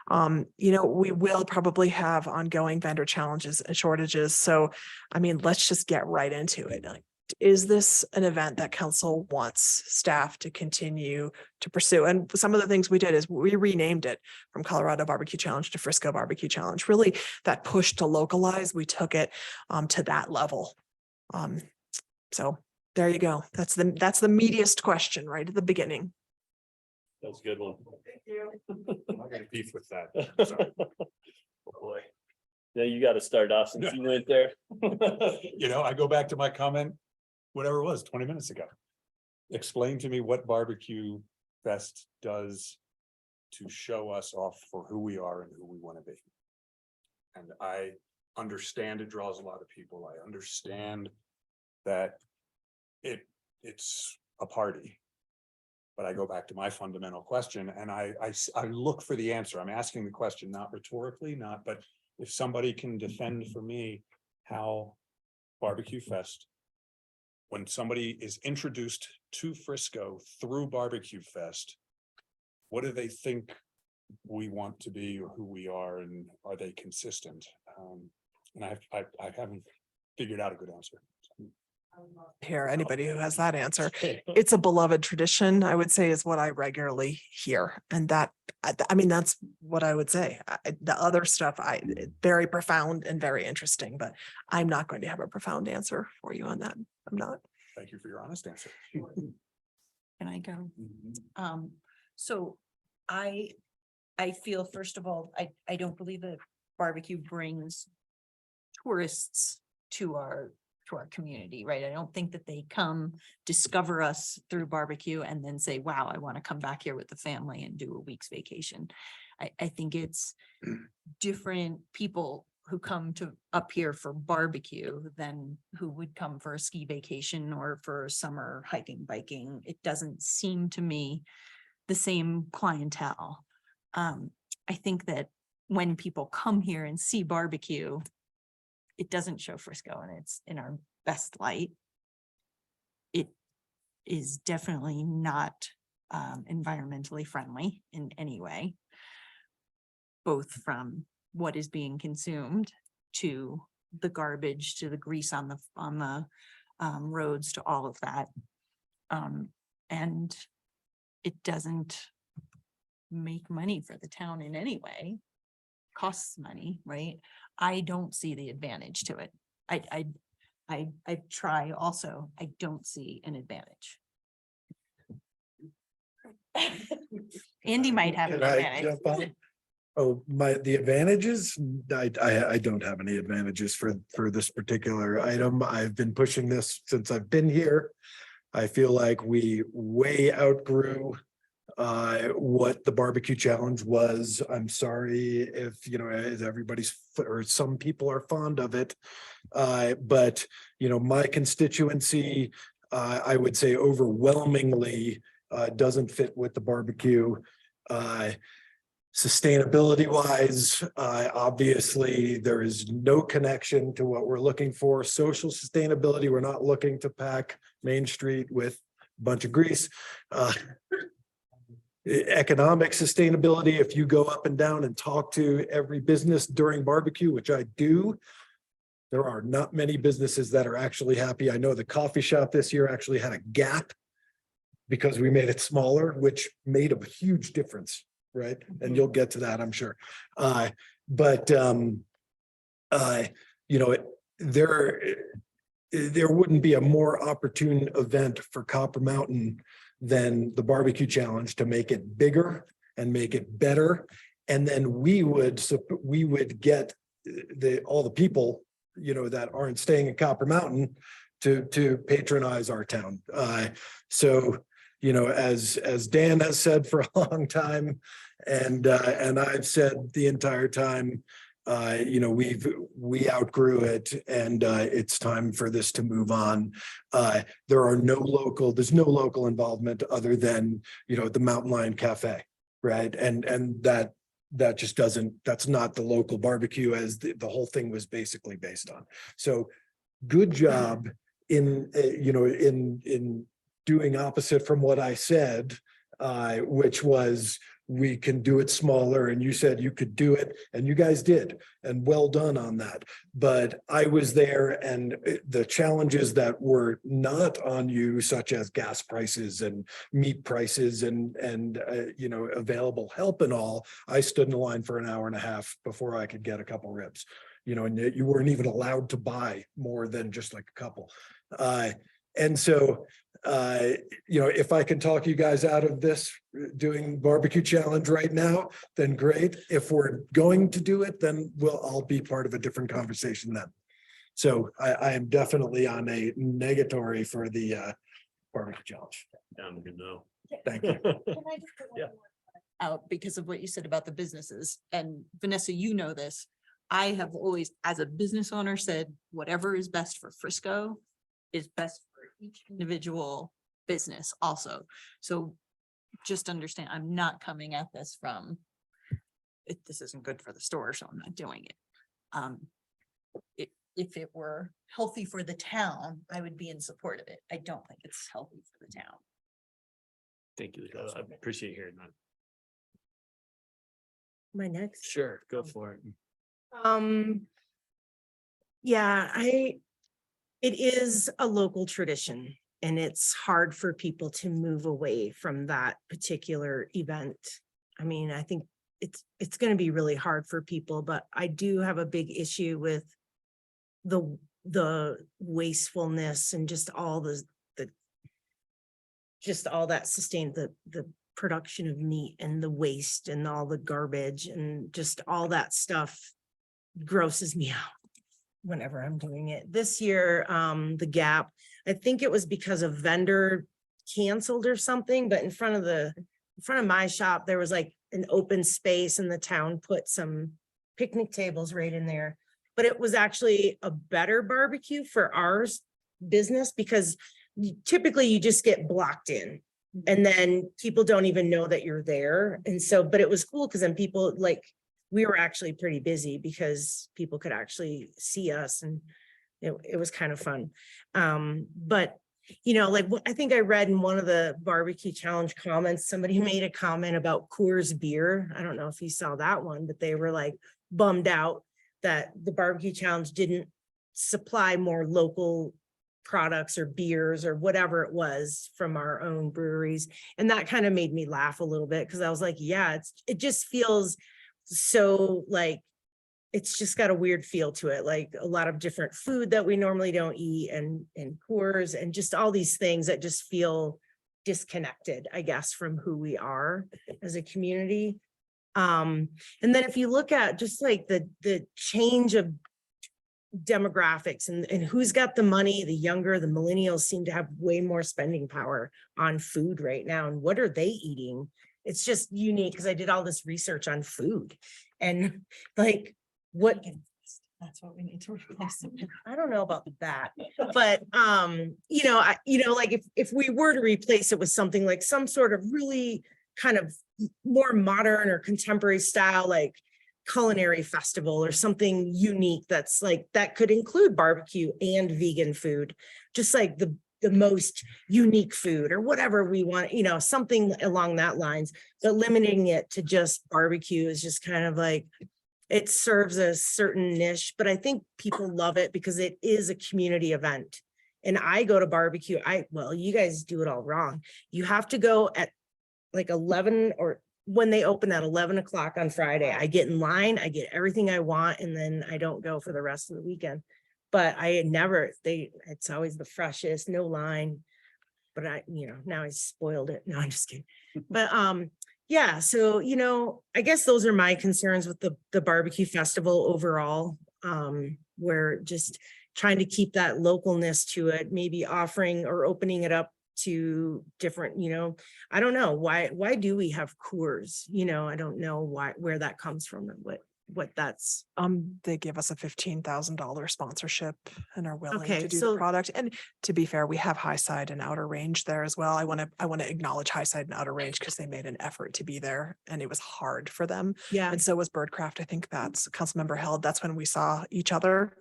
we will probably have ongoing vendor challenges and shortages. So, I mean, let's just get right into it. Like, is this an event that council wants staff to continue to pursue? And some of the things we did is we renamed it from Colorado Barbecue Challenge to Frisco Barbecue Challenge. Really, that push to localize, we took it to that level. So there you go. That's the meatiest question right at the beginning. That's a good one. Thank you. I'm not gonna beef with that. So, Oh, boy. Yeah, you got to start off since you went there. I go back to my comment, whatever it was, 20 minutes ago. Explain to me what Barbecue Fest does to show us off for who we are and who we want to be. And I understand it draws a lot of people. I understand that it's a party. But I go back to my fundamental question and I look for the answer. I'm asking the question, not rhetorically, but if somebody can defend for me how Barbecue Fest, when somebody is introduced to Frisco through Barbecue Fest, what do they think we want to be or who we are, and are they consistent? And I haven't figured out a good answer. Hear anybody who has that answer. It's a beloved tradition, I would say, is what I regularly hear. And that, I mean, that's what I would say. The other stuff, very profound and very interesting, but I'm not going to have a profound answer for you on that. I'm not. Thank you for your honest answer. Can I go? So I feel, first of all, I don't believe that barbecue brings tourists to our community, right? I don't think that they come discover us through barbecue and then say, wow, I want to come back here with the family and do a week's vacation. I think it's different people who come to up here for barbecue than who would come for a ski vacation or for summer hiking, biking. It doesn't seem to me the same clientele. I think that when people come here and see barbecue, it doesn't show Frisco and it's in our best light. It is definitely not environmentally friendly in any way, both from what is being consumed to the garbage, to the grease on the roads, to all of that. And it doesn't make money for the town in any way. Costs money, right? I don't see the advantage to it. I try also, I don't see an advantage. Andy might have an Can I advantage. jump on? Oh, the advantages, I don't have any advantages for this particular item. I've been pushing this since I've been here. I feel like we way outgrew what the barbecue challenge was. I'm sorry if, everybody's, or some people are fond of it. But, my constituency, I would say overwhelmingly doesn't fit with the barbecue. Sustainability wise, obviously there is no connection to what we're looking for. Social sustainability, we're not looking to pack Main Street with a bunch of grease. Economic sustainability, if you go up and down and talk to every business during barbecue, which I do, there are not many businesses that are actually happy. I know the coffee shop this year actually had a gap because we made it smaller, which made a huge difference, right? And you'll get to that, I'm sure. There wouldn't be a more opportune event for Copper Mountain than the barbecue challenge to make it bigger and make it better. And then we would get all the people, that aren't staying in Copper Mountain to patronize our town. So, as Dan has said for a long time, and I've said the entire time, we outgrew it, and it's time for this to move on. There's no local involvement other than, the Mountain Lion Cafe, right? And that just that's not the local barbecue as the whole thing was basically based on. So good job in doing opposite from what I said, which was, we can do it smaller, and you said you could do it, and you guys did, and well done on that. But I was there, and the challenges that were not on you, such as gas prices and meat prices and available help and all, I stood in the line for an hour and a half before I could get a couple ribs, and you weren't even allowed to buy more than just like a couple. And so, if I can talk you guys out of this doing barbecue challenge right now, then great. If we're going to do it, then I'll be part of a different conversation then. So I am definitely on a negatory for the barbecue challenge. Down to no. Thank you. Can I just put one Yeah. more out because of what you said about the businesses? And Vanessa, you know this. I have always, as a business owner, said whatever is best for Frisco is best for each individual business also. So just understand, I'm not coming at this from, this isn't good for the store, so I'm not doing it. If it were healthy for the town, I would be in support of it. I don't think it's healthy for the town. Thank you. Lisa. I appreciate hearing that. My next. Sure, go for it. Yeah, it is a local tradition and it's hard for people to move away from that particular event. I mean, I think it's going to be really hard for people, but I do have a big issue with the wastefulness and just all just all that sustained the production of meat and the waste and all the garbage and just all that stuff grosses me out whenever I'm doing it. This year, the Gap, I think it was because a vendor canceled or something, but in front of my shop, there was like an open space and the town put some picnic tables right in there. But it was actually a better barbecue for ours business because typically you just get blocked in and then people don't even know that you're there. And so, but it was cool because then people like, we were actually pretty busy because people could actually see us and it was kind of fun. But you know, like I think I read in one of the barbecue challenge comments, somebody made a comment about Coors beer. I don't know if you saw that one, but they were like bummed out that the barbecue challenge didn't supply more local products or beers or whatever it was from our own breweries. And that kind of made me laugh a little bit because I was like, yeah, it just feels so like, it's just got a weird feel to it. Like a lot of different food that we normally don't eat and Coors and just all these things that just feel disconnected, I guess, from who we are as a community. And then if you look at just like the change of demographics and who's got the money, the younger, the millennials seem to have way more spending power on food right now. And what are they eating? It's just unique because I did all this research on food and like what That's what we need to replace it with. I don't know about that, but like if we were to replace it with something like some sort of really kind of more modern or contemporary style, like culinary festival or something unique that's like that could include barbecue and vegan food, just like the most unique food or whatever we want, something along that lines, but limiting it to just barbecue is just kind of like, it serves a certain niche, but I think people love it because it is a community event. And I go to barbecue, well, you guys do it all wrong. You have to go at like 11 or when they open at 11 o'clock on Friday. I get in line, I get everything I want, and then I don't go for the rest of the weekend. But it's always the freshest, no line. But now I spoiled it. No, I'm just kidding. But yeah, so, I guess those are my concerns with the barbecue festival overall. We're just trying to keep that localness to it, maybe offering or opening it up to different, I don't know, why do we have Coors? I don't know where that comes from or what that's. They give us a $15,000 sponsorship and are willing Okay, to do so- the product. And to be fair, we have High Side and Outer Range there as well. I want to acknowledge High Side and Outer Range because they made an effort to be there and it was hard for them. Yeah. And so was Birdcraft. I think that's Councilmember Held. That's when we saw each other.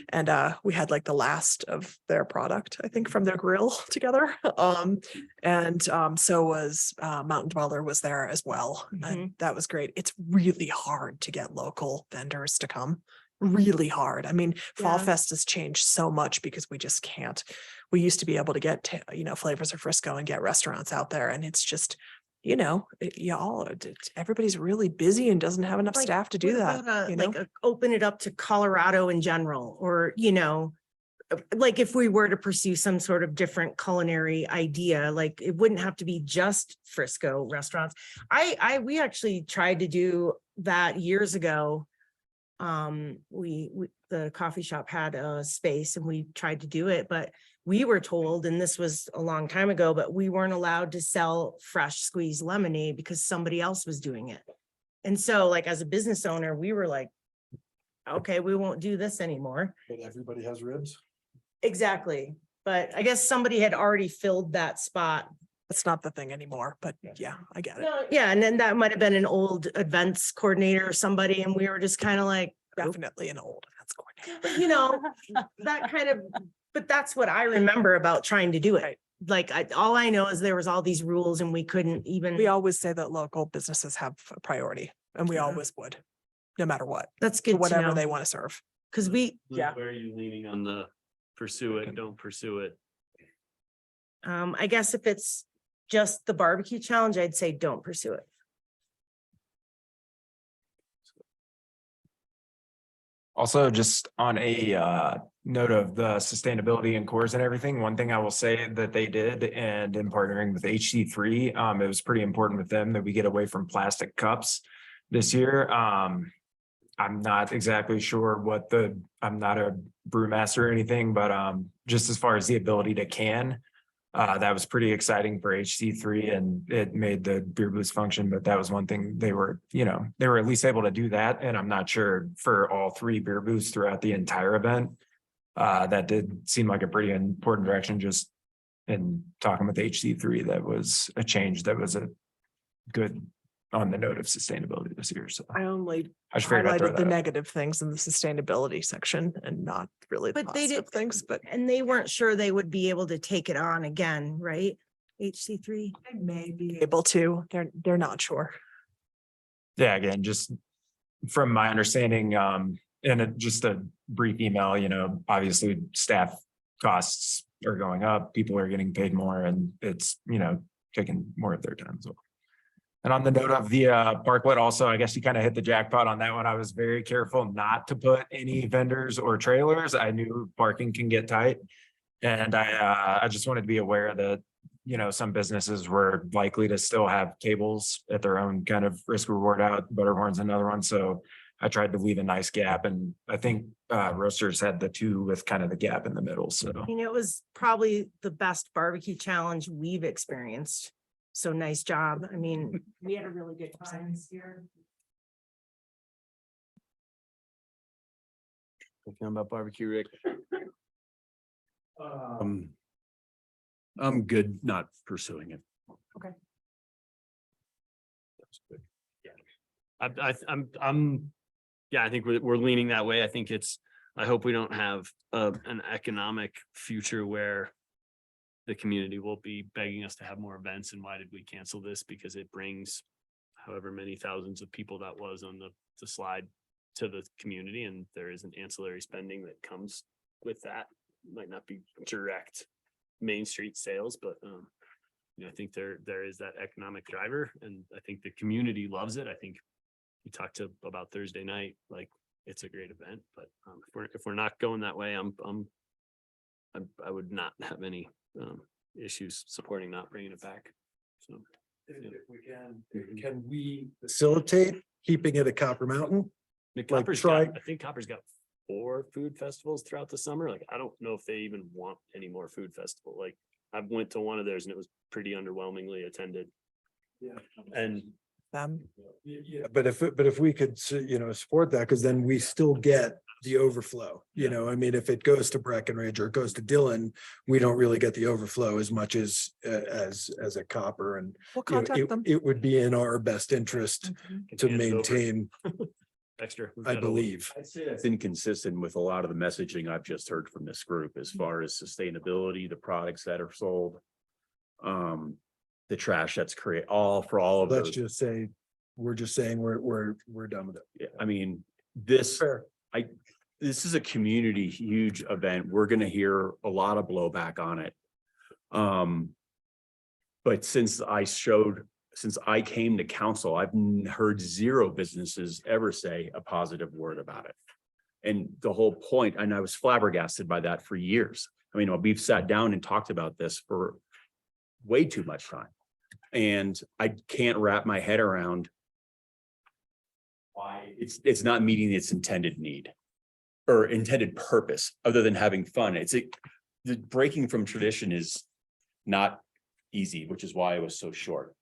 And we had like the last of their product, I think, from their grill together. So was Mountain Dweller was there as well. And that was great. It's really hard to get local vendors to come. Really hard. I mean, Fall Yeah. Fest has changed so much because we just can't. We used to be able to get, Flavors of Frisco and get restaurants out there. And it's just, everybody's really busy and doesn't have enough Like, staff to do what that. about open it up to Colorado in general, or, like if we were to pursue some sort of different culinary idea, like it wouldn't have to be just Frisco restaurants. We actually tried to do that years ago. The coffee shop had a space and we tried to do it, but we were told, and this was a long time ago, but we weren't allowed to sell fresh squeezed lemonade because somebody else was doing it. And so like as a business owner, we were like, okay, we won't do this anymore. But everybody has ribs. Exactly. But I guess somebody had already filled that spot. It's not the thing anymore, but yeah, I get it. Yeah, and then that might have been an old events coordinator or somebody, and we were just kind of like, Definitely an old events coordinator. but, you know, that kind of, but that's what I remember about trying to do it. Right. Like, all I know is there was all these rules and we couldn't even. We always say that local businesses have a priority and we Yeah. always would, no matter what, That's for good to whatever know. they want to serve. Cause we, Yeah. Where are you leaning on the pursue it, don't pursue it? I guess if it's just the barbecue challenge, I'd say don't pursue it. Also, just on a note of the sustainability and cores and everything, one thing I will say that they did, and in partnering with HC3, it was pretty important with them that we get away from plastic cups this year. I'm not exactly sure I'm not a brewmaster or anything, but just as far as the ability to can, that was pretty exciting for HC3 and it made the beer boost function, but that was one thing they were at least able to do that. And I'm not sure for all 3 beer boosts throughout the entire event. That did seem like a pretty important direction. Just in talking with HC3, that was a change that was a good on the note of sustainability this year. So I only I just figured I'd throw highlighted that the out. negative things in the sustainability section and not really the But they did- positive things, but And they weren't sure they would be able to take it on again, right? HC3. they may be able to, they're not sure. Yeah, again, just from my understanding, just a brief email, obviously staff costs are going up, people are getting paid more and it's, taking more of their time as well. And on the note of the Parkwood also, I guess you kind of hit the jackpot on that one. I was very careful not to put any vendors or trailers. I knew parking can get tight. And I just wanted to be aware that, some businesses were likely to still have tables at their own kind of risk reward out. Butterhorn's another one. So I tried to leave a nice gap and I think Roasters had the 2 with kind of the gap in the middle. So I mean, it was probably the best barbecue challenge we've experienced. So nice job. I mean, we had a really good time this year. Talking about barbecue, Rick. I'm good not pursuing it. I think we're leaning that way. I think I hope we don't have an economic future where the community will be begging us to have more events and why did we cancel this? Because it brings however many thousands of people that was on the slide to the community and there is an ancillary spending that comes with that. Might not be direct Main Street sales, but I think there is that economic driver and I think the community loves it. I think we talked about Thursday night, like it's a great event, but if we're not going that way, I would not have any issues supporting not bringing it back. So Can we facilitate keeping it at Copper Mountain? Copper's try- I think Copper's got 4 food festivals throughout the summer. Like, I don't know if they even want any more food festival. Like, I went to one of theirs and it was pretty underwhelmingly attended. Yeah. And Them, Yeah, but if we could, support that, because then we still get the overflow, I mean, if it goes to Breckenridge or it goes to Dillon, we don't really get the overflow as much as a Copper and we'll contact them. it would be in our best interest Mhm. to hand it over maintain, extra. We've I got a- believe. I'd say that's inconsistent with a lot of the messaging I've just heard from this group as far as sustainability, the products that are sold. The trash that's all of Let's those. just say, we're just saying we're done with it. Yeah, I mean, this Fair. this is a community huge event. We're gonna hear a lot of blowback on it. But since I came to council, I've heard 0 businesses ever say a positive word about it. And the whole point, and I was flabbergasted by that for years. I mean, we've sat down and talked about this for way too much time. And I can't wrap my head around why it's not meeting its intended need or intended purpose, other than having fun. The breaking from tradition is not easy, which is why it was so short.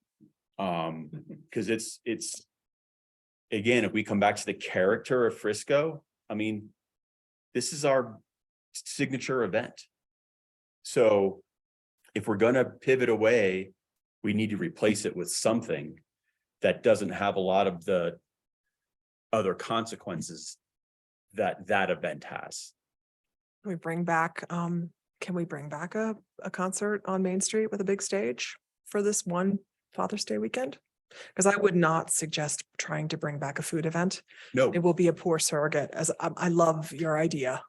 Because it's again, if we come back to the character of Frisco, I mean, this is our signature event. So if we're gonna pivot away, we need to replace it with something that doesn't have a lot of the other consequences that that event has. Can we bring back, a concert on Main Street with a big stage for this one Father's Day weekend? Because I would not suggest trying to bring back a food event. No, It will be a poor surrogate, as I love your idea,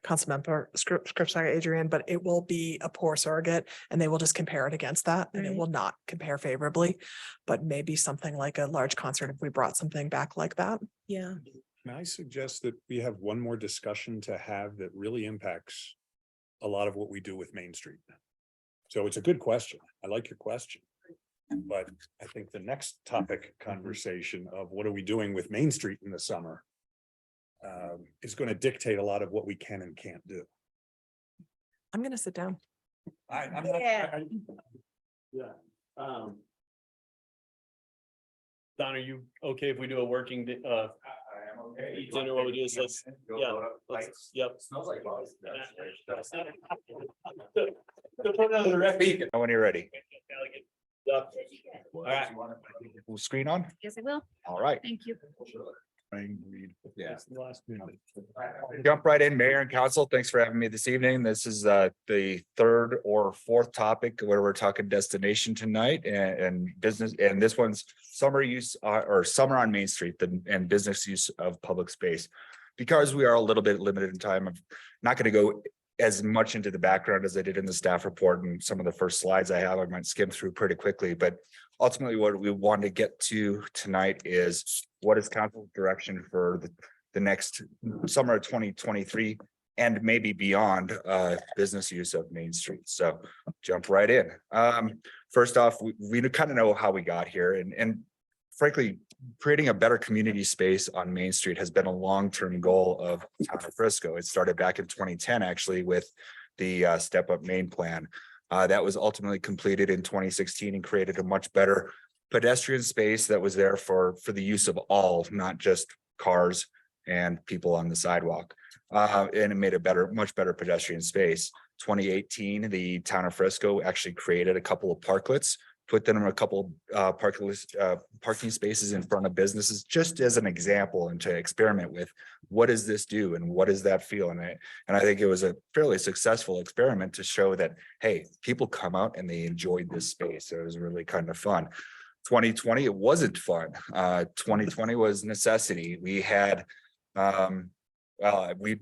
Councilmember Scripps, Adrian, but it will be a poor surrogate and they will just compare it against that and it Right. will not compare favorably. But maybe something like a large concert, if we brought something back like that. Yeah. Can I suggest that we have one more discussion to have that really impacts a lot of what we do with Main Street? So it's a good question. I like your question. But I think the next topic conversation of what are we doing with Main Street in the summer is going to dictate a lot of what we can and can't do. I'm gonna sit down. I'm Yeah. Yeah. Don, are you okay if we do a working, I am okay. dinner, what we do is let's, yep. Smells like buzz. When you're ready. All right. Screen on? Yes, I will. All right. Thank you. Yeah. Last minute. Jump right in, Mayor and Council. Thanks for having me this evening. This is the third or fourth topic where we're talking destination tonight and business. And this one's summer use or summer on Main Street and business use of public space. Because we are a little bit limited in time, I'm not going to go as much into the background as I did in the staff report and some of the first slides I have. I might skim through pretty quickly, but ultimately what we want to get to tonight is what is council's direction for the next summer of 2023 and maybe beyond business use of Main Street. So jump right in. First off, we kind of know how we got here and frankly, creating a better community space on Main Street has been a long-term goal of Town of Frisco. It started back in 2010, actually, with the Step Up Main Plan. That was ultimately completed in 2016 and created a much better pedestrian space that was there for the use of all, not just cars and people on the sidewalk. And it made a much better pedestrian space. 2018, the Town of Frisco actually created a couple of parklets, put them in a couple parking spaces in front of businesses, just as an example, and to experiment with what does this do and what does that feel? And I think it was a fairly successful experiment to show that, hey, people come out and they enjoyed this space. So it was really kind of fun. 2020, it wasn't fun. 2020 was necessity. We had we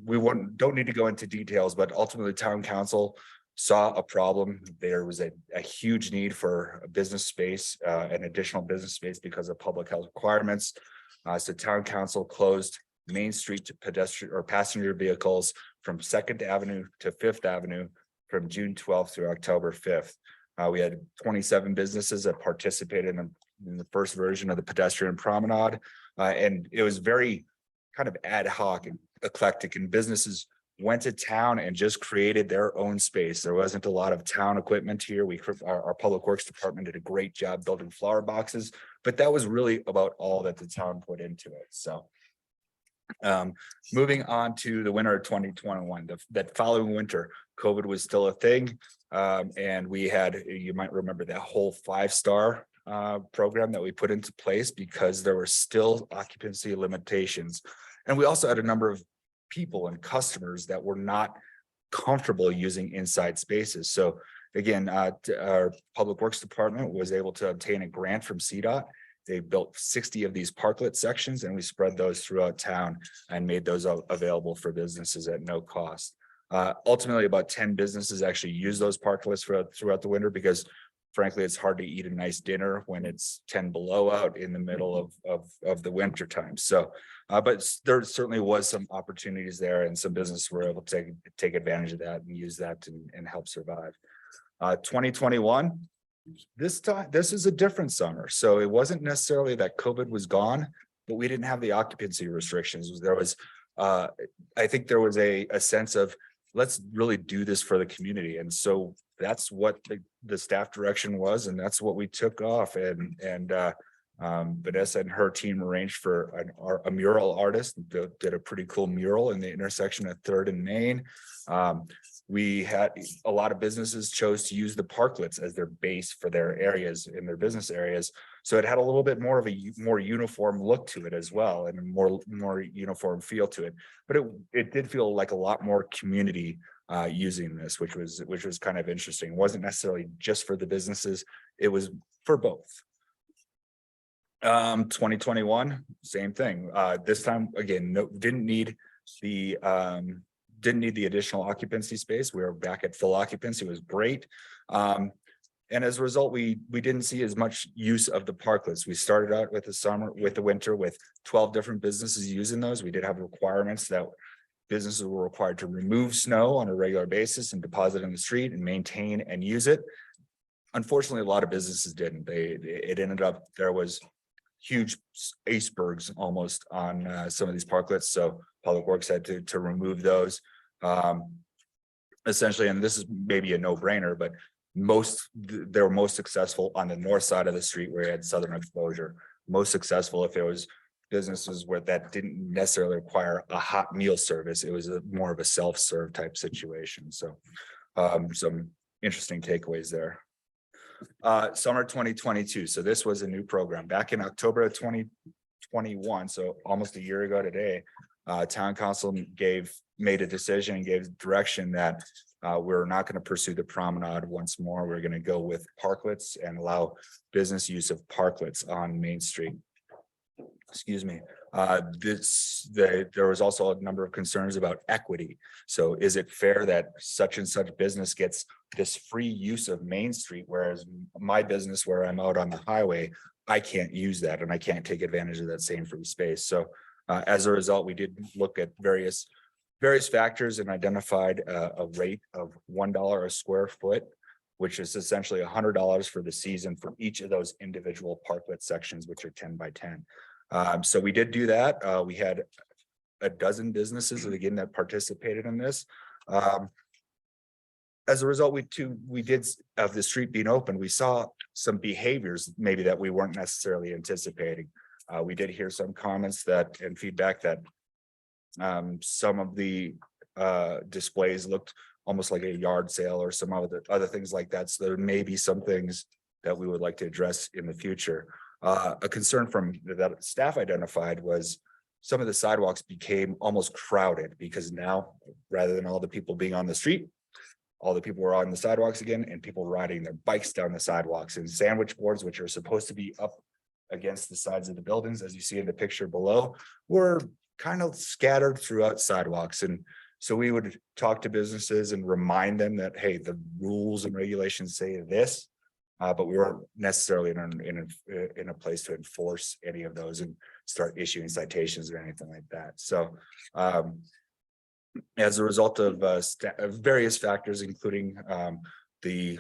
don't need to go into details, but ultimately town council saw a problem. There was a huge need for a business space, an additional business space because of public health requirements. So town council closed Main Street to pedestrian or passenger vehicles from 2nd Avenue to 5th Avenue from June 12th through October 5th. We had 27 businesses that participated in the first version of the pedestrian promenade. And it was very kind of ad hoc and eclectic, and businesses went to town and just created their own space. There wasn't a lot of town equipment here. Our public works department did a great job building flower boxes, but that was really about all that the town put into it. So moving on to the winter of 2021, that following winter, COVID was still a thing. And we had, you might remember that whole 5-star program that we put into place because there were still occupancy limitations. And we also had a number of people and customers that were not comfortable using inside spaces. So again, our public works department was able to obtain a grant from CDOT. They built 60 of these parklet sections and we spread those throughout town and made those available for businesses at no cost. Ultimately, about 10 businesses actually use those parklets throughout the winter because frankly, it's hard to eat a nice dinner when it's 10 below out in the middle of the winter time. So, but there certainly was some opportunities there and some businesses were able to take advantage of that and use that and help survive. 2021, this is a different summer. So it wasn't necessarily that COVID was gone, but we didn't have the occupancy restrictions. There was, I think there was a sense of, let's really do this for the community. And so that's what the staff direction was, and that's what we took off. And Vanessa and her team arranged for a mural artist, did a pretty cool mural in the intersection at Third and Main. We had a lot of businesses chose to use the parklets as their base for their areas in their business areas. So it had a little bit more of a more uniform look to it as well, and a more uniform feel to it. But it did feel like a lot more community using this, which was kind of interesting. It wasn't necessarily just for the businesses, it was for both. 2021, same thing. This time, again, didn't need the additional occupancy space. We were back at full occupancy. It was great. And as a result, we didn't see as much use of the parklets. We started out with the winter with 12 different businesses using those. We did have requirements that businesses were required to remove snow on a regular basis and deposit in the street and maintain and use it. Unfortunately, a lot of businesses didn't. It ended up, there was huge icebergs almost on some of these parklets. So Public Works had to remove those. Essentially, and this is maybe a no-brainer, but they were most successful on the north side of the street where you had southern exposure. Most successful if it was businesses where that didn't necessarily require a hot meal service. It was more of a self-serve type situation. So some interesting takeaways there. Summer 2022. So this was a new program back in October of 2021. So almost a year ago today, town council made a decision and gave direction that we're not going to pursue the promenade once more. We're going to go with parklets and allow business use of parklets on Main Street. Excuse me. There was also a number of concerns about equity. So is it fair that such and such business gets this free use of Main Street, whereas my business where I'm out on the highway, I can't use that and I can't take advantage of that same free space. So as a result, we did look at various factors and identified a rate of $1 a square foot, which is essentially $100 for the season for each of those individual parklet sections, which are 10 by 10. So we did do that. We had a dozen businesses again that participated in this. As a result, we did of the street being open, we saw some behaviors maybe that we weren't necessarily anticipating. We did hear some comments and feedback that some of the displays looked almost like a yard sale or some other things like that. So there may be some things that we would like to address in the future. A concern that staff identified was some of the sidewalks became almost crowded because now rather than all the people being on the street, all the people were on the sidewalks again and people riding their bikes down the sidewalks, and sandwich boards, which are supposed to be up against the sides of the buildings, as you see in the picture below, were kind of scattered throughout sidewalks. And so we would talk to businesses and remind them that, hey, the rules and regulations say this, but we weren't necessarily in a place to enforce any of those and start issuing citations or anything like that. So as a result of various factors, including the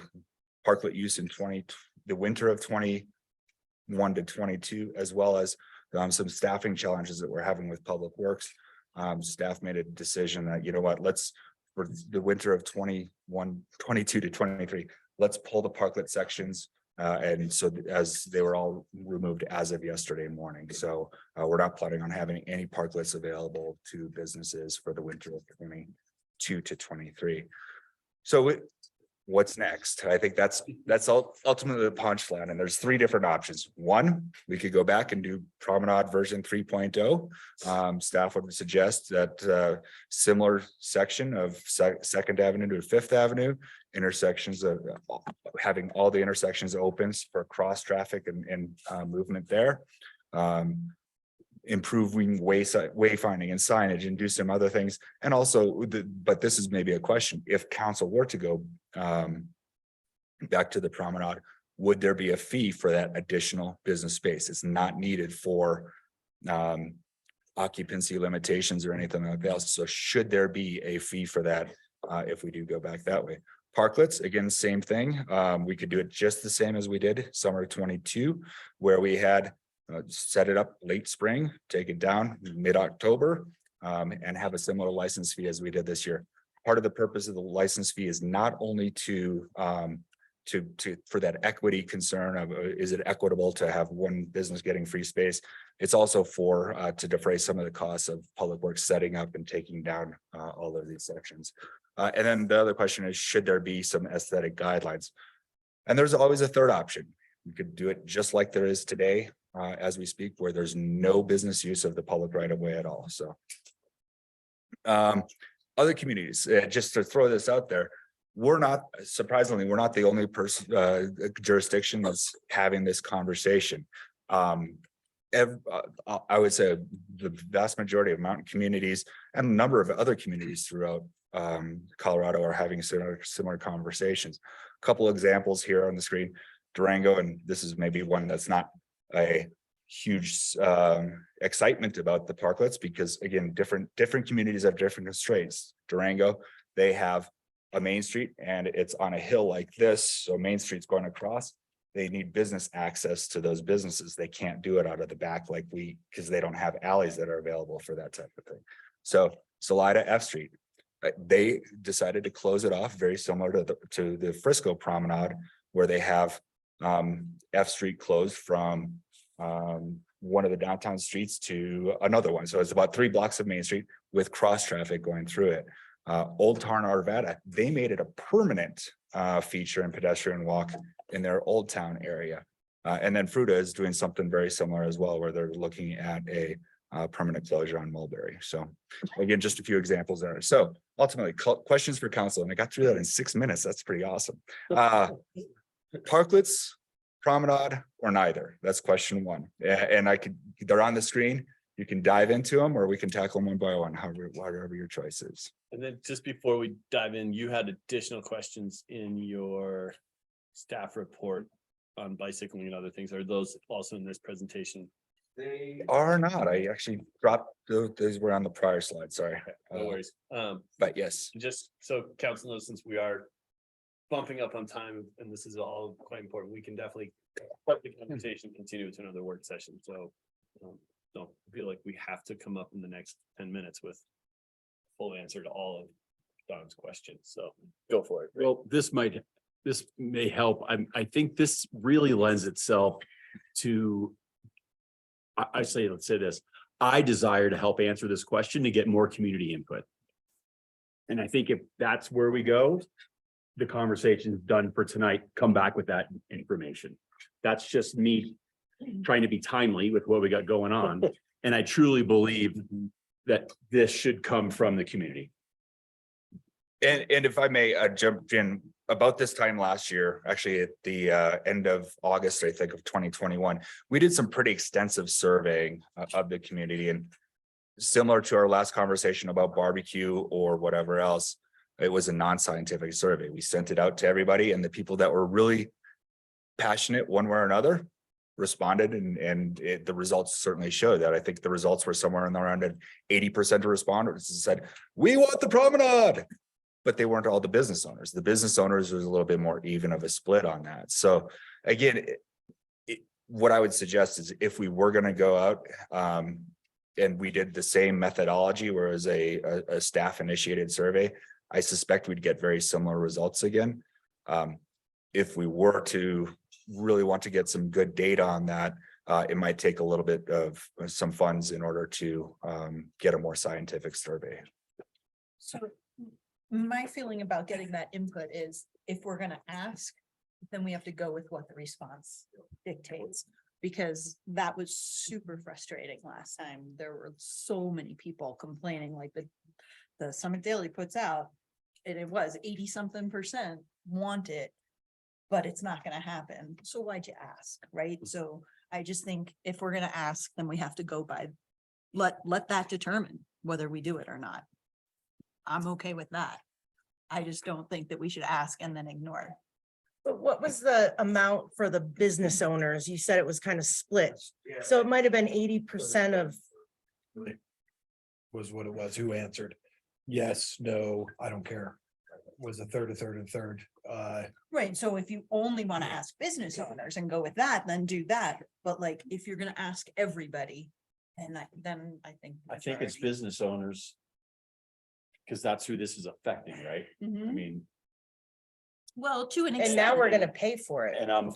parklet use in the winter of 21 to 22, as well as some staffing challenges that we're having with Public Works, staff made a decision that, you know what, for the winter of 22 to 23, let's pull the parklet sections. And so as they were all removed as of yesterday morning. So we're not planning on having any parklets available to businesses for the winter of 22 to 23. So what's next? I think that's ultimately the punchline. And there's three different options. One, we could go back and do Promenade version 3.0. Staff would suggest that similar section of Second Avenue to Fifth Avenue, intersections of having all the intersections opens for cross traffic and movement there. Improving wayfinding and signage and do some other things. And also, but this is maybe a question, if council were to go back to the promenade, would there be a fee for that additional business space? It's not needed for occupancy limitations or anything like that. So should there be a fee for that if we do go back that way? Parklets, again, same thing. We could do it just the same as we did summer 22, where we had set it up late spring, take it down mid-October, and have a similar license fee as we did this year. Part of the purpose of the license fee is not only to for that equity concern of, is it equitable to have one business getting free space? It's also for, to defray some of the costs of public works setting up and taking down, all of these sections. And then the other question is, should there be some aesthetic guidelines? And there's always a third option. You could do it just like there is today, as we speak, where there's no business use of the public right of way at all, so. Other communities, just to throw this out there, we're not, surprisingly, we're not the only jurisdiction that's having this conversation. I would say the vast majority of mountain communities and a number of other communities throughout Colorado are having similar conversations. A couple examples here on the screen, Durango, and this is maybe one that's not a huge excitement about the parklets, because again, different communities have different constraints. Durango, they have a main street and it's on a hill like this, so Main Street's going across. They need business access to those businesses. They can't do it out of the back like because they don't have alleys that are available for that type of thing. So Salida F Street, they decided to close it off, very similar to the Frisco Promenade, where they have F Street closed from one of the downtown streets to another one. So it's about 3 blocks of Main Street with cross traffic going through it. Old Town Arvada, they made it a permanent feature and pedestrian walk in their Old Town area. And then Fruta is doing something very similar as well, where they're looking at a permanent closure on Mulberry. So again, just a few examples there. So ultimately, questions for council, and I got through that in 6 minutes. That's pretty awesome. Parklets, promenade, or neither? That's question one. And they're on the screen. You can dive into them, or we can tackle them one by one, whatever your choice is. And then just before we dive in, you had additional questions in your staff report on bicycling and other things. Are those also in this presentation? They are not. I actually dropped those were on the prior slide. Sorry. No worries. But yes. Just so council knows, since we are bumping up on time and this is all quite important, we can definitely let the conversation continue to another work session. So don't feel like we have to come up in the next 10 minutes with full answer to all of Don's questions. So go for it. Well, this may help. I think this really lends itself to, let's say this, I desire to help answer this question to get more community input. And I think if that's where we go, the conversation's done for tonight, come back with that information. That's just me trying to be timely with what we got going on. And I truly believe that this should come from the community. And if I may jump in, about this time last year, actually at the end of August, I think of 2021, we did some pretty extensive surveying of the community, and similar to our last conversation about barbecue or whatever else, it was a non-scientific survey. We sent it out to everybody, and the people that were really passionate one way or another responded, and the results certainly show that. I think the results were somewhere in around 80% of responders said, we want the promenade. But they weren't all the business owners. The business owners was a little bit more even of a split on that. So again, what I would suggest is if we were going to go out and we did the same methodology, whereas a staff initiated survey, I suspect we'd get very similar results again. If we were to really want to get some good data on that, it might take a little bit of some funds in order to get a more scientific survey. So my feeling about getting that input is if we're gonna ask, then we have to go with what the response dictates. Because that was super frustrating last time. There were so many people complaining, like the Summit Daily puts out, and it was 80-something% want it, but it's not gonna happen. So why'd you ask, right? So I just think if we're gonna ask, then we have to go by, let that determine whether we do it or not. I'm okay with that. I just don't think that we should ask and then ignore. But what was the amount for the business owners? You said it was kind of split. So it might have been 80% of. Was what it was. Who answered? Yes, no, I don't care. Was a third. Right, so if you only want to ask business owners and go with that, then do that. But like, if you're gonna ask everybody, and then I think. I think it's business owners. Because that's who this is affecting, right? I Mhm. mean, Well, to an And extent. now we're gonna pay for it. And I'm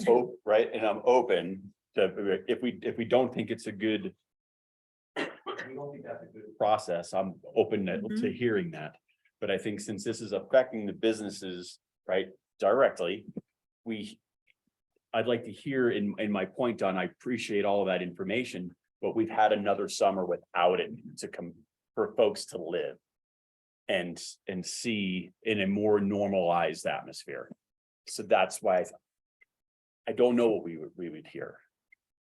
right, and I'm open to, if we don't think it's a good. if we don't think that's a good Process, I'm open to hearing that, but I think since this is affecting the businesses, right, directly. I'd like to hear in my point, Don, I appreciate all of that information, but we've had another summer without it to come for folks to live. And see in a more normalized atmosphere. So that's why I don't know what we would hear.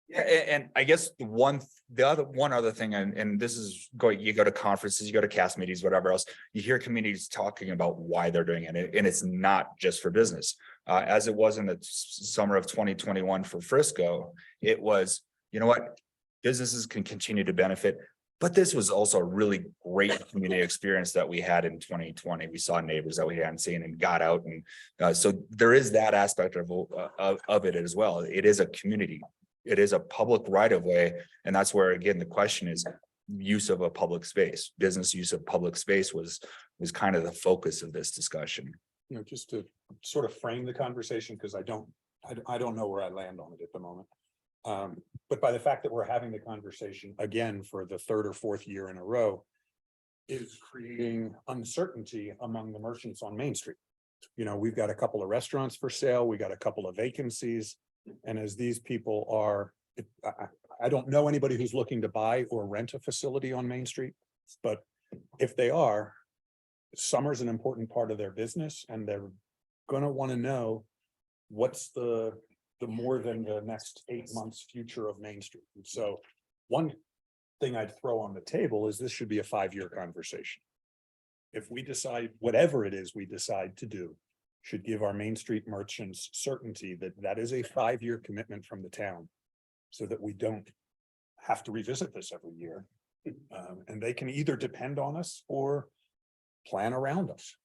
Yeah, and I guess one other thing, and this is going, you go to conferences, you go to cast meetings, whatever else, you hear communities talking about why they're doing it, and it's not just for business. As it was in the summer of 2021 for Frisco, it was, you know what? Businesses can continue to benefit, but this was also a really great community experience that we had in 2020. We saw neighbors that we hadn't seen and got out, and so there is that aspect of it as well. It is a community. It is a public right of way. And that's where, again, the question is use of a public space. Business use of public space was kind of the focus of this discussion. You know, just to sort of frame the conversation, because I don't know where I land on it at the moment. But by the fact that we're having the conversation again for the third or fourth year in a row, is creating uncertainty among the merchants on Main Street. You know, we've got a couple of restaurants for sale, we got a couple of vacancies. And as these people are, I don't know anybody who's looking to buy or rent a facility on Main Street. But if they are, summer's an important part of their business, and they're gonna want to know what's the more than the next 8 months future of Main Street. And so one thing I'd throw on the table is this should be a 5-year conversation. If we decide, whatever it is we decide to do, should give our Main Street merchants certainty that that is a 5-year commitment from the town, so that we don't have to revisit this every year. And they can either depend on us or plan around us.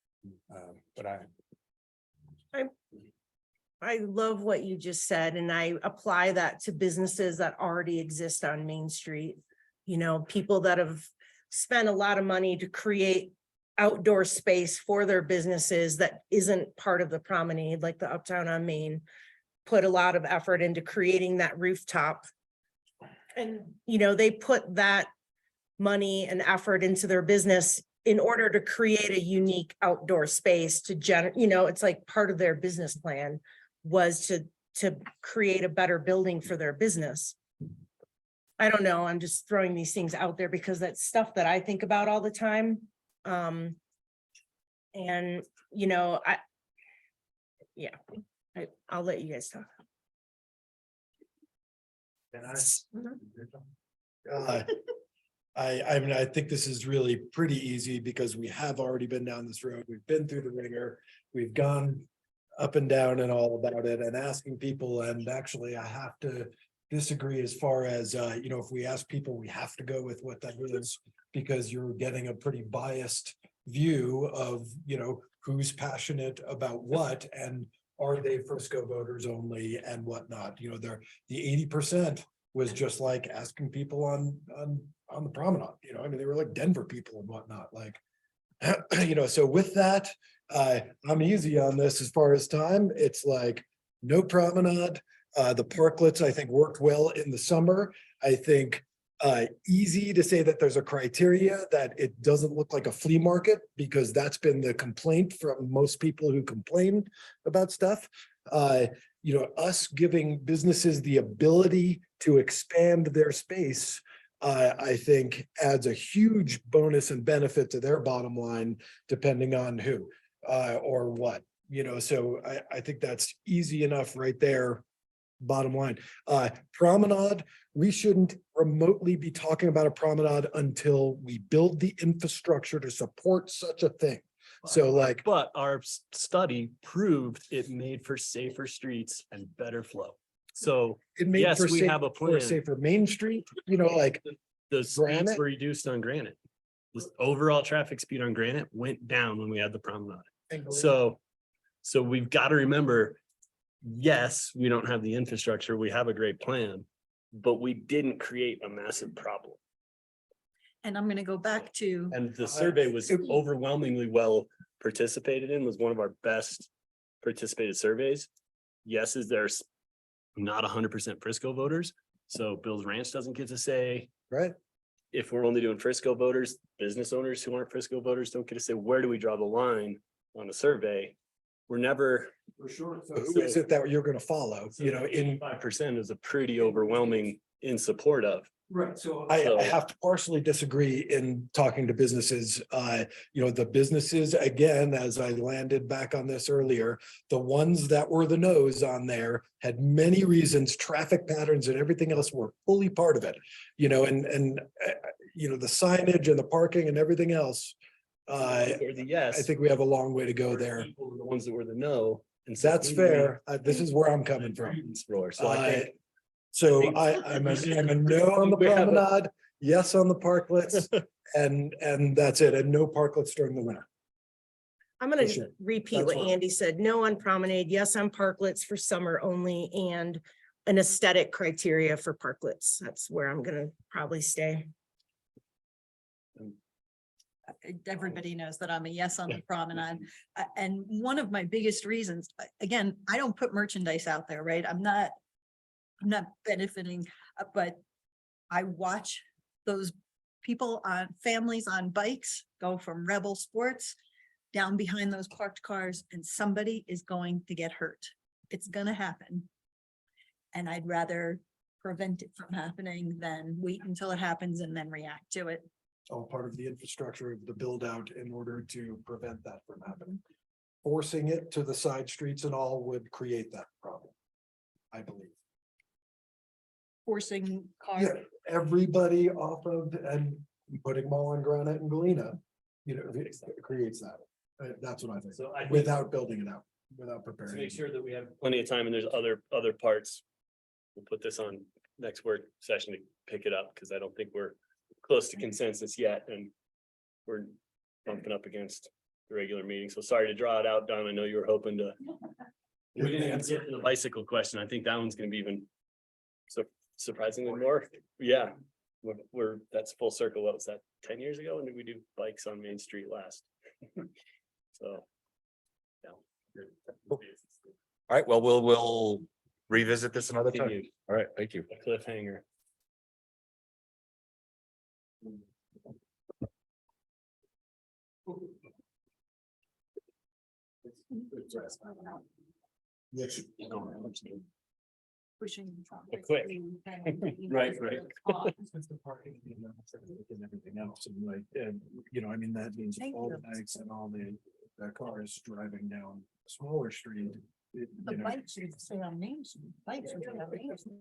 But I love what you just said, and I apply that to businesses that already exist on Main Street. You know, people that have spent a lot of money to create outdoor space for their businesses that isn't part of the promenade, like the Uptown on Main, put a lot of effort into creating that rooftop. And, you know, they put that money and effort into their business in order to create a unique outdoor space to you know, it's like part of their business plan was to create a better building for their business. I don't know, I'm just throwing these things out there because that's stuff that I think about all the time. And, you know, I'll let you guys talk. I mean, I think this is really pretty easy because we have already been down this road. We've been through the ringer. We've gone up and down and all about it and asking people. And actually, I have to disagree as far as, you know, if we ask people, we have to go with what that is, because you're getting a pretty biased view of, you know, who's passionate about what and are they Frisco voters only and whatnot. You know, the 80% was just like asking people on the promenade, you know, I mean, they were like Denver people and whatnot, like, you know, so with that, I'm easy on this as far as time. It's like no promenade. The parklets, I think, worked well in the summer. I think easy to say that there's a criteria that it doesn't look like a flea market, because that's been the complaint from most people who complain about stuff. You know, us giving businesses the ability to expand their space, I think adds a huge bonus and benefit to their bottom line, depending on who or what, you know, so I think that's easy enough right there. Bottom line, promenade, we shouldn't remotely be talking about a promenade until we build the infrastructure to support such a thing. So like, But our study proved it made for safer streets and better flow. So it made yes, for we have a plan. safer Main Street, you know, like The speeds Granite? were reduced on Granite. The overall traffic speed on Granite went down when we had the promenade. So we've got to remember, yes, we don't have the infrastructure. We have a great plan, but we didn't create a massive problem. And I'm gonna go back to, And the survey was overwhelmingly well participated in, was one of our best participated surveys. Yes, is there's not 100% Frisco voters, so Bill's Ranch doesn't get to say. Right. If we're only doing Frisco voters, business owners who aren't Frisco voters don't get to say, where do we draw the line on a survey? We're never. For sure. So who is it that you're gonna follow, you know, in? 5% is a pretty overwhelming in support of. Right, so I have to partially disagree in talking to businesses. You know, the businesses, again, as I landed back on this earlier, the ones that were the nose on there had many reasons, traffic patterns and everything else were fully part of it. You know, and you know, the signage and the parking and everything else. Or the yes. I think we have a long way to go there. People were the ones that were the no. And so That's we- fair. This is where I'm coming from. Roar. So I think. So think- I'm a no on the We have a- promenade, yes on the parklets, and that's it, and no parklets during the winter. I'm gonna For just sure. repeat That's what what- Andy said. No on promenade, yes on parklets for summer only, and an aesthetic criteria for parklets. That's where I'm gonna probably stay. Everybody knows that I'm a yes on the promenade. And one of my biggest reasons, again, I don't put merchandise out there, right? I'm not benefiting, but I watch those people on, families on bikes go from Rebel Sports down behind those parked cars, and somebody is going to get hurt. It's gonna happen. And I'd rather prevent it from happening than wait until it happens and then react to it. All part of the infrastructure of the build out in order to prevent that from happening. Forcing it to the side streets and all would create that problem, I believe. Forcing Yeah, cars. everybody off of and putting them all on Granite and Galena, you know, it creates that. That's what I think, So I think without building it out, without to preparing. make it. sure that we have plenty of time and there's other parts. We'll put this on next work session to pick it up, because I don't think we're close to consensus yet, and we're bumping up against the regular meeting. So sorry to draw it out, Don. I know you were hoping to. We didn't even get to the bicycle question. I think that one's gonna be even surprisingly more. Yeah. That's full circle. What was that? 10 years ago? When did we do bikes on Main Street last? So. Yeah. All right, well, we'll revisit this another time. Continue. All right, thank you. A cliffhanger. Yes. Pushing. Quick. Right, right. It's the parking and everything else, and like, and, you know, I mean, that means Thank all you. the bikes and all the cars driving down a smaller street. The You know, bikes should stay on Main Street. Bikes should stay on Main Street.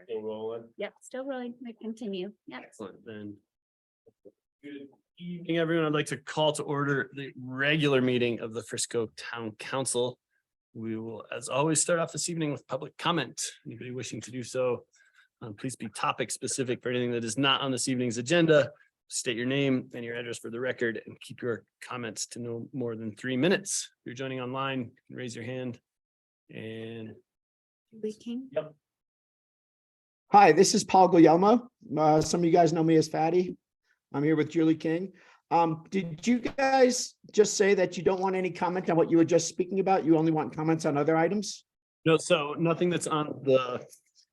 Still rolling. Yep, still rolling, we continue. Yep. Excellent, then. Good evening, everyone. I'd like to call to order the regular meeting of the Frisco Town Council. We will, as always, start off this evening with public comment. Anybody wishing to do so, please be topic specific for anything that is not on this evening's agenda. State your name and your address for the record and keep your comments to no more than 3 minutes. If you're joining online, you can raise your hand. And We can. yep, Hi, this is Paul Guglielmo. Some of you guys know me as Fatty. I'm here with Julie King. Did you guys just say that you don't want any comment on what you were just speaking about? You only want comments on other items? no, so nothing that's on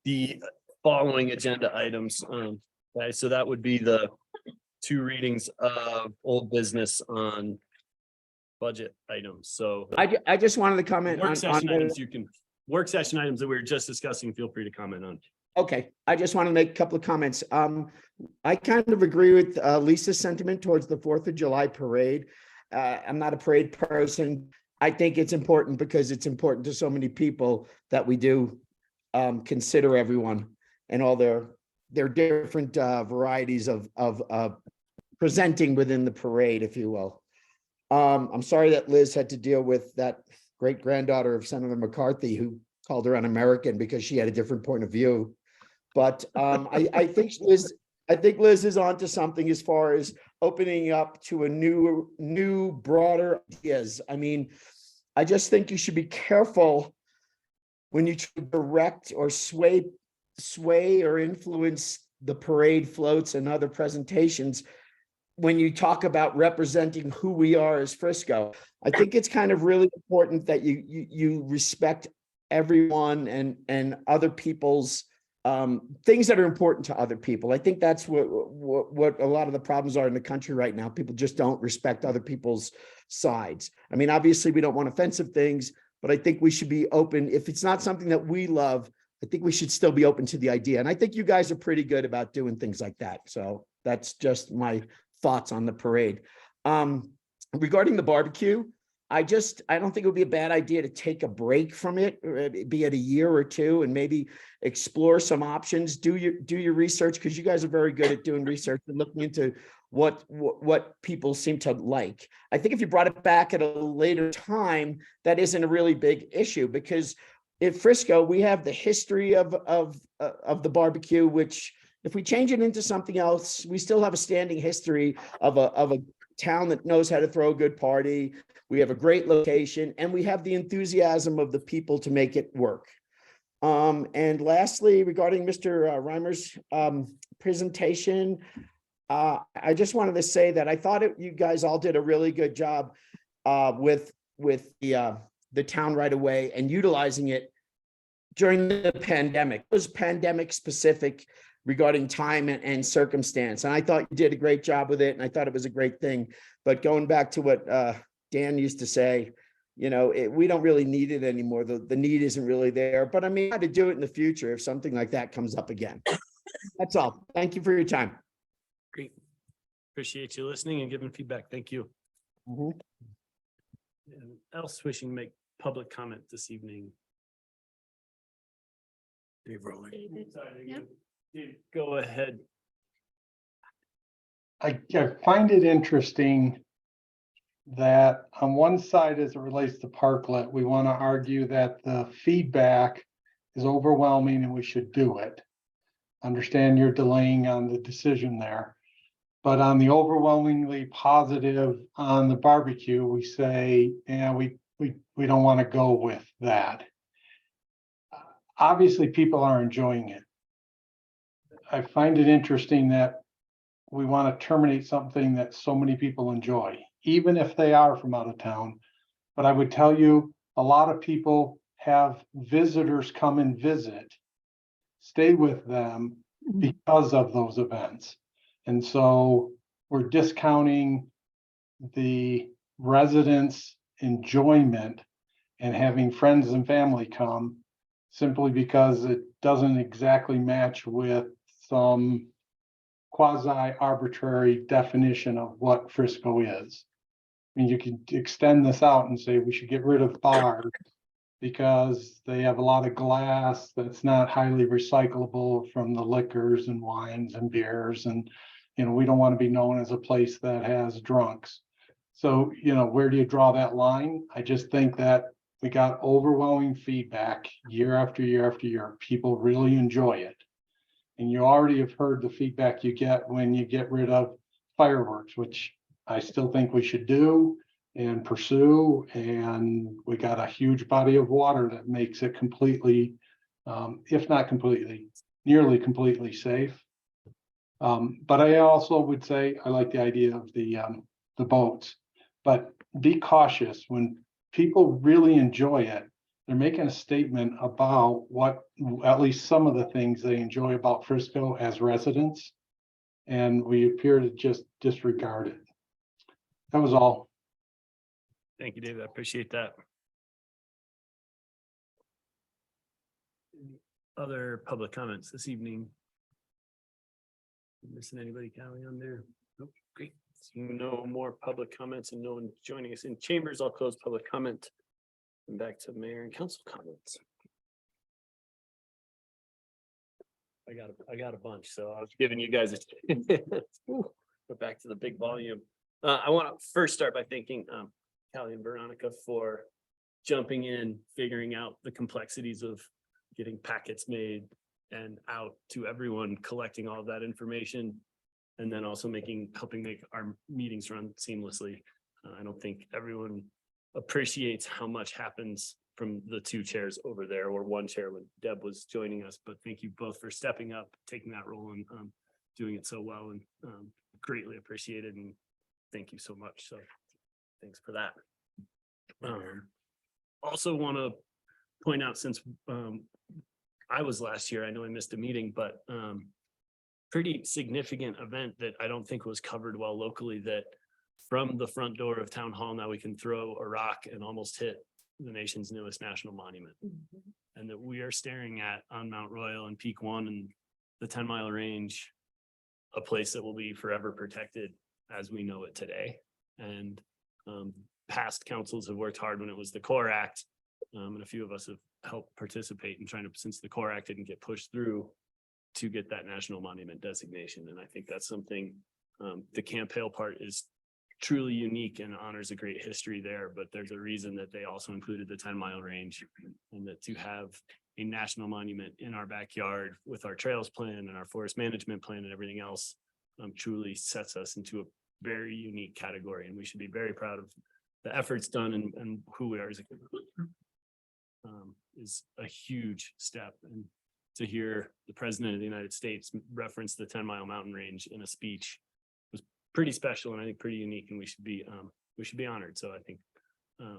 the following agenda items. Okay, so that would be the 2 readings of old business on budget items. So I just wanted to comment work on, session items, you can, work session items that we were just discussing, feel free to comment on. okay, I just want to make a couple of comments. I kind of agree with Lisa's sentiment towards the 4th of July parade. I'm not a parade person. I think it's important because it's important to so many people that we do consider everyone and all their different varieties of presenting within the parade, if you will. I'm sorry that Liz had to deal with that great granddaughter of Senator McCarthy who called her un-American because she had a different point of view. But I think Liz is onto something as far as opening up to a new, broader ideas. I mean, I just think you should be careful when you direct or sway or influence the parade floats and other presentations. When you talk about representing who we are as Frisco, I think it's kind of really important that you respect everyone and other people's things that are important to other people. I think that's what a lot of the problems are in the country right now. People just don't respect other people's sides. I mean, obviously we don't want offensive things, but I think we should be open. If it's not something that we love, I think we should still be open to the idea. And I think you guys are pretty good about doing things like that. So that's just my thoughts on the parade. Regarding the barbecue, I don't think it would be a bad idea to take a break from it, be it a year or two, and maybe explore some options. Do your research, because you guys are very good at doing research and looking into what people seem to like. I think if you brought it back at a later time, that isn't a really big issue, because in Frisco, we have the history of the barbecue, which if we change it into something else, we still have a standing history of a town that knows how to throw a good party. We have a great location and we have the enthusiasm of the people to make it work. And lastly, regarding Mr. Reimer's presentation, I just wanted to say that I thought you guys all did a really good job with the town right away and utilizing it during the pandemic. It was pandemic specific regarding time and circumstance. And I thought you did a great job with it. And I thought it was a great thing. But going back to what Dan used to say, you know, we don't really need it anymore. The need isn't really there. But I mean, how to do it in the future if something like that comes up again. That's all. Thank you for your time. Great. Appreciate you listening and giving feedback. Thank you. Mhm. Anyone else wishing to make public comment this evening? David. Sorry, Yep. Dave, go ahead. I find it interesting that on one side, as it relates to Parklet, we want to argue that the feedback is overwhelming and we should do it. Understand you're delaying on the decision there. But on the overwhelmingly positive on the barbecue, we say, yeah, we don't want to go with that. Obviously, people are enjoying it. I find it interesting that we want to terminate something that so many people enjoy, even if they are from out of town. But I would tell you, a lot of people have visitors come and visit, stay with them because of those events. And so we're discounting the residents' enjoyment and having friends and family come simply because it doesn't exactly match with some quasi-arbitrary definition of what Frisco is. I mean, you can extend this out and say we should get rid of bars because they have a lot of glass that's not highly recyclable from the liquors and wines and beers. And, we don't want to be known as a place that has drunks. So, where do you draw that line? I just think that we got overwhelming feedback year after year after year. People really enjoy it. And you already have heard the feedback you get when you get rid of fireworks, which I still think we should do and pursue. And we got a huge body of water that makes it completely, if not completely, nearly completely safe. But I also would say I like the idea of the boats, but be cautious when people really enjoy it. They're making a statement about what, at least some of the things they enjoy about Frisco as residents. And we appear to just disregard it. That was all. Thank you, David. I appreciate that. Other public comments this evening? Missing anybody, Callie, on there? Nope, great. Seeing no more public comments and no one joining us in chambers, I'll close public comment. And back to mayor and council comments. I got a bunch, so I was giving you guys a but back to the big volume. I want to first start by thanking Callie and Veronica for jumping in, figuring out the complexities of getting packets made and out to everyone, collecting all of that information, and then also helping make our meetings run seamlessly. I don't think everyone appreciates how much happens from the two chairs over there, or one chair when Deb was joining us, but thank you both for stepping up, taking that role and doing it so well, and greatly appreciated, and thank you so much. So thanks for that. Also want to point out, since I was last year, I know I missed a meeting, but pretty significant event that I don't think was covered well locally, that from the front door of Town Hall, now we can throw a rock and almost hit the nation's newest national monument. And that we are staring at on Mount Royal and Peak One and the 10-mile range, a place that will be forever protected as we know it today. And past councils have worked hard when it was the CORE Act. And a few of us have helped participate in trying to, since the CORE Act didn't get pushed through, to get that national monument designation. And I think that's something, the Camp Hale part is truly unique and honors a great history there, but there's a reason that they also included the 10-mile range, and that to have a national monument in our backyard with our trails plan and our forest management plan and everything else truly sets us into a very unique category, and we should be very proud of the efforts done and who we are as a community. Is a huge step. And to hear the President of the United States reference the 10-mile mountain range in a speech was pretty special, and I think pretty unique, and we should be honored. So I think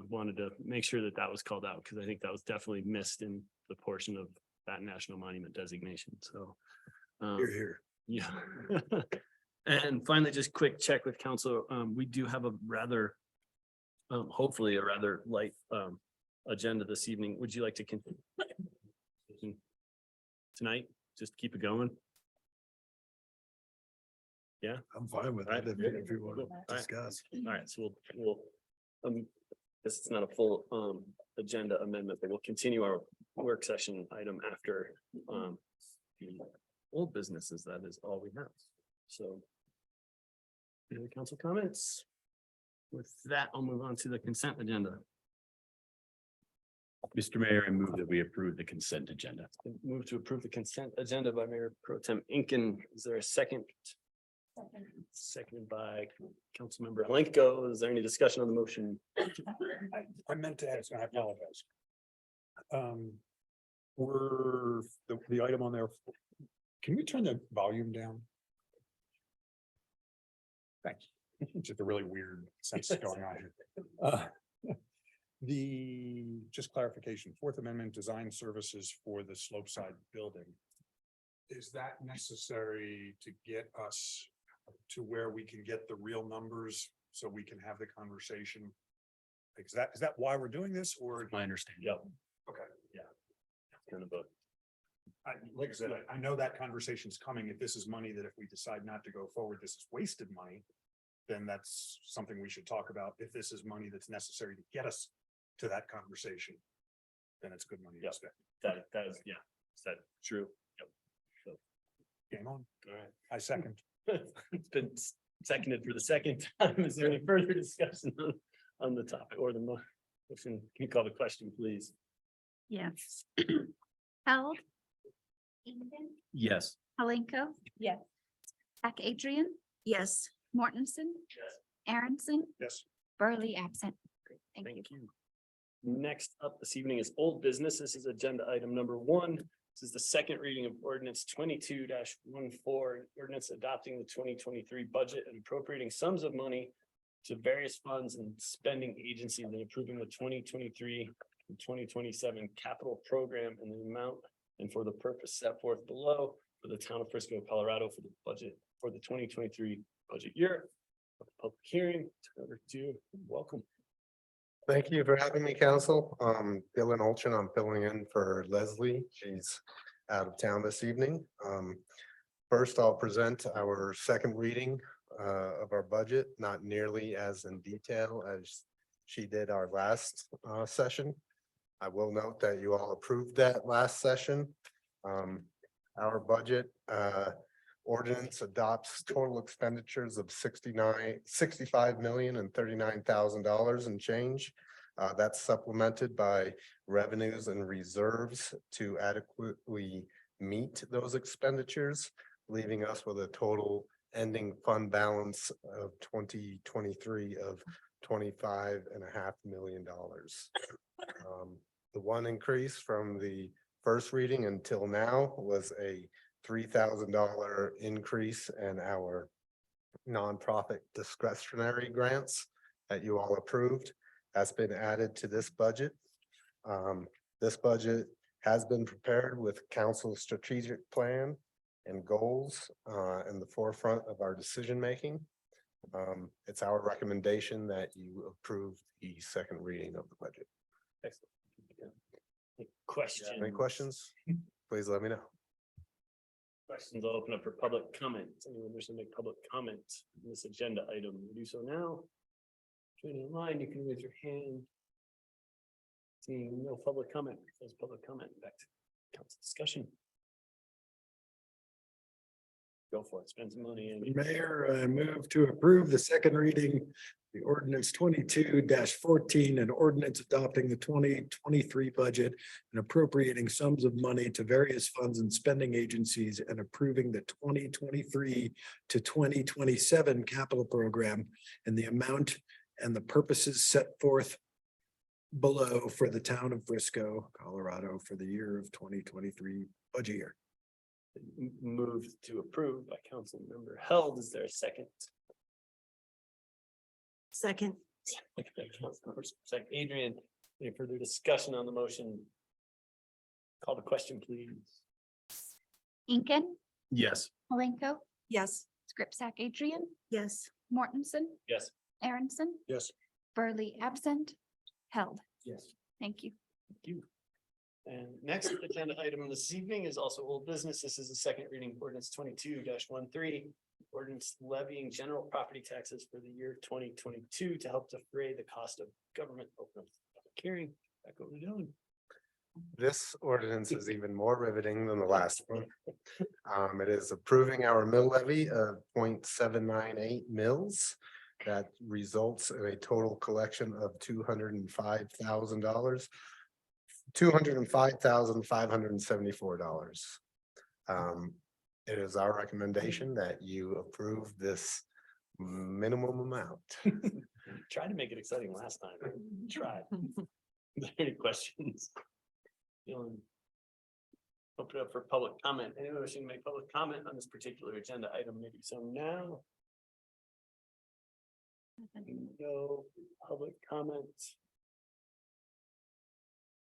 wanted to make sure that that was called out, because I think that was definitely missed in the portion of that national monument designation. So You're here. yeah. And finally, just quick check with council. We do have a rather hopefully a rather light agenda this evening. Would you like to continue tonight? Just keep it going. Yeah, I'm fine with Right. that if you want Cool. to All right. discuss. all right, so we'll guess it's not a full agenda amendment, but we'll continue our work session item after the old businesses. That is all we have. So any council comments? With that, I'll move on to the consent agenda. Mr. Mayor, I move that we approve the consent agenda. Move to approve the consent agenda by Mayor Pro Tem Incan. Is there a second? Seconded by Councilmember Helenko. Is there any discussion on the motion? I meant to ask, and I apologize. Were the item on there, can we turn the volume down? Thanks. Just a really weird sense going on here. Just clarification, Fourth Amendment design services for the slopeside building. Is that necessary to get us to where we can get the real numbers so we can have the conversation? Like, is that why we're doing this, or? My understanding. Yep. Okay. Kind of a, Like I said, I know that conversation's coming. If this is money that if we decide not to go forward, this is wasted money, then that's something we should talk about. If this is money that's necessary to get us to that conversation. then it's good money to Yep. spend. That is, yeah, is that true? Yep. Game on. All right. I second. It's been seconded for the second time. Is there any further discussion on the topic or the motion? Can you call the question, please? Yes. Held. Egan, Yes. Palenko, Yes. Zach Adrian, Yes. Mortensen, Yes. Aronson, Yes. Burley absent. Thank you. Thank you. Next up this evening is old business. This is agenda item number 1. This is the second reading of ordinance 22-14, ordinance adopting the 2023 budget and appropriating sums of money to various funds and spending agencies and approving the 2023 and 2027 capital program in the amount and for the purpose set forth below for the town of Frisco, Colorado for the budget for the 2023 budget year. Public hearing, turn over to welcome. Thank you for having me, council. Dylan Olchin, I'm filling in for Leslie. She's out of town this evening. First, I'll present our second reading of our budget, not nearly as in detail as she did our last session. I will note that you all approved that last session. Our budget ordinance adopts total expenditures of $65,039,039 and change. That's supplemented by revenues and reserves to adequately meet those expenditures, leaving us with a total ending fund balance of 2023 of $25.5 million. The one increase from the first reading until now was a $3,000 increase in our nonprofit discretionary grants that you all approved. That's been added to this budget. This budget has been prepared with council's strategic plan and goals in the forefront of our decision-making. It's our recommendation that you approve the second reading of the budget. Excellent. Question. Any questions? Please let me know. Questions, I'll open up for public comment. Anyone wishing to make public comment on this agenda item, do so now. Joining online, you can raise your hand. Seeing no public comment, close public comment, back to council discussion. Go for it, spend some money and. Mayor, I move to approve the second reading, the ordinance 22-14, an ordinance adopting the 2023 budget and appropriating sums of money to various funds and spending agencies and approving the 2023 to 2027 capital program and the amount and the purposes set forth below for the town of Frisco, Colorado for the year of 2023 budget year. Moved to approve by council member Held. Is there a second? Second. Second, Adrian, any further discussion on the motion? Call the question, please. Incan, Yes. Palenko, Yes. Scripsack Adrian, Yes. Mortensen, Yes. Aronson, Yes. Burley absent. Held. Yes. Thank you. Thank you. And next agenda item this evening is also old business. This is the second reading of ordinance 22-13. Ordinance levying general property taxes for the year 2022 to help defray the cost of government. Open up the public hearing. Back over to Dylan. This ordinance is even more riveting than the last one. It is approving our mill levy of 0.798 mills. That results in a total collection of $205,000. $205,574. It is our recommendation that you approve this minimum amount. Tried to make it exciting last time. Tried. Are there any questions? Dylan. Open it up for public comment. Anyone wishing to make public comment on this particular agenda item, maybe so now. No public comment.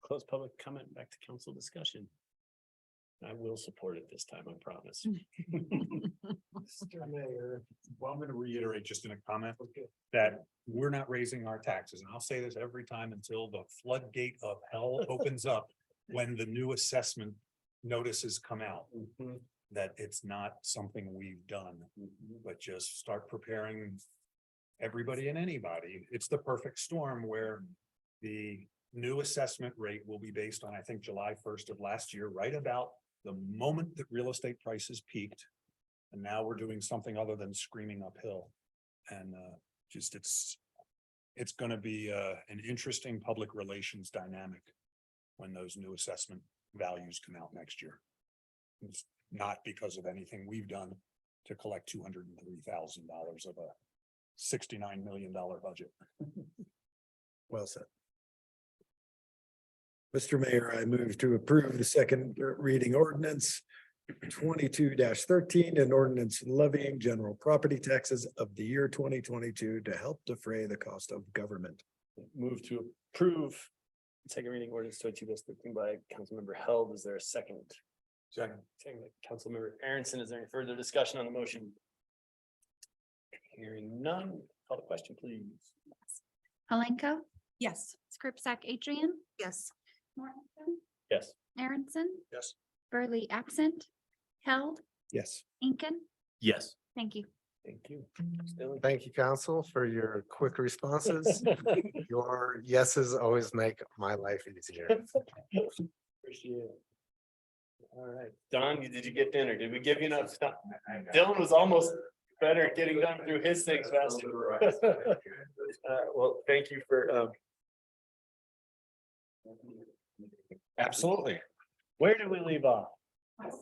Close public comment, back to council discussion. I will support it this time, I promise. Mr. Mayor, well, I'm going to reiterate just in a comment that we're not raising our taxes. And I'll say this every time until the floodgate of hell opens up when the new assessment notices come out. That it's not something we've done, but just start preparing everybody and anybody. It's the perfect storm where the new assessment rate will be based on, I think, July 1st of last year, right about the moment that real estate prices peaked. And now we're doing something other than screaming uphill. And just it's gonna be an interesting public relations dynamic when those new assessment values come out next year. It's not because of anything we've done to collect $203,000 of a $69 million budget. Well said. Mr. Mayor, I move to approve the second reading ordinance 22-13, an ordinance levying general property taxes of the year 2022 to help defray the cost of government. Move to approve. Second reading ordinance 22-13 by Councilmember Held. Is there a second? Second. Second by Councilmember Aronson. Is there any further discussion on the motion? Hearing none, call the question, please. Alenko, Yes. Scripsack Adrian, Yes. Mortensen, Yes. Aaronson, Yes. Burley absent, Held, Yes. Incan. Yes. Thank you. Thank you. Stanley? Thank you, council, for your quick responses. Your yeses always make my life easier. Appreciate it. All right, Don, did you get dinner? Did we give you enough time? Dylan was almost better at getting done through his things faster. Well, thank you for. Absolutely. Where did we leave off?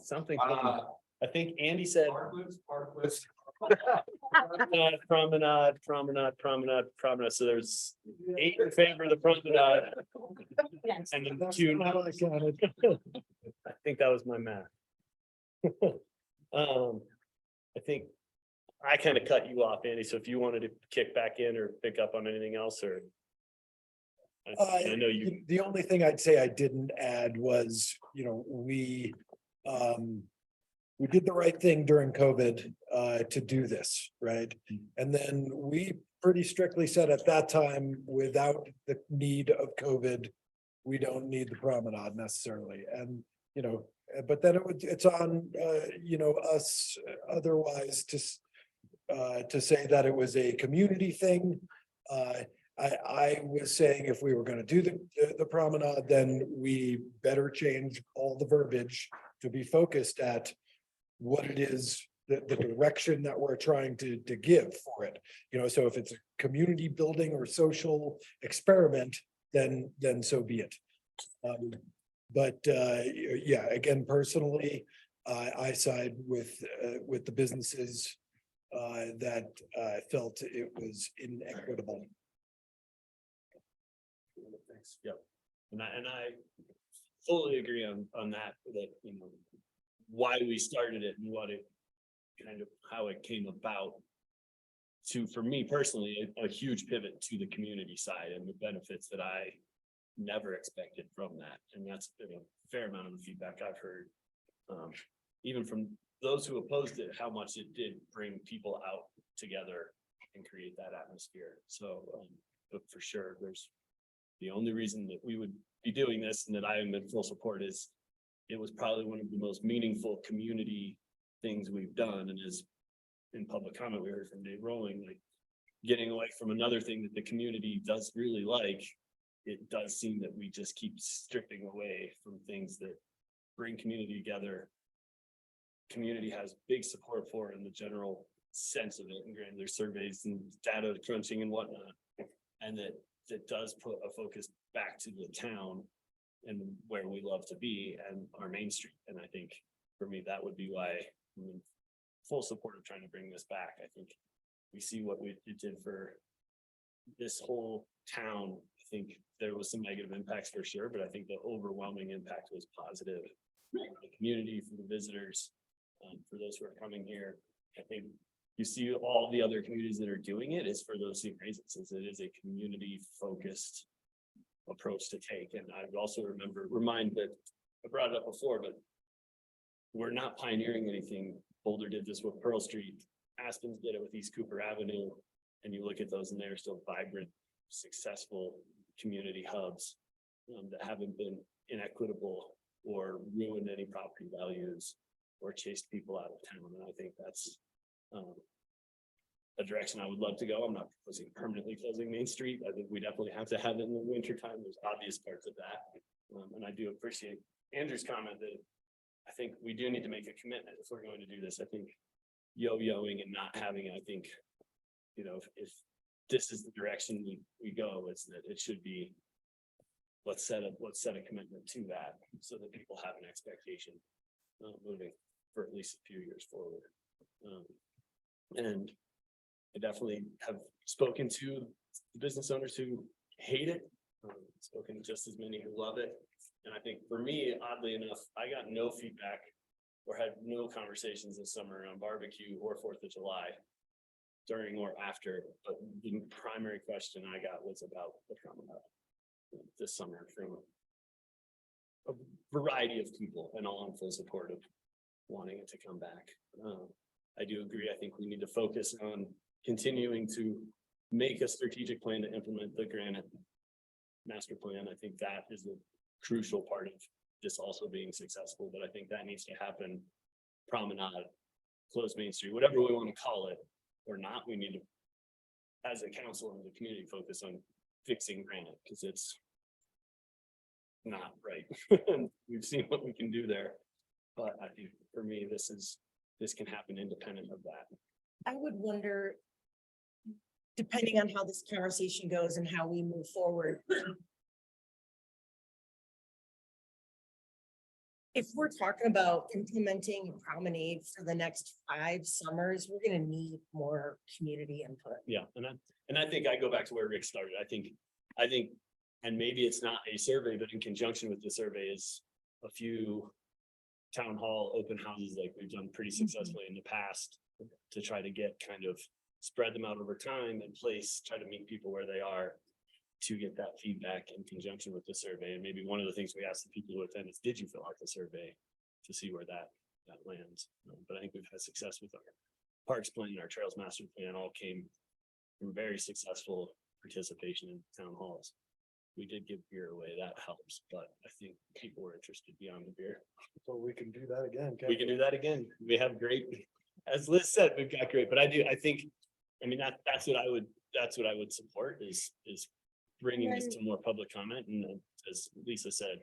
Something. I think Andy said. Promenade. So there's 8 in favor of the promenade. And then 2. I think that was my math. I think I kind of cut you off, Andy, so if you wanted to kick back in or pick up on anything else, or. I know you. The only thing I'd say I didn't add was, we did the right thing during COVID to do this, right? And then we pretty strictly said at that time, without the need of COVID, we don't need the promenade necessarily. And, but then it's on, us otherwise to say that it was a community thing. I was saying if we were going to do the promenade, then we better change all the verbiage to be focused at what it is, the direction that we're trying to give for it. So if it's a community building or social experiment, then so be it. But yeah, again, personally, I side with the businesses that felt it was inequitable. Thanks. Yep. And I fully agree on that, why we started it and what it kind of how it came about. For me personally, a huge pivot to the community side and the benefits that I never expected from that. And that's been a fair amount of the feedback I've heard. Even from those who opposed it, how much it did bring people out together and create that atmosphere. So, but for sure, there's the only reason that we would be doing this and that I am in full support is it was probably one of the most meaningful community things we've done. And as in public comment, we heard from Dave Rowling, like getting away from another thing that the community does really like. It does seem that we just keep stripping away from things that bring community together. Community has big support for in the general sense of it, and granted there's surveys and data crunching and whatnot, and that does put a focus back to the town and where we love to be and our main street. And I think for me, that would be why I'm in full support of trying to bring this back. I think we see what it did for this whole town. I think there was some negative impacts for sure, but I think the overwhelming impact was positive for the community, for the visitors, for those who are coming here. I think you see all the other communities that are doing it is for those same reasons, is it is a community focused approach to take. And I would also remind that I brought it up before, but we're not pioneering anything. Boulder did this with Pearl Street. Aspens did it with East Cooper Avenue. And you look at those and they're still vibrant, successful community hubs that haven't been inequitable or ruined any property values or chased people out of town. And I think that's a direction I would love to go. I'm not proposing permanently closing Main Street. I think we definitely have to have it in the winter time. There's obvious parts of that. And I do appreciate Andrew's comment that I think we do need to make a commitment if we're going to do this. I think yo-yoing and not having, I think, you know, if this is the direction we go, it's that it should be, let's set a commitment to that so that people have an expectation moving for at least a few years forward. And I definitely have spoken to the business owners who hate it, spoken to just as many who love it. And I think for me, oddly enough, I got no feedback or had no conversations this summer around barbecue or 4th of July during or after. But the primary question I got was about the promenade this summer from a variety of people, and all in full support of wanting it to come back. I do agree. I think we need to focus on continuing to make a strategic plan to implement the Granite master plan. I think that is a crucial part of this also being successful, but I think that needs to happen. Promenade, close Main Street, whatever we want to call it or not, we need to, as a council and the community, focus on fixing Granite because it's not right. We've seen what we can do there, but I think for me, this can happen independent of that. I would wonder, depending on how this conversation goes and how we move forward. If we're talking about implementing a promenade for the next 5 summers, we're gonna need more community input. Yeah, and I think I go back to where Rick started. I think, and maybe it's not a survey, but in conjunction with the survey is a few town hall open houses like we've done pretty successfully in the past to try to get kind of spread them out over time and try to meet people where they are to get that feedback in conjunction with the survey. And maybe one of the things we asked the people who attend is, did you fill out the survey to see where that lands? But I think we've had success with our parks plan and our trails master plan all came from very successful participation in town halls. We did give beer away, that helps, but I think people were interested beyond the beer. So we can do that again. We can do that again. We have great, as Liz said, we've got great, but I think, that's what I would support is bringing this to more public comment. And as Lisa said,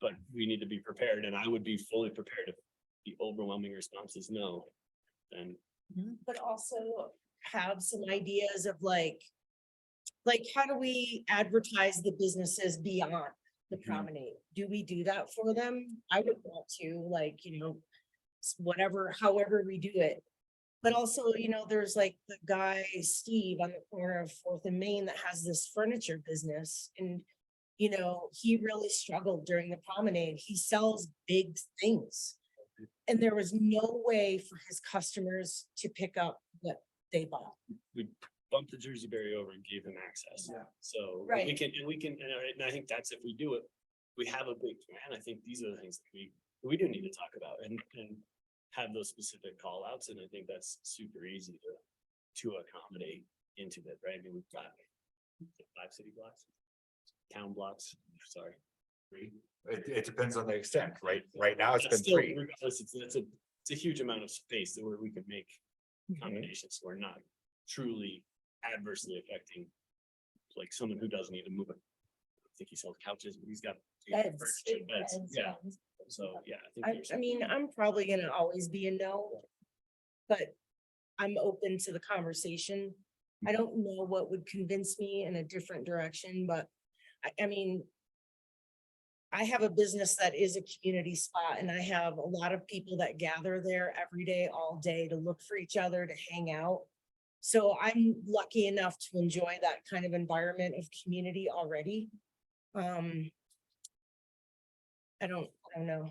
but we need to be prepared, and I would be fully prepared if the overwhelming response is no, then. But also have some ideas of like how do we advertise the businesses beyond the promenade? Do we do that for them? I would want to, whatever, however we do it. But also, there's like the guy, Steve, on the corner of 4th and Main that has this furniture business. And, he really struggled during the promenade. He sells big things. And there was no way for his customers to pick up what they bought. We bumped the Jersey Berry over and gave them access. Yeah. So Right. we can, and I think that's if we do it, we have a big plan. I think these are the things that we do need to talk about and have those specific call outs. And I think that's super easy to accommodate into that, right? I mean, we've got 5 city blocks, town blocks, sorry. 3. It depends on the extent, right? Right now, it's But been still, 3. regardless, it's a huge amount of space that where we could make combinations. We're not truly adversely affecting like someone who doesn't need to move it. I think he sells couches, but he's got Beds, furniture, beds. beds, Yeah. So, yeah. I think there's- I'm probably gonna always be a no. But I'm open to the conversation. I don't know what would convince me in a different direction, but I have a business that is a community spot and I have a lot of people that gather there every day, all day to look for each other, to hang out. So I'm lucky enough to enjoy that kind of environment of community already. I don't know.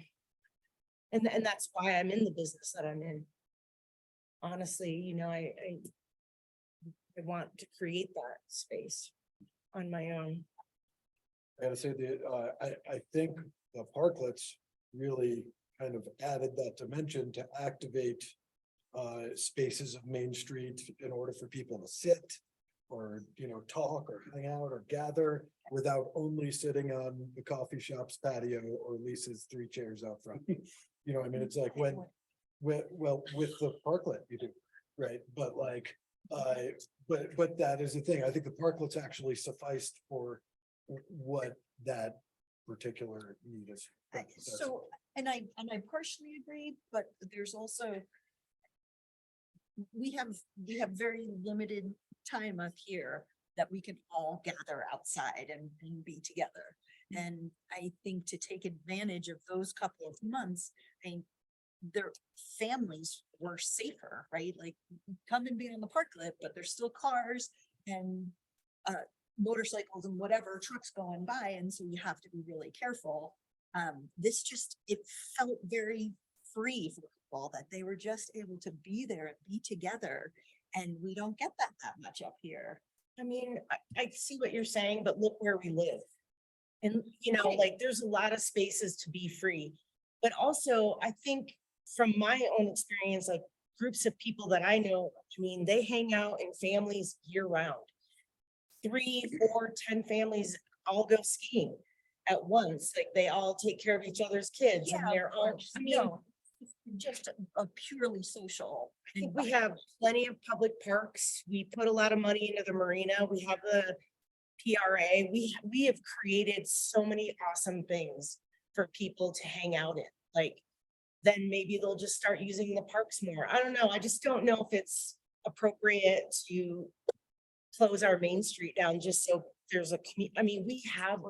And that's why I'm in the business that I'm in. Honestly, I want to create that space on my own. I gotta say I think the parklets really kind of added that dimension to activate spaces of Main Street in order for people to sit or, talk or hang out or gather without only sitting on the coffee shop's patio or Lisa's 3 chairs out front. It's like with the parklet you do, right? But like But that is the thing. I think the parklets actually sufficed for what that particular need is. That's- So, and I partially agree, but there's also. We have very limited time up here that we can all gather outside and be together. And I think to take advantage of those couple of months, their families were safer, right? Like come and be on the parklet, but there's still cars and motorcycles and whatever trucks going by. And so you have to be really careful. This just, it felt very free for people that they were just able to be there and be together. And we don't get that much up here. I mean, I see what you're saying, but look where we live. And, you know, like, there's a lot of spaces to be free. But also, I think from my own experience, like groups of people that I know, I mean, they hang out in families year round. 3, 4, 10 families all go skiing at once. Like they all take care of each other's kids and they're all, I mean, Just a purely social. I think we have plenty of public parks. We put a lot of money into the marina. We have the PRA. We have created so many awesome things for people to hang out in. Like, then maybe they'll just start using the parks more. I don't know. I just don't know if it's appropriate to close our main street down just so there's a I mean, we have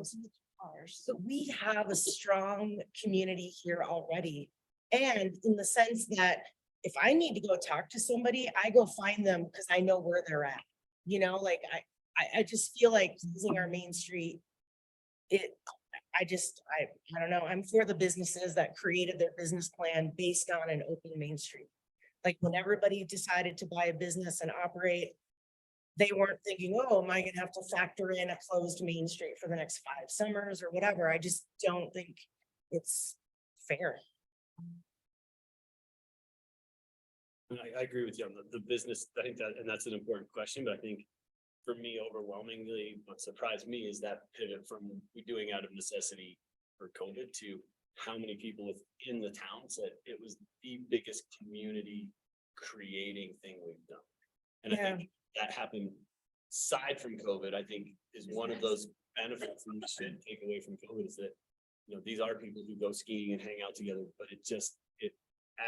a strong community here already. And in the sense that if I need to go talk to somebody, I go find them because I know where they're at. You know, like I just feel like using our main street, I don't know, I'm for the businesses that created their business plan based on an open main street. Like when everybody decided to buy a business and operate, they weren't thinking, oh, am I gonna have to factor in a closed main street for the next 5 summers or whatever? I just don't think it's fair. And I agree with you on the business. I think that, and that's an important question, but I think for me, overwhelmingly, what surprised me is that pivot from we doing out of necessity for COVID to how many people within the town said it was the biggest community creating thing we've done. And I think that happened aside from COVID, I think is one of those benefits we should take away from COVID is that, you know, these are people who go skiing and hang out together, but it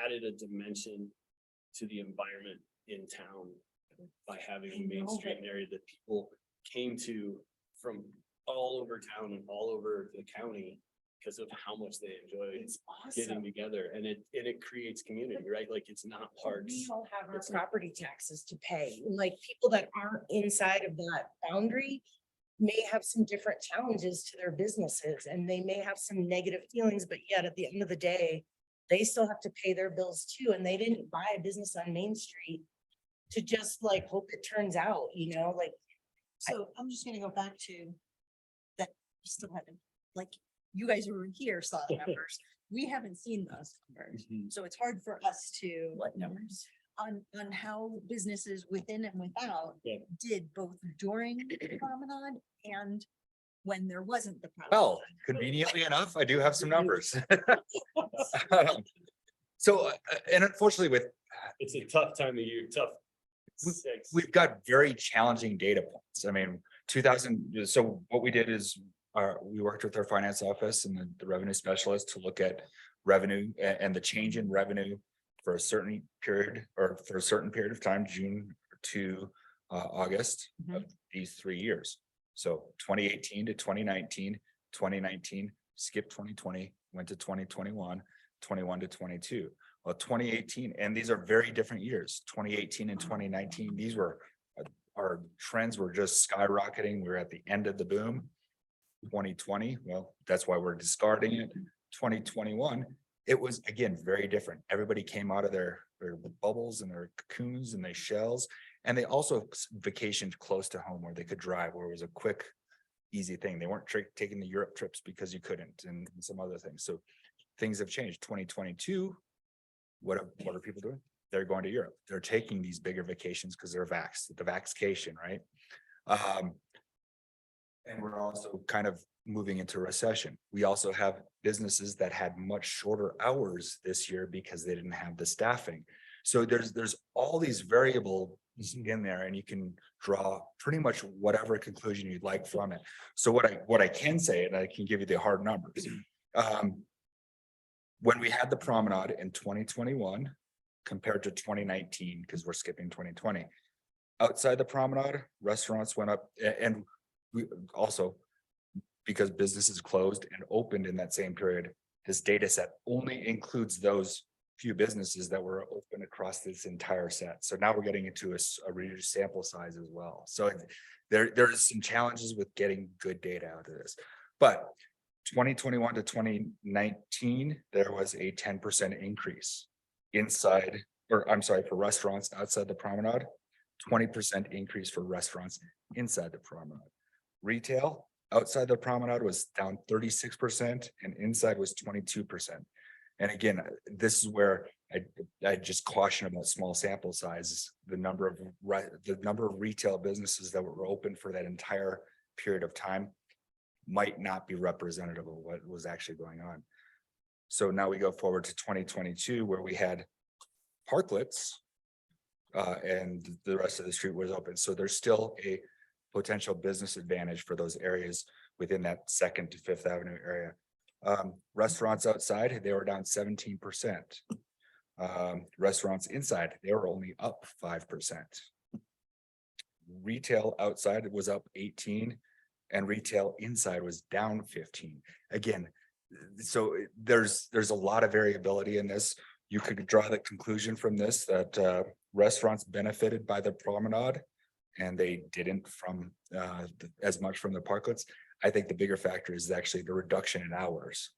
added a dimension to the environment in town by having a main street area that people came to from all over town and all over the county because of how much they enjoyed getting together, and it creates community, right? Like it's not parks. We all have our property taxes to pay. Like people that aren't inside of that boundary may have some different challenges to their businesses and they may have some negative feelings, but yet at the end of the day, they still have to pay their bills too. And they didn't buy a business on Main Street to just like hope it turns out, you know, like. So I'm just gonna go back to that, we still haven't, like, you guys who were here saw the numbers. We haven't seen those numbers. So it's hard for us to. What numbers? On how businesses within and without did both during the promenade and when there wasn't the. Well, conveniently enough, I do have some numbers. So, and unfortunately with, It's a tough time of year, tough. we've got very challenging data points. I mean, 2000, so what we did is we worked with our finance office and the revenue specialist to look at revenue and the change in revenue for a certain period or for a certain period of time, June to August of these 3 years. So 2018 to 2019, 2019, skipped 2020, went to 2021, 21 to 22. Well, 2018, and these are very different years, 2018 and 2019, these were, our trends were just skyrocketing. We were at the end of the boom. 2020, well, that's why we're discarding it. 2021, it was again, very different. Everybody came out of their bubbles and their cocoons and their shells. And they also vacationed close to home where they could drive, where it was a quick, easy thing. They weren't taking the Europe trips because you couldn't and some other things. So things have changed. 2022, what are people doing? They're going to Europe. They're taking these bigger vacations because they're vaxxed, the vaxcation, right? And we're also kind of moving into recession. We also have businesses that had much shorter hours this year because they didn't have the staffing. So there's all these variable in there and you can draw pretty much whatever conclusion you'd like from it. So what I can say, and I can give you the hard numbers. When we had the promenade in 2021 compared to 2019, because we're skipping 2020. Outside the promenade, restaurants went up and we also, because businesses closed and opened in that same period, this data set only includes those few businesses that were open across this entire set. So now we're getting into a reduced sample size as well. So there's some challenges with getting good data out of this. But 2021 to 2019, there was a 10% increase inside, or I'm sorry, for restaurants outside the promenade, 20% increase for restaurants inside the promenade. Retail outside the promenade was down 36% and inside was 22%. And again, this is where I just caution about small sample sizes. The number of retail businesses that were open for that entire period of time might not be representative of what was actually going on. So now we go forward to 2022, where we had parklets and the rest of the street was open. So there's still a potential business advantage for those areas within that 2nd to 5th Avenue area. Restaurants outside, they were down 17%. Restaurants inside, they were only up 5%. Retail outside was up 18 and retail inside was down 15. Again, so there's a lot of variability in this. You could draw the conclusion from this that restaurants benefited by the promenade and they didn't from as much from the parklets. I think the bigger factor is actually the reduction in hours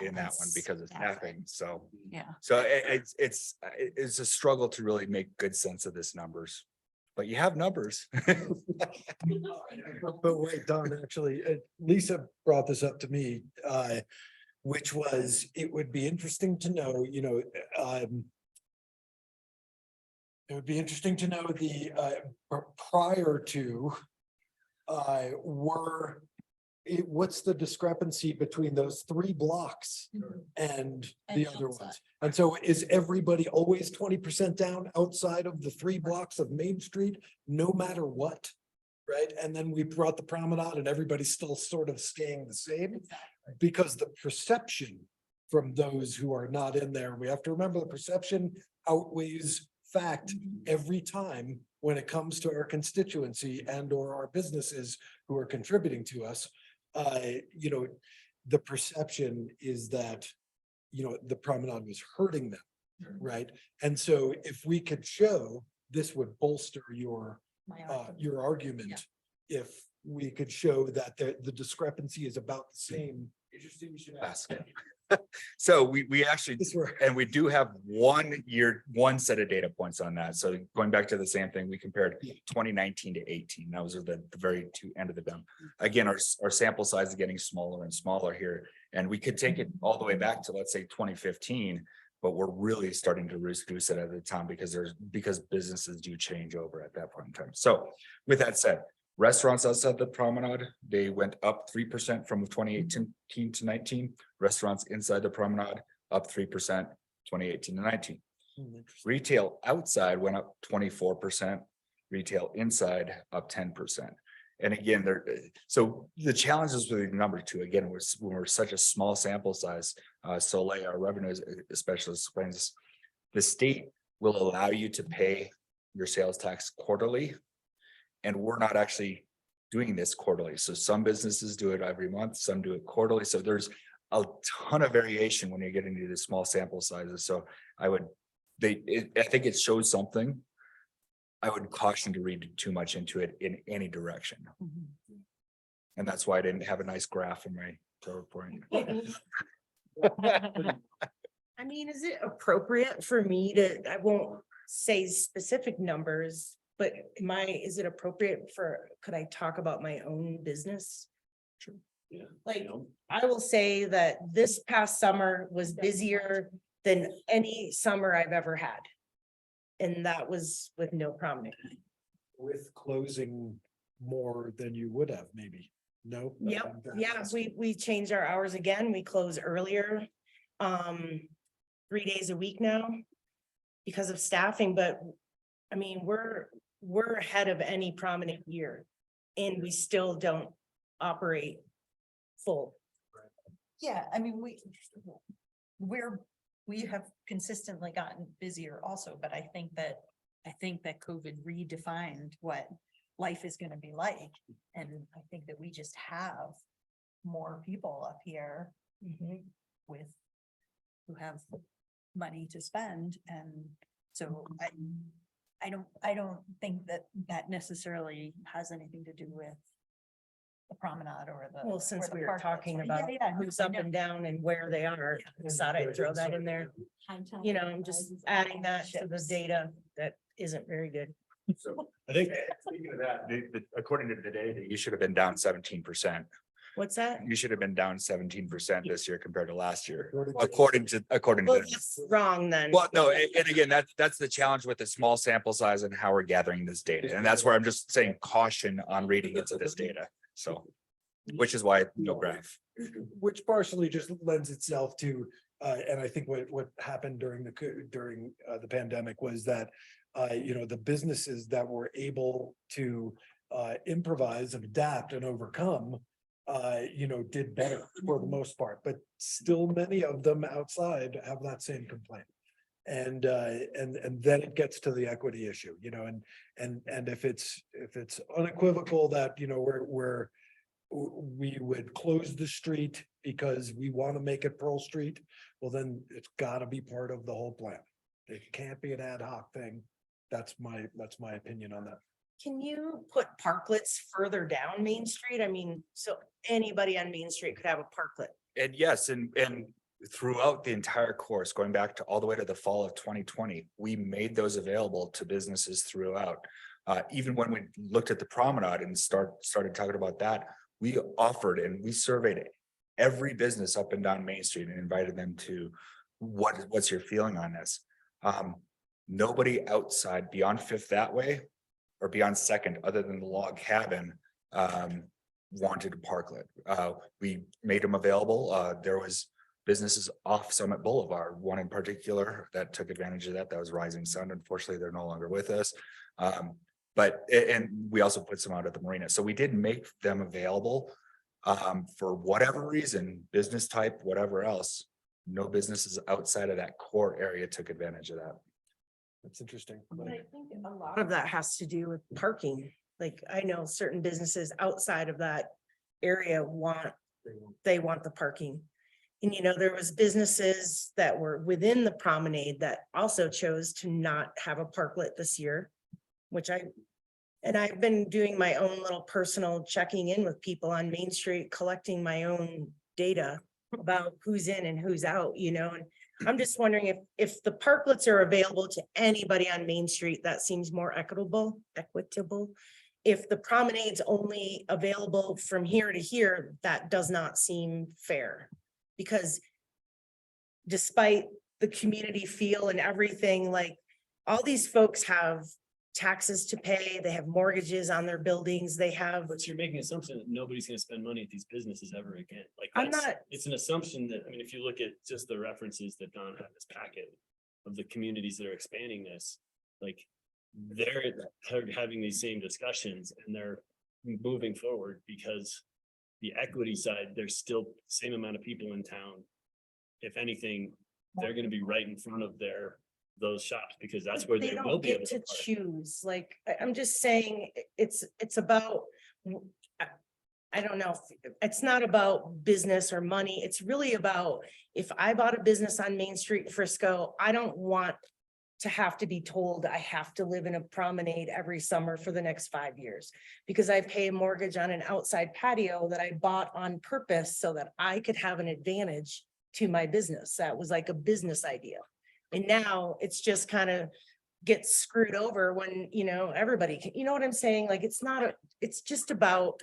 in that one because of staffing. So so it's a struggle to really make good sense of this numbers, but you have numbers. But wait, Don, actually, Lisa brought this up to me, which was, it would be interesting to know, it would be interesting to know the, prior to, what's the discrepancy between those 3 blocks and the other ones? And so is everybody always 20% down outside of the 3 blocks of Main Street, no matter what? Right? And then we brought the promenade and everybody's still sort of staying the same because the perception from those who are not in there, we have to remember the perception outweighs fact every time when it comes to our constituency and or our businesses who are contributing to us. The perception is that, the promenade was hurting them, right? And so if we could show, this would bolster your argument. If we could show that the discrepancy is about the same. Interesting you should ask. So we actually, and we do have one set of data points on that. So going back to the same thing, we compared 2019 to 18. Those are the very end of the gun. Again, our sample size is getting smaller and smaller here. And we could take it all the way back to, let's say, 2015, but we're really starting to reduce it at the time because businesses do change over at that point in time. So with that said, restaurants outside the promenade, they went up 3% from 2018 to 19. Restaurants inside the promenade up 3%, 2018 to 19. Retail outside went up 24%, retail inside up 10%. And again, so the challenges with the number 2, again, was when we're such a small sample size, Soleil, our revenue specialist explains, the state will allow you to pay your sales tax quarterly. And we're not actually doing this quarterly. So some businesses do it every month, some do it quarterly. So there's a ton of variation when you're getting into the small sample sizes. So I think it shows something. I would caution to read too much into it in any direction. And that's why I didn't have a nice graph in my PowerPoint. I mean, is it appropriate for me I won't say specific numbers, but is it appropriate could I talk about my own business? Sure. Yeah. Like, I will say that this past summer was busier than any summer I've ever had. And that was with no promenade. With closing more than you would have, maybe. No? Yep, yeah, we changed our hours again. We close earlier, 3 days a week now because of staffing, but I mean, we're ahead of any prominent year and we still don't operate full. Yeah, I mean, we have consistently gotten busier also, but I think that COVID redefined what life is gonna be like. And I think that we just have more people up here with, who have money to spend. And so I don't think that necessarily has anything to do with the promenade or the. Well, or since the we were park. talking Yeah, about yeah, who's I up know. and down and where they are, I thought I'd throw that in there. You know, I'm just adding that to the data that isn't very good. So I think speaking of that, according to the data, you should have been down 17%. What's that? You should have been down 17% this year compared to last year, According according Well, to. that's wrong then. Well, no, and again, that's the challenge with the small sample size and how we're gathering this data. And that's where I'm just saying caution on reading into this data. So, which is why no graph. Which partially just lends itself to, and I think what happened during the pandemic was that, the businesses that were able to improvise and adapt and overcome, did better for the most part, but still many of them outside have that same complaint. And then it gets to the equity issue, and if it's unequivocal that, we would close the street because we want to make it Pearl Street, well, then it's gotta be part of the whole plan. It can't be an ad hoc thing. That's my opinion on that. Can you put parklets further down Main Street? I mean, so anybody on Main Street could have a parklet. And yes, and throughout the entire course, going back to all the way to the fall of 2020, we made those available to businesses throughout. Even when we looked at the promenade and started talking about that, we offered and we surveyed every business up and down Main Street and invited them to what's your feeling on this? Nobody outside beyond Fifth that way or beyond Second, other than the log cabin, wanted a parklet. We made them available. There was businesses off Summit Boulevard, one in particular that took advantage of that. That was Rising Sun. Unfortunately, they're no longer with us. And we also put some out at the marina. So we did make them available. For whatever reason, business type, whatever else, no businesses outside of that core area took advantage of that. That's interesting. But I think a lot of that has to do with parking. Like I know certain businesses outside of that area want the parking. And there was businesses that were within the promenade that also chose to not have a parklet this year, which I've been doing my own little personal checking in with people on Main Street, collecting my own data about who's in and who's out, and I'm just wondering if the parklets are available to anybody on Main Street, that seems more equitable. If the promenade's only available from here to here, that does not seem fair. Because despite the community feel and everything, like all these folks have taxes to pay, they have mortgages on their buildings, they have. But you're making an assumption that nobody's gonna spend money at these businesses ever again. Like I'm that's, not- it's an assumption that, if you look at just the references that Don had in this packet of the communities that are expanding this, like they're having these same discussions and they're moving forward because the equity side, there's still same amount of people in town. If anything, they're gonna be right in front of those shops because that's where They they will don't be get able to to park. choose, like, I'm just saying, it's about. I don't know, it's not about business or money, it's really about, if I bought a business on Main Street, Frisco, I don't want to have to be told I have to live in a promenade every summer for the next 5 years. Because I pay a mortgage on an outside patio that I bought on purpose so that I could have an advantage to my business. That was like a business idea. And now it's just kind of gets screwed over when, everybody can, what I'm saying? Like, it's just about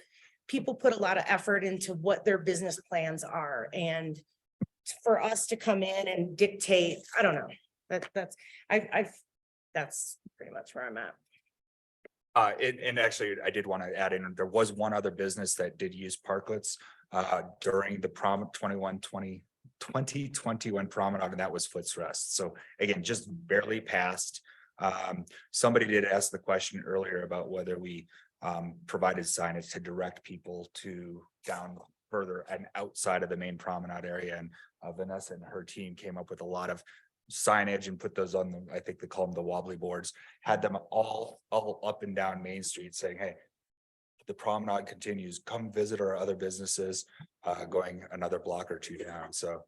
people put a lot of effort into what their business plans are. And for us to come in and dictate, I don't know, that's pretty much where I'm at. And actually, I did want to add in, there was one other business that did use parklets during the 2021 promenade, and that was Foots Rest. So again, just barely passed. Somebody did ask the question earlier about whether we provided signage to direct people to down further and outside of the main promenade area. And Vanessa and her team came up with a lot of signage and put those on the, I think they call them the wobbly boards, had them all up and down Main Street saying, hey, the promenade continues, come visit our other businesses, going another block or two down. So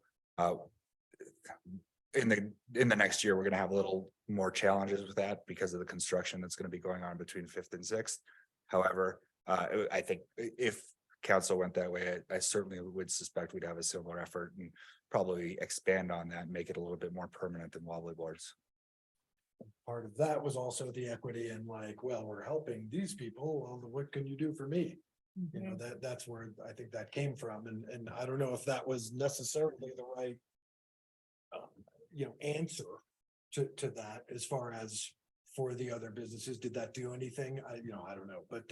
in the next year, we're gonna have a little more challenges with that because of the construction that's gonna be going on between 5th and 6th. However, I think if council went that way, I certainly would suspect we'd have a similar effort and probably expand on that and make it a little bit more permanent than wobbly boards. Part of that was also the equity and like, well, we're helping these people, well, what can you do for me? You know, that's where I think that came from, and I don't know if that was necessarily the right answer to that as far as for the other businesses. Did that do anything? I don't know, but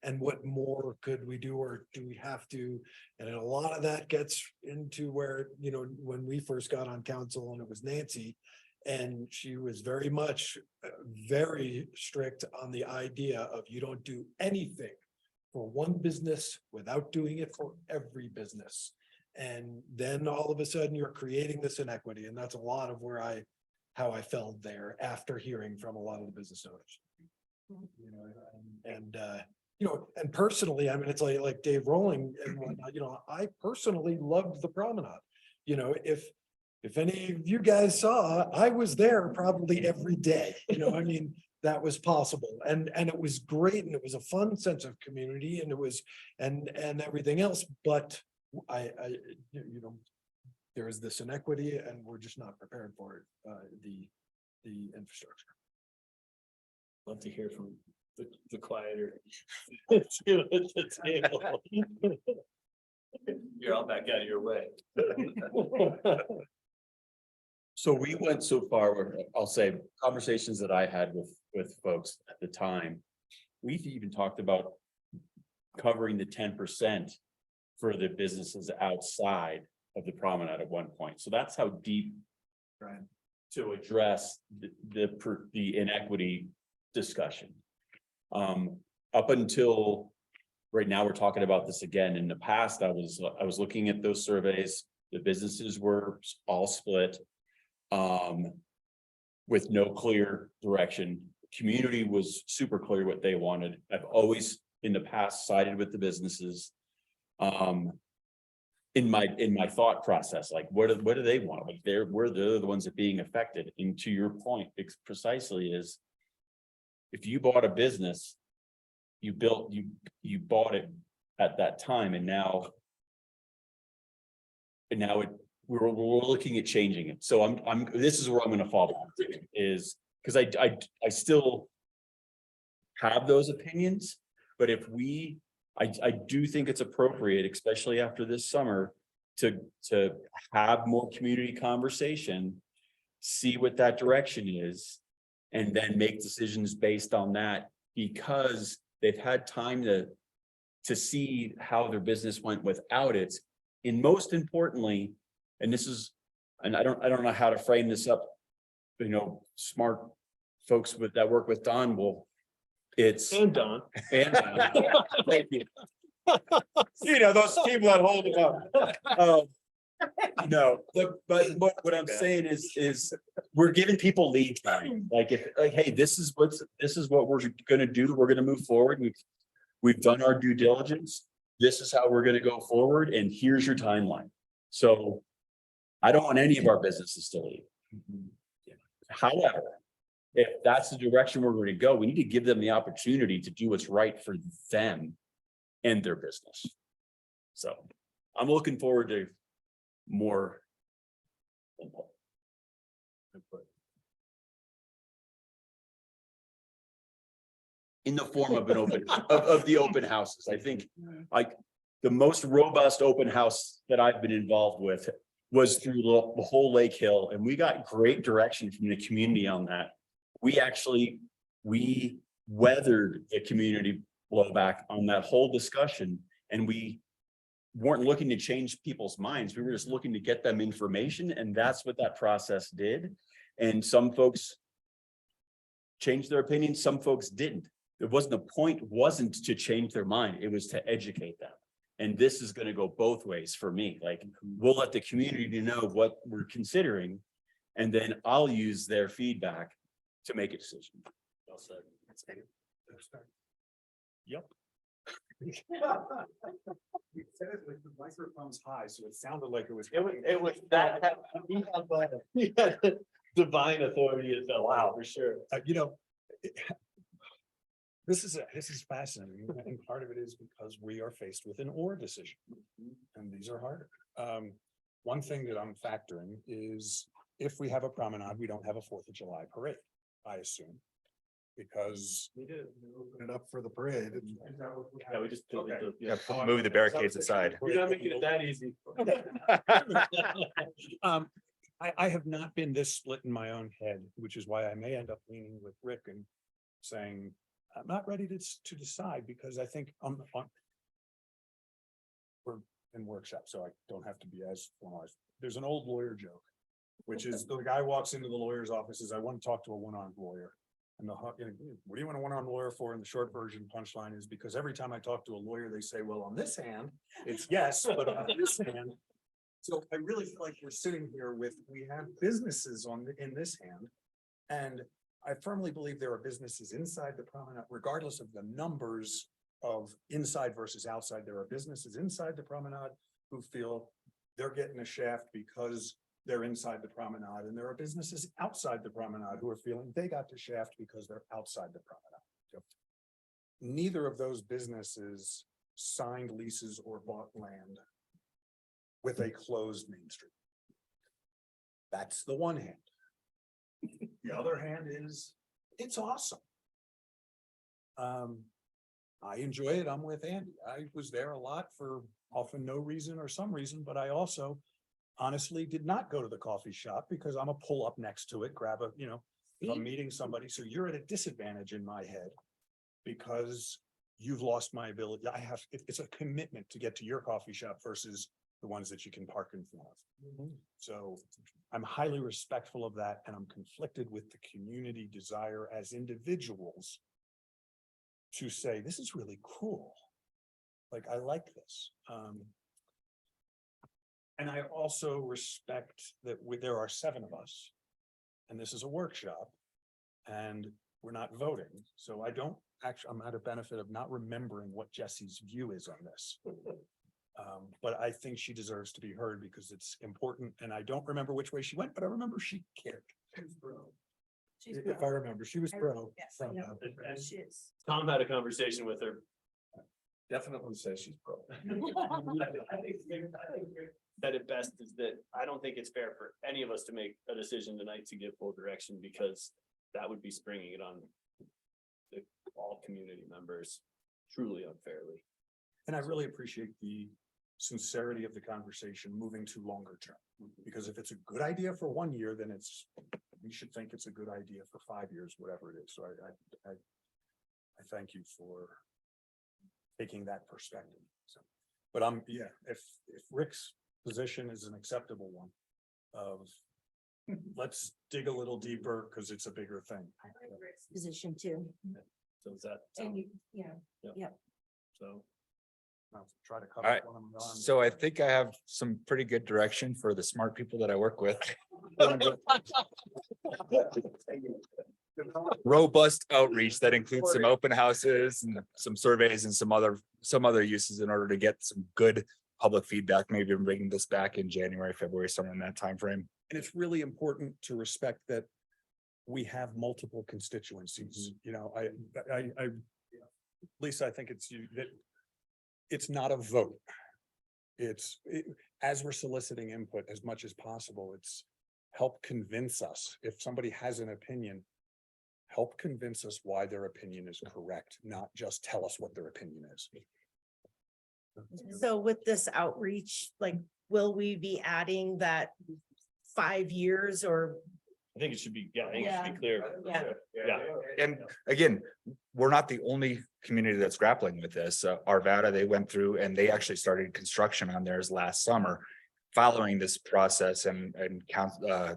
and what more could we do, or do we have to? And a lot of that gets into where, when we first got on council and it was Nancy, and she was very much very strict on the idea of you don't do anything for one business without doing it for every business. And then all of a sudden you're creating this inequity. And that's a lot of how I felt there after hearing from a lot of the business owners. And personally, I mean, it's like Dave Rolling and whatnot, I personally loved the promenade. If any of you guys saw, I was there probably every day, I mean, that was possible. And it was great. And it was a fun sense of community, and it was, and everything else. But there is this inequity, and we're just not prepared for it, the infrastructure. Love to hear from the quieter. Two at the table. You're all back out of your way. So we went so far where I'll say conversations that I had with folks at the time. We've even talked about covering the 10% for the businesses outside of the promenade at one point. So that's how deep to address the inequity discussion. Up until right now, we're talking about this again. In the past, I was looking at those surveys. The businesses were all split with no clear direction. Community was super clear what they wanted. I've always in the past sided with the businesses. In my thought process, like what do they want? Like they're the ones that are being affected. And to your point, precisely is if you bought a business, you bought it at that time, and now we're looking at changing it. So this is where I'm going to fall back to, is because I still have those opinions, but if I do think it's appropriate, especially after this summer, to have more community conversation, see what that direction is, and then make decisions based on that, because they've had time to see how their business went without it. And most importantly, and I don't know how to frame this up, smart folks that work with Don will. And Don. Thank you. Those people that hold it up. No, but what I'm saying is we're giving people lead time. Hey, this is what we're gonna do. We're gonna move forward. We've done our due diligence. This is how we're gonna go forward, and here's your timeline. So I don't want any of our businesses to leave. However, if that's the direction we're going to go, we need to give them the opportunity to do what's right for them and their business. So I'm looking forward to more input. In the form of an of the open houses. I think like the most robust open house that I've been involved with was through the whole Lake Hill, and we got great direction from the community on that. We weathered the community blowback on that whole discussion, and we weren't looking to change people's minds. We were just looking to get them information, and that's what that process did. And some folks changed their opinion, some folks didn't. There wasn't to change their mind, it was to educate them. And this is gonna go both ways for me, like, we'll let the community know what we're considering. And then I'll use their feedback to make a decision. Well said. Yep. You said it with the microphone's high, so it sounded like it was. It was that, he had divine authority at that, wow, for sure. You know, this is fascinating, and part of it is because we are faced with an or decision, and these are harder. One thing that I'm factoring is if we have a promenade, we don't have a 4th of July parade, I assume. Because we did open it up for the parade. Yeah, we just. Yeah, move the barricades aside. We're not making it that easy. I have not been this split in my own head, which is why I may end up leaning with Rick and saying, I'm not ready to decide, because I think we're in workshop, so I don't have to be as formalized. There's an old lawyer joke, which is the guy walks into the lawyer's office, says, I want to talk to a one-armed lawyer. And what do you want a one-armed lawyer for? And the short version punchline is, because every time I talk to a lawyer, they say, well, on this hand, it's yes, but on this hand. So I really feel like we're sitting here with, we have businesses in this hand. And I firmly believe there are businesses inside the promenade, regardless of the numbers of inside versus outside. There are businesses inside the promenade who feel they're getting a shaft because they're inside the promenade, and there are businesses outside the promenade who are feeling they got the shaft because they're outside the promenade. Neither of those businesses signed leases or bought land with a closed Main Street. That's the one hand. The other hand is, it's awesome. I enjoy it. I'm with Andy. I was there a lot for often no reason or some reason, but I also honestly did not go to the coffee shop because I'm a pull up next to it, grab a, if I'm meeting somebody. So you're at a disadvantage in my head because you've lost my ability. It's a commitment to get to your coffee shop versus the ones that you can park in front of. So I'm highly respectful of that, and I'm conflicted with the community desire as individuals to say, this is really cool. Like, I like this. And I also respect that there are 7 of us, and this is a workshop, and we're not voting. So I'm at a benefit of not remembering what Jesse's view is on this. But I think she deserves to be heard because it's important, and I don't remember which way she went, but I remember she cared. If I remember, she was pro. She is. Tom had a conversation with her. Definitely says she's pro. I think said it best is that I don't think it's fair for any of us to make a decision tonight to give full direction, because that would be springing it on all community members truly unfairly. And I really appreciate the sincerity of the conversation moving to longer term, because if it's a good idea for 1 year, then we should think it's a good idea for 5 years, whatever it is. So I thank you for taking that perspective. So, but if Rick's position is an acceptable one of let's dig a little deeper because it's a bigger thing. I like Rick's position too. So is that? And So. I'll try to cover. All right. So I think I have some pretty good direction for the smart people that I work with. Robust outreach that includes some open houses and some surveys and some other uses in order to get some good public feedback, maybe bringing this back in January, February, somewhere in that time frame. And it's really important to respect that we have multiple constituencies. Lisa, I think it's not a vote. As we're soliciting input as much as possible, it's help convince us. If somebody has an opinion, help convince us why their opinion is correct, not just tell us what their opinion is. So with this outreach, like, will we be adding that 5 years or? I think it should be, I think it should be clear. Yeah. And again, we're not the only community that's grappling with this. Arvada, they went through and they actually started construction on theirs last summer. following this process and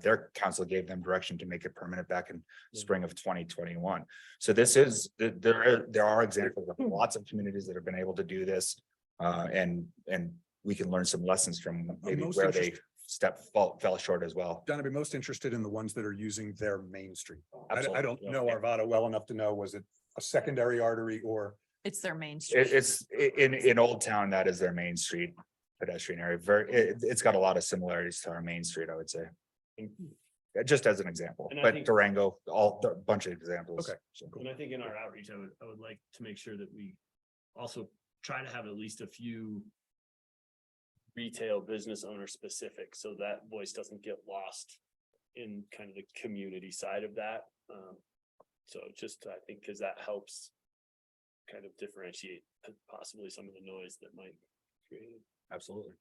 their council gave them direction to make it permanent back in spring of 2021. So this is, there are examples of lots of communities that have been able to do this. And we can learn some lessons from maybe most where they fell short as well. Don, I'd be most interested in the ones that are using their main street. I Absolutely. don't know Arvada well enough to know, was it a secondary artery or? It's their main street. It's in Old Town, that is their main street pedestrian area. It's got a lot of similarities to our main street, I would say. Just as an example, And I but think- Durango, a bunch of examples. Okay. And I think in our outreach, I would like to make sure that we also try to have at least a few retail business owner specific, so that voice doesn't get lost in kind of the community side of that. So just, I think, because that helps kind of differentiate possibly some of the noise that might create. Absolutely.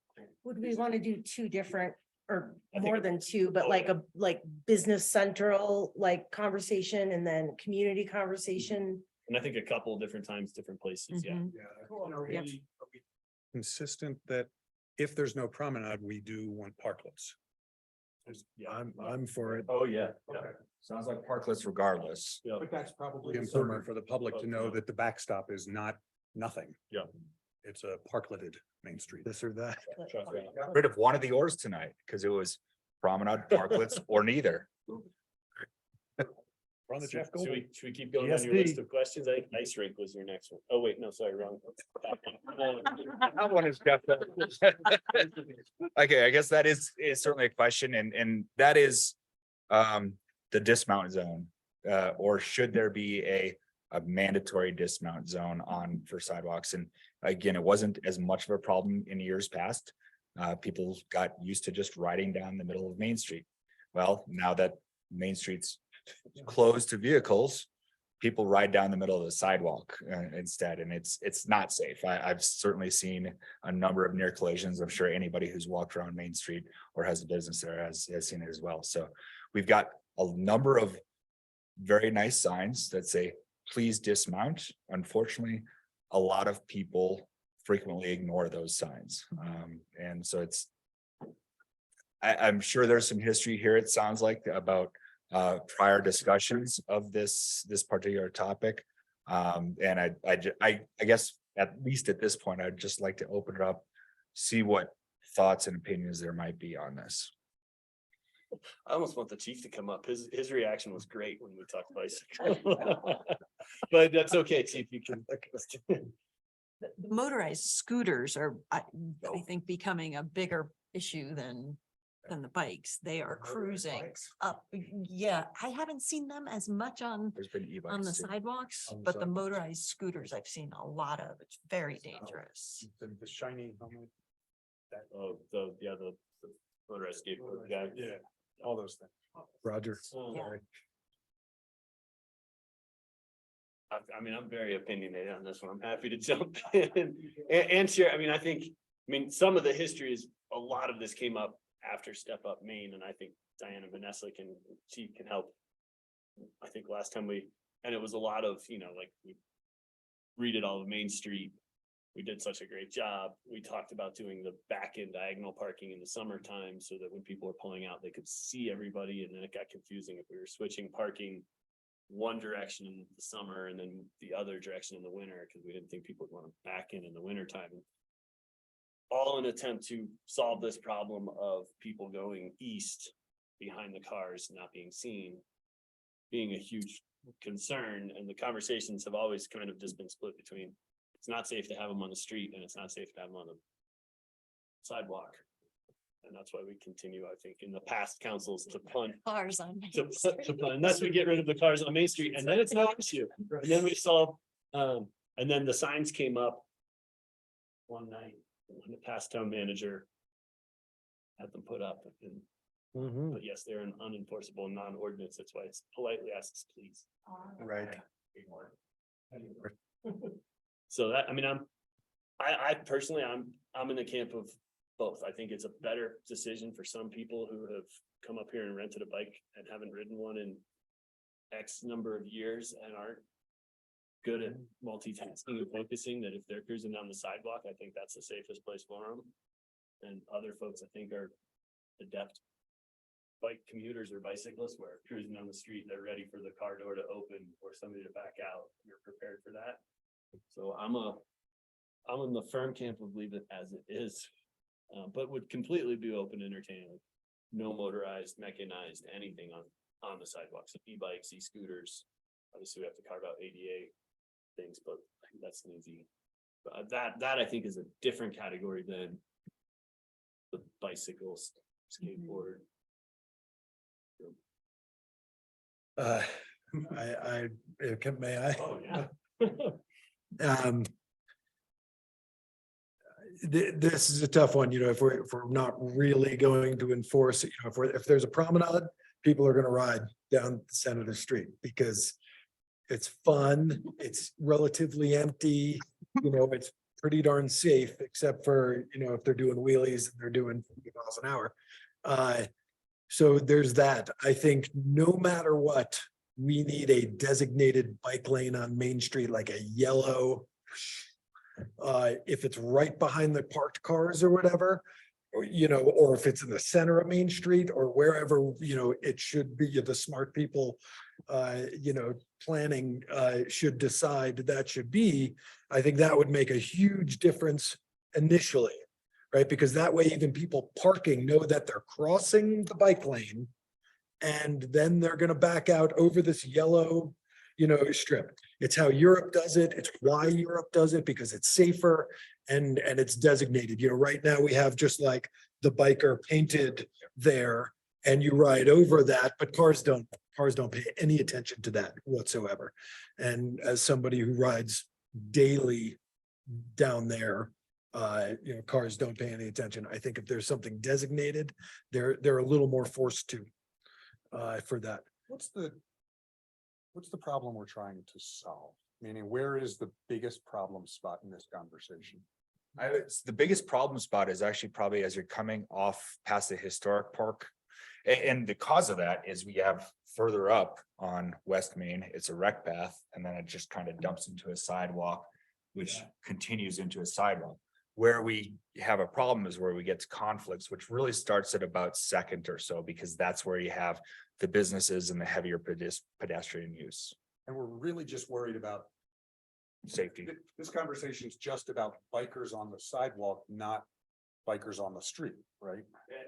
Would we want to do two different or I think more it- than two, but like business central, like conversation and then community conversation? And I think a couple different times, different places, yeah. Mhm. And are Yep. we consistent that if there's no promenade, we do want parklets? Yeah. I'm for it. Oh, yeah. Sounds like parklets regardless. Yeah. But that's probably important for the public to know that the backstop is not nothing. Yeah. It's a parkleted Main Street. This or that. Trust me. Got rid of one of the oars tonight because it was promenade, parklets, or neither. We're on the Jeff Should Goldblum. we keep going on your list of questions? I think ice rink was your next one. Oh, wait, no, sorry, wrong. That one is definitely. Okay, I guess that is certainly a question and that is the dismount zone. Or should there be a mandatory dismount zone for sidewalks? And again, it wasn't as much of a problem in years past. People got used to just riding down the middle of Main Street. Well, now that Main Street's closed to vehicles, people ride down the middle of the sidewalk instead, and it's not safe. I've certainly seen a number of near collisions. I'm sure anybody who's walked around Main Street or has a business there has seen it as well. So we've got a number of very nice signs that say, please dismount. Unfortunately, a lot of people frequently ignore those signs. And so I'm sure there's some history here, it sounds like, about prior discussions of this particular topic. And I guess at least at this point, I'd just like to open it up, see what thoughts and opinions there might be on this. I almost want the chief to come up. His reaction was great when we talked bicycle. But that's okay, chief, you can. The motorized scooters are, I think, becoming a bigger issue than the bikes. They are cruising up. Yeah, I haven't seen them as much on There's been the e-bikes too. sidewalks, On the but the sidewalks. motorized scooters I've seen a lot of. It's very dangerous. The shiny helmet. Oh, the motorized skateboard guy. Yeah, all those things. Roger. Oh, Yeah. I mean, I'm very opinionated on this one. I'm happy to jump in and share. I mean, some of the history is, a lot of this came up after Step Up Maine, and I think Diana Vanessa she can help. I think last time and it was a lot of, like, we redid all of Main Street. We did such a great job. We talked about doing the back end diagonal parking in the summertime so that when people were pulling out, they could see everybody, and then it got confusing if we were switching parking one direction in the summer and then the other direction in the winter, because we didn't think people would want to back in the winter time. All in an attempt to solve this problem of people going east behind the cars not being seen, being a huge concern. And the conversations have always kind of just been split between, it's not safe to have them on the street and it's not safe to have them on the sidewalk. And that's why we continue, I think, in the past councils to punt. Cars on. Main To Street. punt, unless we get rid of the cars on Main Street, and then it's no issue. And then we solve, and then the signs came up one night, when the past town manager had them put up, and, but yes, they're an unenforceable non-ordinance. That's why it's politely asks, please. Right. So that, I personally, I'm in the camp of both. I think it's a better decision for some people who have come up here and rented a bike and haven't ridden one in X number of years and aren't good at multitasking and focusing, that if they're cruising down the sidewalk, I think that's the safest place for them. and other folks, I think, are adept bike commuters or bicyclists where cruising down the street, they're ready for the car door to open or somebody to back out. You're prepared for that. So I'm in the firm camp of leave it as it is, but would completely be open to entertaining, like, no motorized, mechanized, anything on the sidewalks, e-bikes, e-scooters. Obviously, we have to carve out ADA things, but that's an easy. That I think is a different category than the bicycles, skateboard. May I? Oh, yeah. This is a tough one, if we're not really going to enforce it, if there's a promenade, people are gonna ride down the center of the street because it's fun, it's relatively empty, it's pretty darn safe, except for, if they're doing wheelies and they're doing 50 miles an hour. So there's that. I think no matter what, we need a designated bike lane on Main Street, like a yellow. If it's right behind the parked cars or whatever, or if it's in the center of Main Street or wherever, it should be, the smart people, planning, should decide that should be. I think that would make a huge difference initially, right? Because that way even people parking know that they're crossing the bike lane and then they're gonna back out over this yellow, strip. It's how Europe does it. It's why Europe does it, because it's safer and it's designated. Right now we have just like the biker painted there and you ride over that, but cars don't pay any attention to that whatsoever. And as somebody who rides daily down there, cars don't pay any attention. I think if there's something designated, they're a little more forced to, for that. What's the problem we're trying to solve? Meaning, where is the biggest problem spot in this conversation? The biggest problem spot is actually probably as you're coming off past the historic park. And the cause of that is we have further up on West Main, it's a rec path, and then it just kind of dumps into a sidewalk, which continues into a sidewalk. Where we have a problem is where we get to conflicts, which really starts at about Second or so, because that's where you have the businesses and the heavier pedestrian use. And we're really just worried about safety. This conversation is just about bikers on the sidewalk, not bikers on the street, right?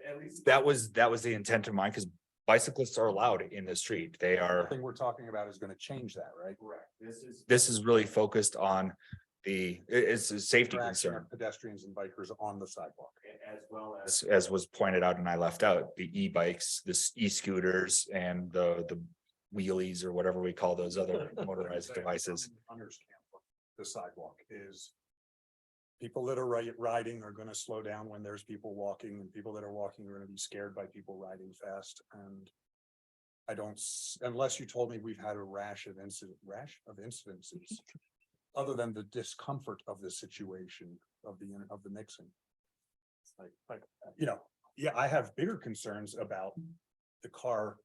At least that was the intent of mine, because bicyclists are allowed in the street. They are. The thing we're talking about is going to change that, right? Correct. This is really focused on it's a safety Interaction concern. of pedestrians and bikers on the sidewalk. As well as was pointed out and I left out, the e-bikes, the e-scooters and the wheelies or whatever we call those other motorized devices. Understand the sidewalk is people that are riding are going to slow down when there's people walking, and people that are walking are going to be scared by people riding fast. And I don't, unless you told me we've had a rash of incidences, other than the discomfort of the situation of the mixing. Like, yeah, I have bigger concerns about the car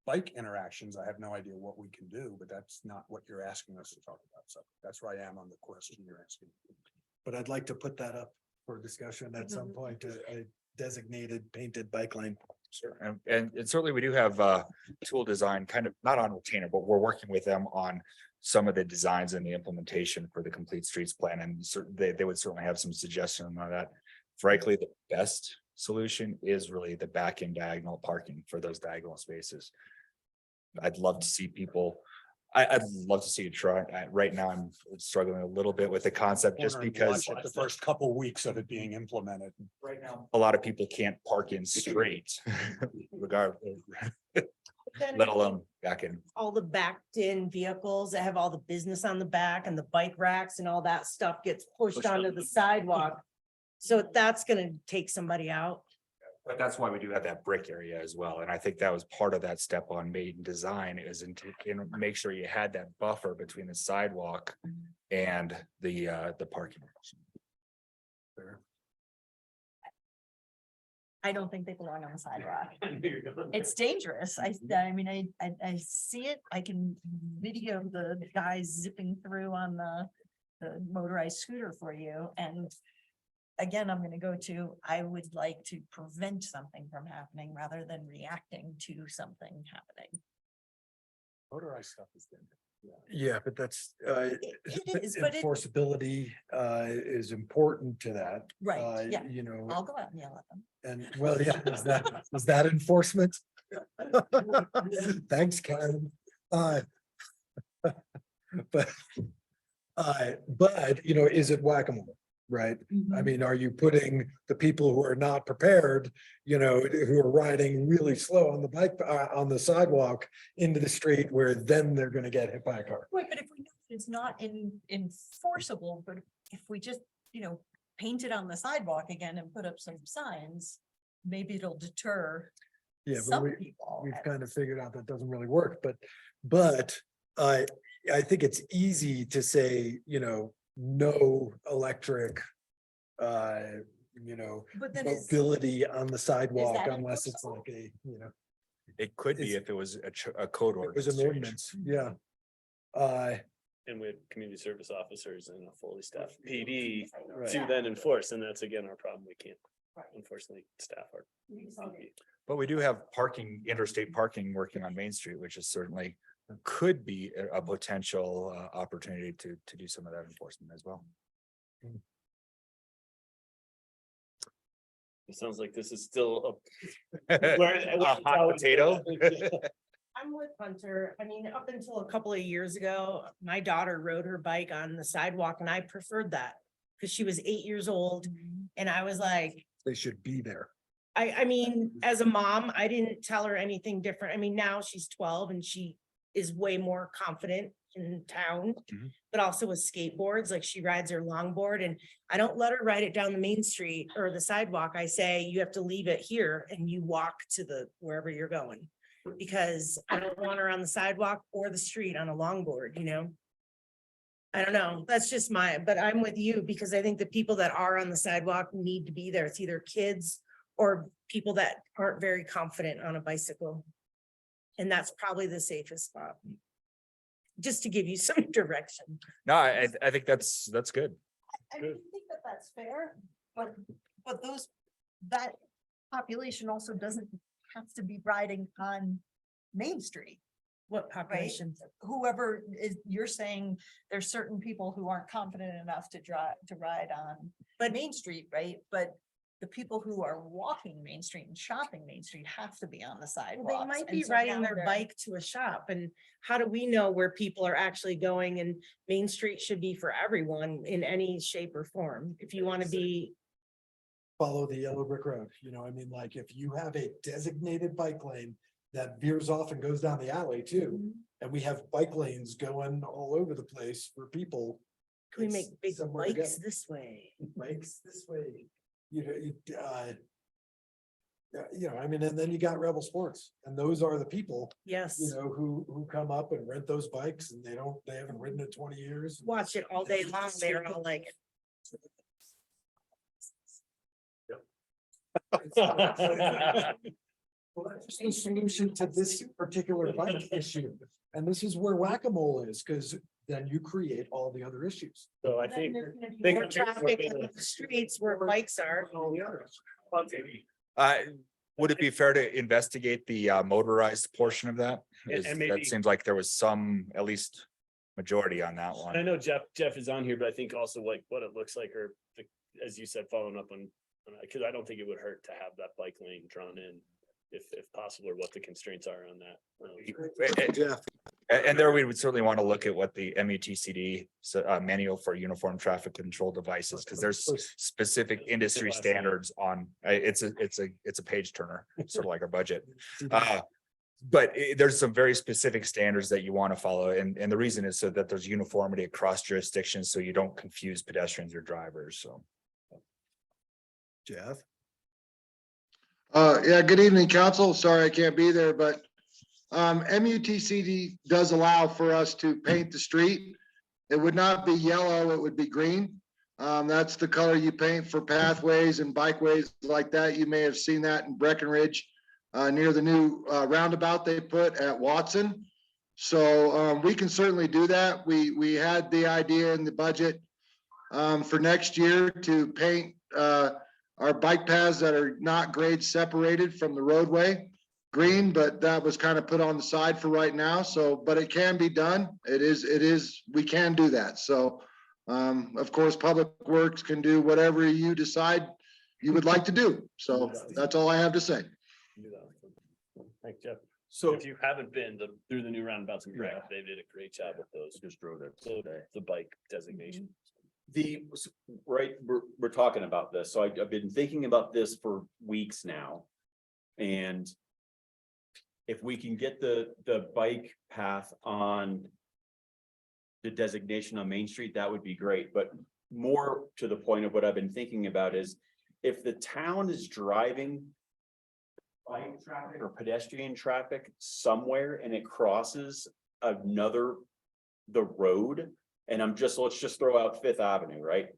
bike interactions. I have no idea what we can do, but that's not what you're asking us to talk about. So that's where I am on the question you're asking. But I'd like to put that up for discussion at some point, a designated painted bike lane. Sure. And certainly we do have tool design kind of not on retainer, but we're working with them on some of the designs and the implementation for the complete streets plan. And they would certainly have some suggestions on that. Frankly, the best solution is really the back end diagonal parking for those diagonal spaces. I'd love to see people. I'd love to see it try. Right now, I'm struggling a little bit with the concept just because the first couple weeks of it being implemented. Right now, a lot of people can't park in straight, regardless, let alone back in. All the backed in vehicles that have all the business on the back and the bike racks and all that stuff gets pushed onto the sidewalk. So that's gonna take somebody out. But that's why we do have that brick area as well. And I think that was part of that step on made and design is to make sure you had that buffer between the sidewalk and the parking. I don't think they belong on the sidewalk. It's dangerous. I mean, I see it. I can video the guys zipping through on the motorized scooter for you, and again, I'm gonna go to, I would like to prevent something from happening rather than reacting to something happening. Motorized stuff is then. Yeah, but that's, It is, but it, enforceability, is important to that. right, yeah, You know, I'll go out and yell at them. and well, yeah, is that enforcement? Thanks, Karen. But, but, you know, is it whack-a-mole, right? I mean, are you putting the people who are not prepared, you know, who are riding really slow on the bike, on the sidewalk into the street where then they're gonna get hit by a car? Right, but if we know that it's not enforceable, but if we just, you know, paint it on the sidewalk again and put up some signs, maybe it'll deter Yeah, but some people. we've kind of figured out that doesn't really work, but I think it's easy to say, you know, no electric, you know, But then it's, mobility on the sidewalk that unless it's enforceable? like a, you know, It could be It's- if it was a code it was ordinance an change. ordinance, yeah. And we have community service officers and a fully staffed PD Right. to then enforce, and that's again our problem. We can't unfortunately staff our. But we do have parking, interstate parking working on Main Street, which is certainly could be a potential opportunity to do some of that enforcement as well. It sounds like this is still A hot potato. I'm with Hunter. I mean, up until a couple of years ago, my daughter rode her bike on the sidewalk and I preferred that. Cause she was 8 years old and I was like, They should be there. I mean, as a mom, I didn't tell her anything different. I mean, now she's 12 and she is way more confident in town. Mhm. But also with skateboards, like she rides her longboard and I don't let her ride it down the main street or the sidewalk. I say, you have to leave it here and you walk to the wherever you're going. Because I don't want her on the sidewalk or the street on a longboard, you know? I don't know. That's just but I'm with you because I think the people that are on the sidewalk need to be there. It's either kids or people that aren't very confident on a bicycle. And that's probably the safest spot. Just to give you some direction. No, I think that's good. I think that that's fair, but that population also doesn't have to be riding on Main Street. What population? Whoever is, you're saying there's certain people who aren't confident enough to ride on Main Street, right? But the people who are walking Main Street and shopping Main Street have to be on the sidewalks. They might and be so riding now their they're- bike to a shop and how do we know where people are actually going? And Main Street should be for everyone in any shape or form. If you want to be, Follow the yellow brick road, you know, I mean, like if you have a designated bike lane that veers off and goes down the alley too. And we have bike lanes going all over the place for people. can we it's make big somewhere to go. bikes this way? Bikes this way, you know, you know, I mean, and then you got Rebel Sports and those are the people, Yes, you know, who come up and rent those bikes and they haven't ridden it 20 years. watch it all day long. They're all like, Well, that's just the solution to this particular bike issue. And this is where whack-a-mole is, because then you create all the other issues. So I then think. there's gonna be think more I'm sure we're traffic gonna- in the streets where bikes are. All the others. Would it be fair to investigate the motorized portion of that? And That maybe- seems like there was some, at least majority on that I one. know Jeff is on here, but I think also like what it looks like, or as you said, following up on, because I don't think it would hurt to have that bike lane drawn in. If possible, or what the constraints are on that. Jeff, And there we would certainly want to look at what the MUTCD manual for uniform traffic control devices, because there's specific industry Last name. standards on, it's a page turner, sort of like our budget. But there's some very specific standards that you want to follow, and the reason is so that there's uniformity across jurisdictions, so you don't confuse pedestrians or drivers, so. Jeff. Yeah, good evening, council. Sorry I can't be there, but MUTCD does allow for us to paint the street. It would not be yellow, it would be green. That's the color you paint for pathways and bikeways like that. You may have seen that in Breckenridge near the new roundabout they put at Watson. So we can certainly do that. We had the idea in the budget for next year to paint, our bike paths that are not grade separated from the roadway green, but that was kind of put on the side for right now. So, but it can be done. It is, we can do that. So, of course, Public Works can do whatever you decide you would like to do. So that's all I have to say. Thanks, Jeff. So If you haven't been through the new roundabouts in Grant, they did a great job with those. just drove there So today. the bike designation. Right, we're talking about this, so I've been thinking about this for weeks now. And if we can get the bike path on the designation on Main Street, that would be great, but more to the point of what I've been thinking about is if the town is driving bike traffic or pedestrian traffic somewhere and it crosses the road, and let's just throw out Fifth Avenue, right?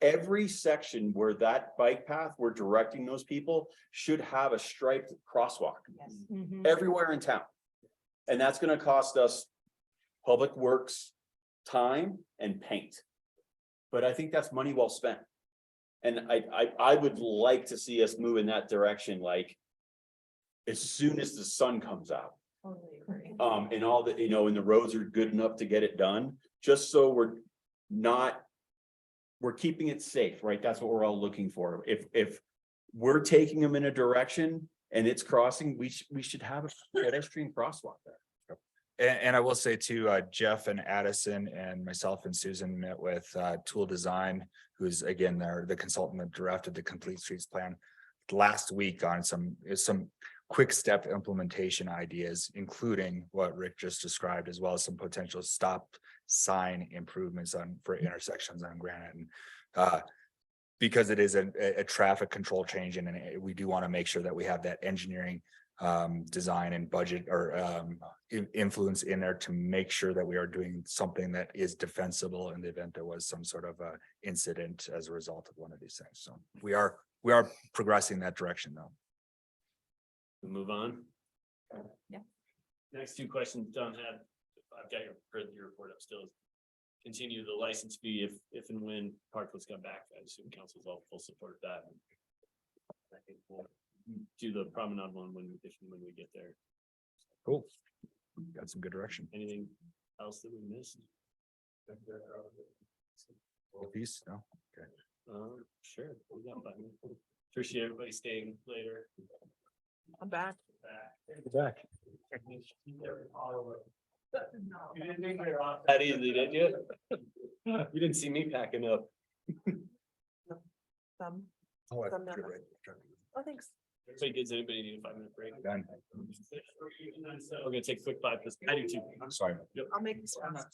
Every section where that bike path, we're directing those people should have a striped crosswalk everywhere in town. And that's gonna cost us Public Works time and paint. But I think that's money well spent. And I would like to see us move in that direction, like as soon as the sun comes out. And all the, and the roads are good enough to get it done, just so we're keeping it safe, right? That's what we're all looking for. If we're taking them in a direction and it's crossing, we should have a pedestrian crosswalk there. And I will say too, Jeff and Addison and myself and Susan met with Tool Design, who's again, the consultant that drafted the Complete Streets plan last week on some quick step implementation ideas, including what Rick just described, as well as some potential stop sign improvements for intersections on Granite. And because it is a traffic control change, and we do want to make sure that we have that engineering design and budget or influence in there to make sure that we are doing something that is defensible in the event there was some sort of incident as a result of one of these things. So we are progressing that direction though. We move on. Yeah. Next two questions Don had. I've got your report up still. Continue the license fee if and when Parkland's come back. I assume council's all full support of that. I think we'll do the promenade one when we get there. Cool. Got some good direction. Anything else that we missed? Piece, no? Okay. Sure. We got 5 minutes. Appreciate everybody staying later. I'm back. Back. You didn't think we were off that easy, did you? You didn't see me packing up. Some. Oh, Some not. Oh, thanks. Everybody gives anybody need a 5-minute break? Done. We're gonna take a quick 5 minutes. I do too. I'm sorry. I'll make this fast.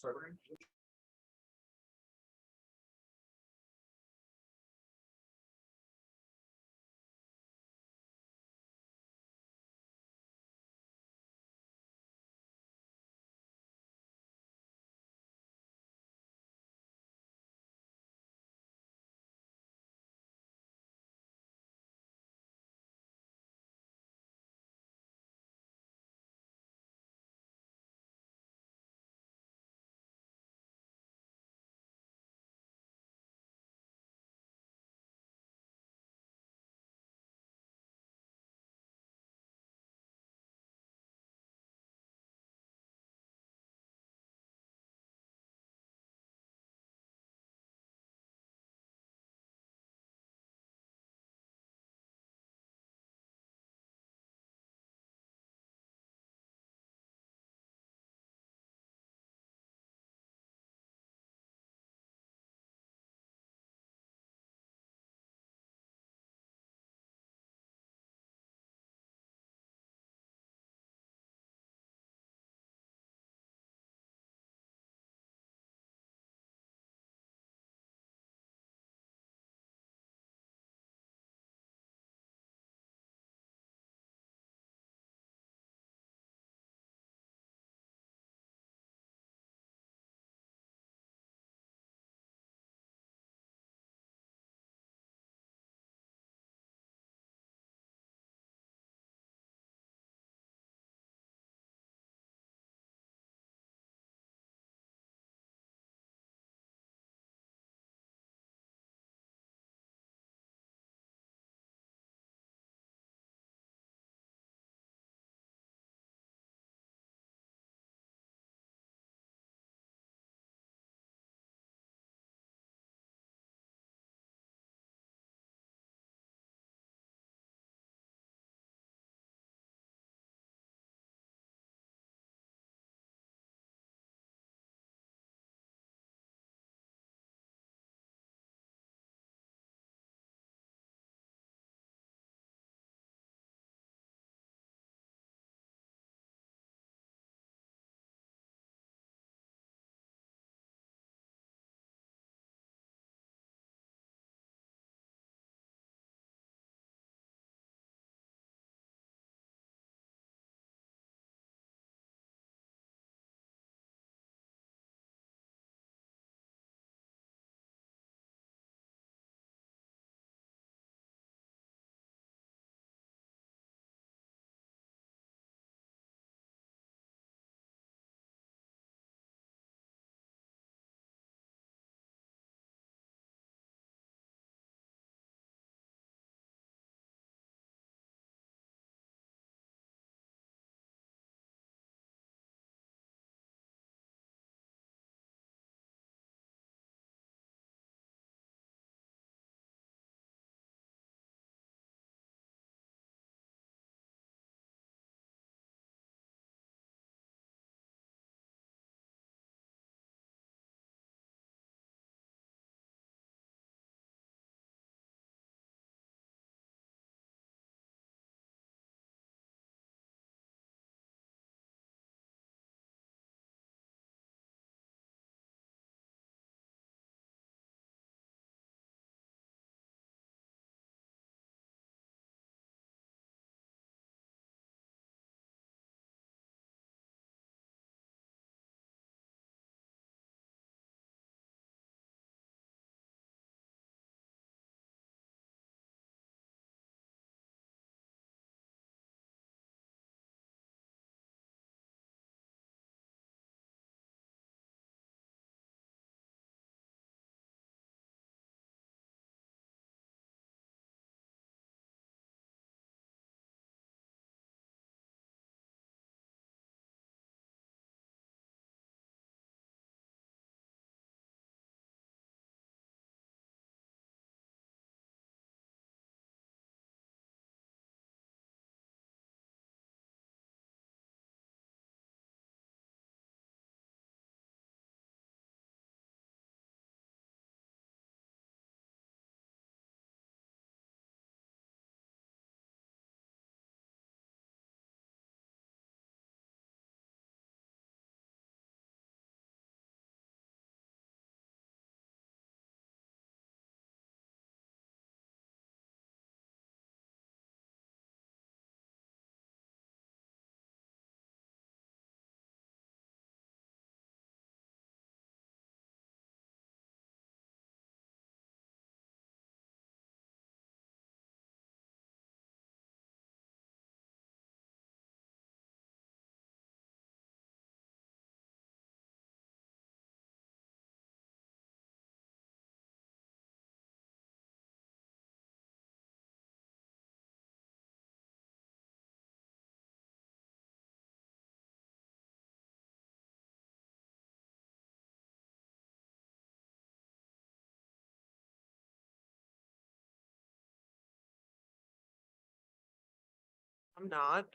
I'm not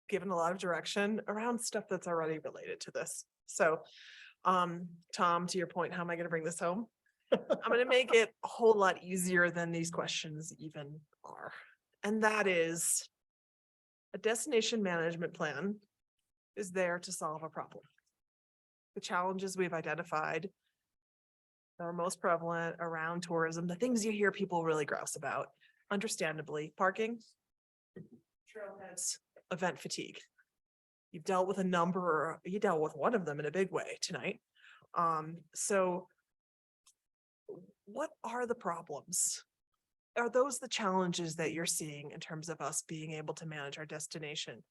given a lot of direction around stuff that's already related to this. So, Tom, to your point, how am I gonna bring this home? I'm gonna make it a whole lot easier than these questions even are. And that is a destination management plan is there to solve a problem. The challenges we've identified that are most prevalent around tourism, the things you hear people really grouse about, understandably, parking, trailheads, event fatigue. You've dealt with you dealt with one of them in a big way tonight. So what are the problems? Are those the challenges that you're seeing in terms of us being able to manage our destination?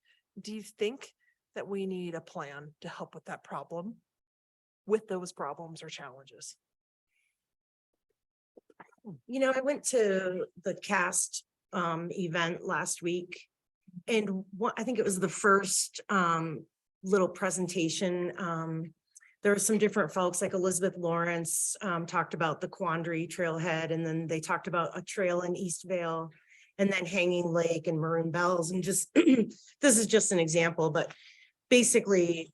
Do you think that we need a plan to help with that problem, with those problems or challenges? You know, I went to the cast event last week. And I think it was the first little presentation. There were some different folks like Elizabeth Lawrence talked about the Quandary Trailhead, and then they talked about a trail in Eastvale, and then Hanging Lake and Maroon Bells, and just this is just an example, but basically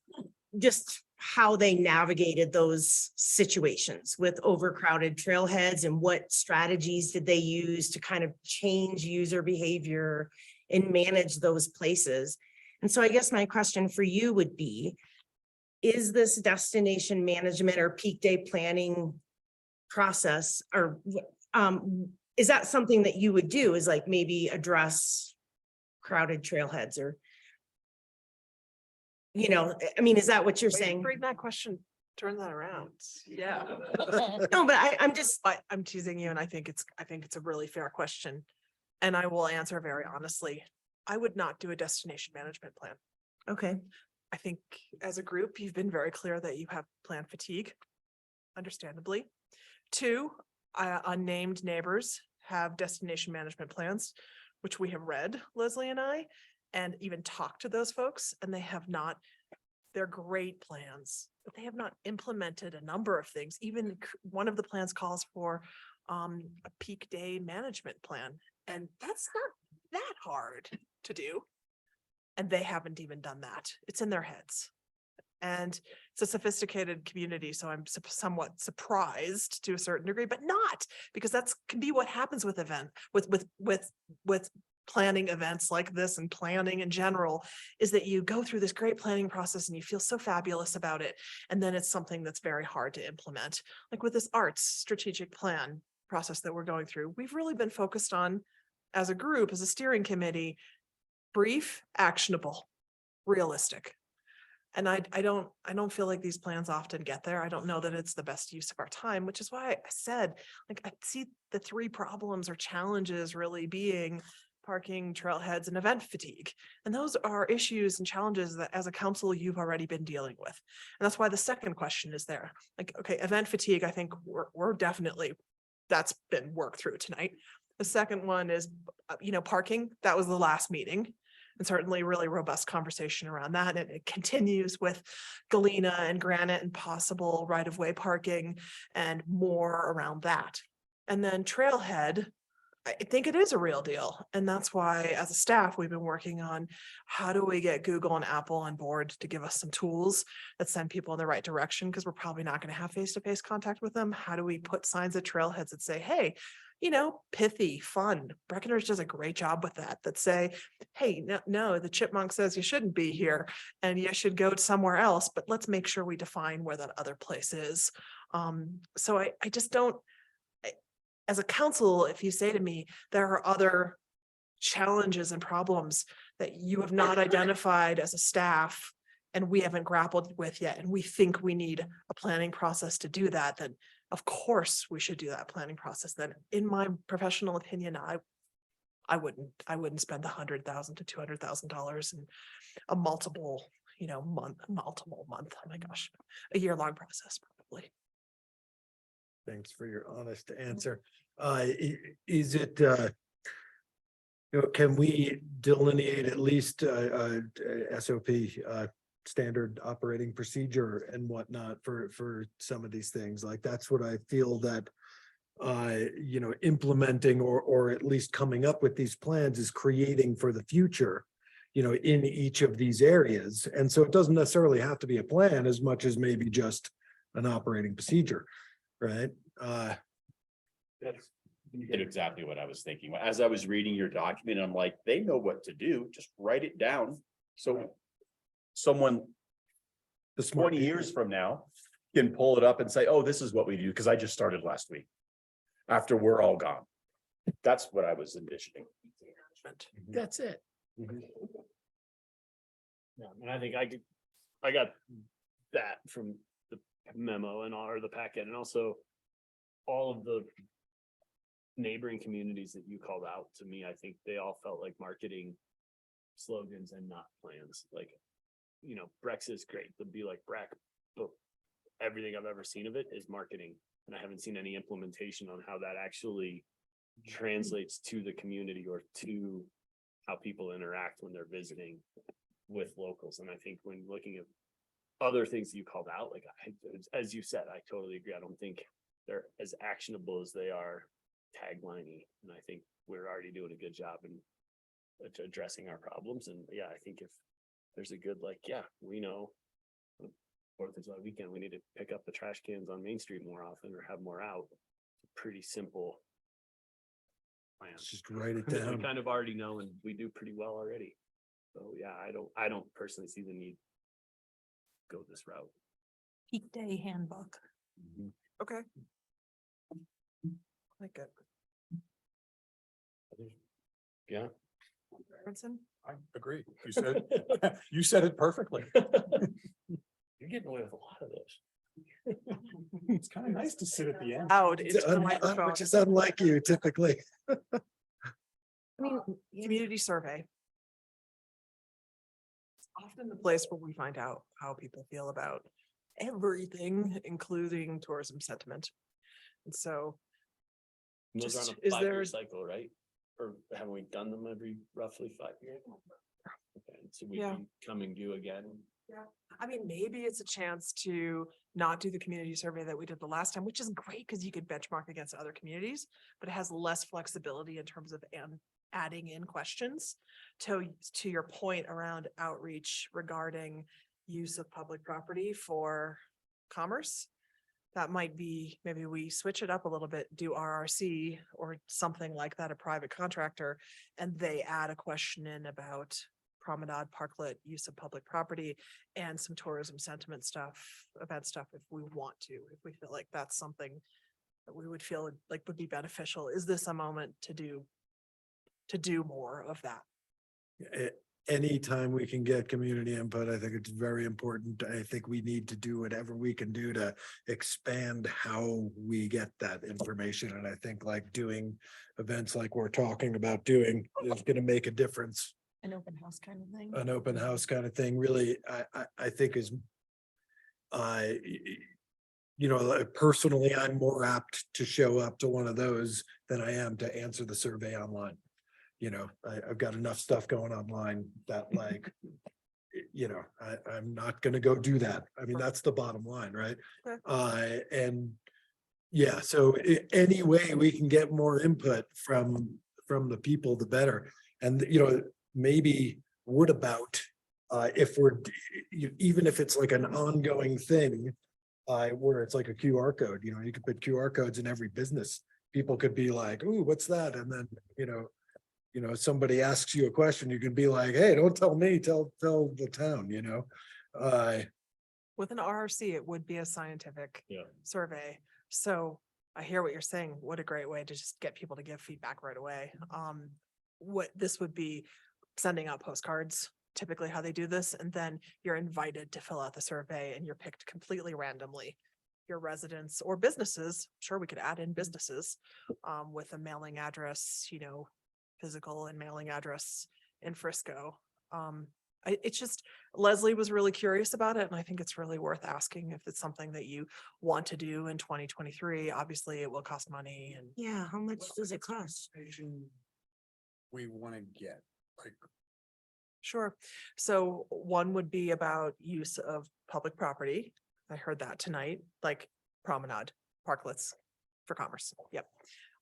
just how they navigated those situations with overcrowded trailheads and what strategies did they use to kind of change user behavior and manage those places. And so I guess my question for you would be, is this destination management or peak day planning process, or is that something that you would do, is like maybe address crowded trailheads, or, you know, I mean, is that what you're saying? Bring that question, turn that around. Yeah. No, but I'm just, I'm teasing you, and I think it's a really fair question. And I will answer very honestly. I would not do a destination management plan. okay. I think as a group, you've been very clear that you have plan fatigue, understandably. 2, unnamed neighbors have destination management plans, which we have read, Leslie and I, and even talked to those folks, and they have not, they're great plans, but they have not implemented a number of things. Even one of the plans calls for a peak day management plan, and that's not that hard to do. And they haven't even done that. It's in their heads. And it's a sophisticated community, so I'm somewhat surprised to a certain degree, but not, because can be what happens with with planning events like this, and planning in general, is that you go through this great planning process and you feel so fabulous about it. And then it's something that's very hard to implement. Like with this arts strategic plan process that we're going through, we've really been focused on, as a group, as a steering committee, brief, actionable, realistic. And I don't feel like these plans often get there. I don't know that it's the best use of our time, which is why I said, like, I see the 3 problems or challenges really being parking, trailheads, and event fatigue. And those are issues and challenges that as a council, you've already been dealing with. And that's why the second question is there. Like, okay, event fatigue, I think we're definitely, that's been worked through tonight. The second one is, parking. That was the last meeting. And certainly really robust conversation around that. And it continues with Galena and Granite and possible right-of-way parking and more around that. And then trailhead, I think it is a real deal. And that's why, as a staff, we've been working on how do we get Google and Apple on board to give us some tools that send people in the right direction, because we're probably not going to have face-to-face contact with them. How do we put signs at trailheads that say, hey, pithy, fun. Breckenridge does a great job with that say, hey, no, the chipmunk says you shouldn't be here and you should go somewhere else, but let's make sure we define where that other place is. So I just don't, as a council, if you say to me, there are other challenges and problems that you have not identified as a staff and we haven't grappled with yet, and we think we need a planning process to do that, then of course we should do that planning process. Then in my professional opinion, I wouldn't spend $100,000 to $200,000 in a multiple month, oh my gosh, a year-long process probably. Thanks for your honest answer. Is it, can we delineate at least SOP, standard operating procedure and whatnot for some of these things? Like, that's what I feel that implementing or at least coming up with these plans is creating for the future. in each of these areas. And so it doesn't necessarily have to be a plan as much as maybe just an operating procedure, right? That's you hit exactly what I was thinking. As I was reading your document, I'm like, they know what to do, just write it down. So someone The smart 20 people. years from now can pull it up and say, oh, this is what we do, because I just started last week. After we're all gone. That's what I was envisioning. That's it. Yeah, and I think I got that from the memo and all, or the packet, and also all of the neighboring communities that you called out to me. I think they all felt like marketing slogans and not plans. Like, Brex is great, to be like Breck, but everything I've ever seen of it is marketing. And I haven't seen any implementation on how that actually translates to the community or to how people interact when they're visiting with locals. And I think when looking at other things that you called out, like as you said, I totally agree. I don't think they're as actionable as they are tagliney. And I think we're already doing a good job in addressing our problems. And yeah, I think if there's a good, we know 4th of July weekend, we need to pick up the trash cans on Main Street more often or have more out. Pretty simple plan. Just write it We down. kind of already know, and we do pretty well already. So yeah, I don't personally see the need to go this route. Peak day handbook. Okay. Like it. Yeah. Brinson? I agree. You said it perfectly. You're getting away with a lot of this. It's kind of nice to sit at the end. Out into the microphone. Which is unlike you typically. I mean, community survey. It's often the place where we find out how people feel about everything, including tourism sentiment. And so, Those are on Just- a is there- 5-year cycle, right? Or haven't we done them every roughly 5 years? Okay, so we Yeah. can come and do again. yeah, I mean, maybe it's a chance to not do the community survey that we did the last time, which is great because you could benchmark against other communities, but it has less flexibility in terms of adding in questions. To your point around outreach regarding use of public property for commerce. That might be, maybe we switch it up a little bit, do RRC or something like that, a private contractor, and they add a question in about promenade, parklet, use of public property, and some tourism sentiment stuff, event stuff, if we want to, if we feel like that's something that we would feel like would be beneficial. Is this a moment to do more of that? Anytime we can get community input, I think it's very important. I think we need to do whatever we can do to expand how we get that information. And I think like doing events like we're talking about doing is gonna make a difference. An open house kind of thing. An open house kind of thing really, I think is like, personally, I'm more apt to show up to one of those than I am to answer the survey online. I've got enough stuff going online that like, I'm not gonna go do that. I mean, that's the bottom line, right? Okay. And yeah, so any way we can get more input from the people, the better. And, maybe what about, if we're, even if it's like an ongoing thing, where it's like a QR code, you could put QR codes in every business. People could be like, ooh, what's that? And then, somebody asks you a question, you can be like, hey, don't tell me, tell the town, With an RRC, it would be a scientific Yeah. survey. So I hear what you're saying. What a great way to just get people to give feedback right away. What this would be sending out postcards, typically how they do this, and then you're invited to fill out the survey and you're picked completely randomly. Your residents or businesses, sure, we could add in businesses with a mailing address, physical and mailing address in Frisco. It's just, Leslie was really curious about it, and I think it's really worth asking if it's something that you want to do in 2023. Obviously, it will cost money and Yeah, how much does it cost? We want to get, like, sure. So one would be about use of public property. I heard that tonight, like promenade, parklets for commerce. Yep.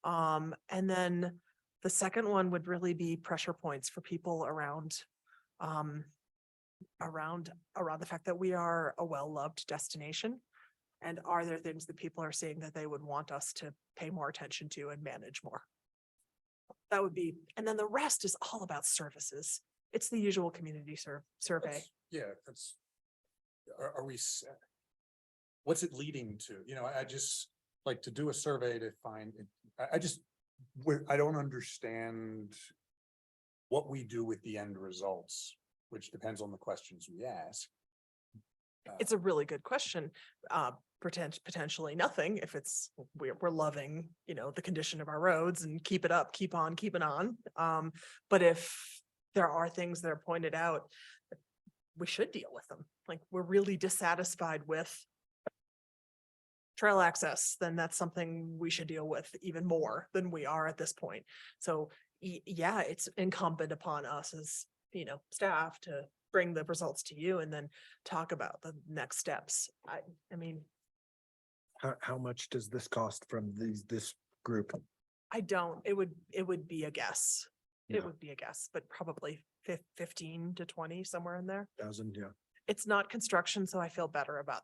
And then the second one would really be pressure points for people around around the fact that we are a well-loved destination. And are there things that people are seeing that they would want us to pay more attention to and manage more? That would be, and then the rest is all about services. It's the usual community survey. Yeah, that's, are we, what's it leading to? You know, I just like to do a survey to find, I don't understand what we do with the end results, which depends on the questions we ask. It's a really good question. Potentially nothing if it's, we're loving, you know, the condition of our roads and keep it up, keep on keeping on. But if there are things that are pointed out, we should deal with them. Like, we're really dissatisfied with trail access, then that's something we should deal with even more than we are at this point. So yeah, it's incumbent upon us as, you know, staff to bring the results to you and then talk about the next steps. I mean, How much does this cost from this group? I don't, it would be a guess. Yeah. It would be a guess, but probably 15 to 20, somewhere in there. 1,000, yeah. It's not construction, so I feel better about.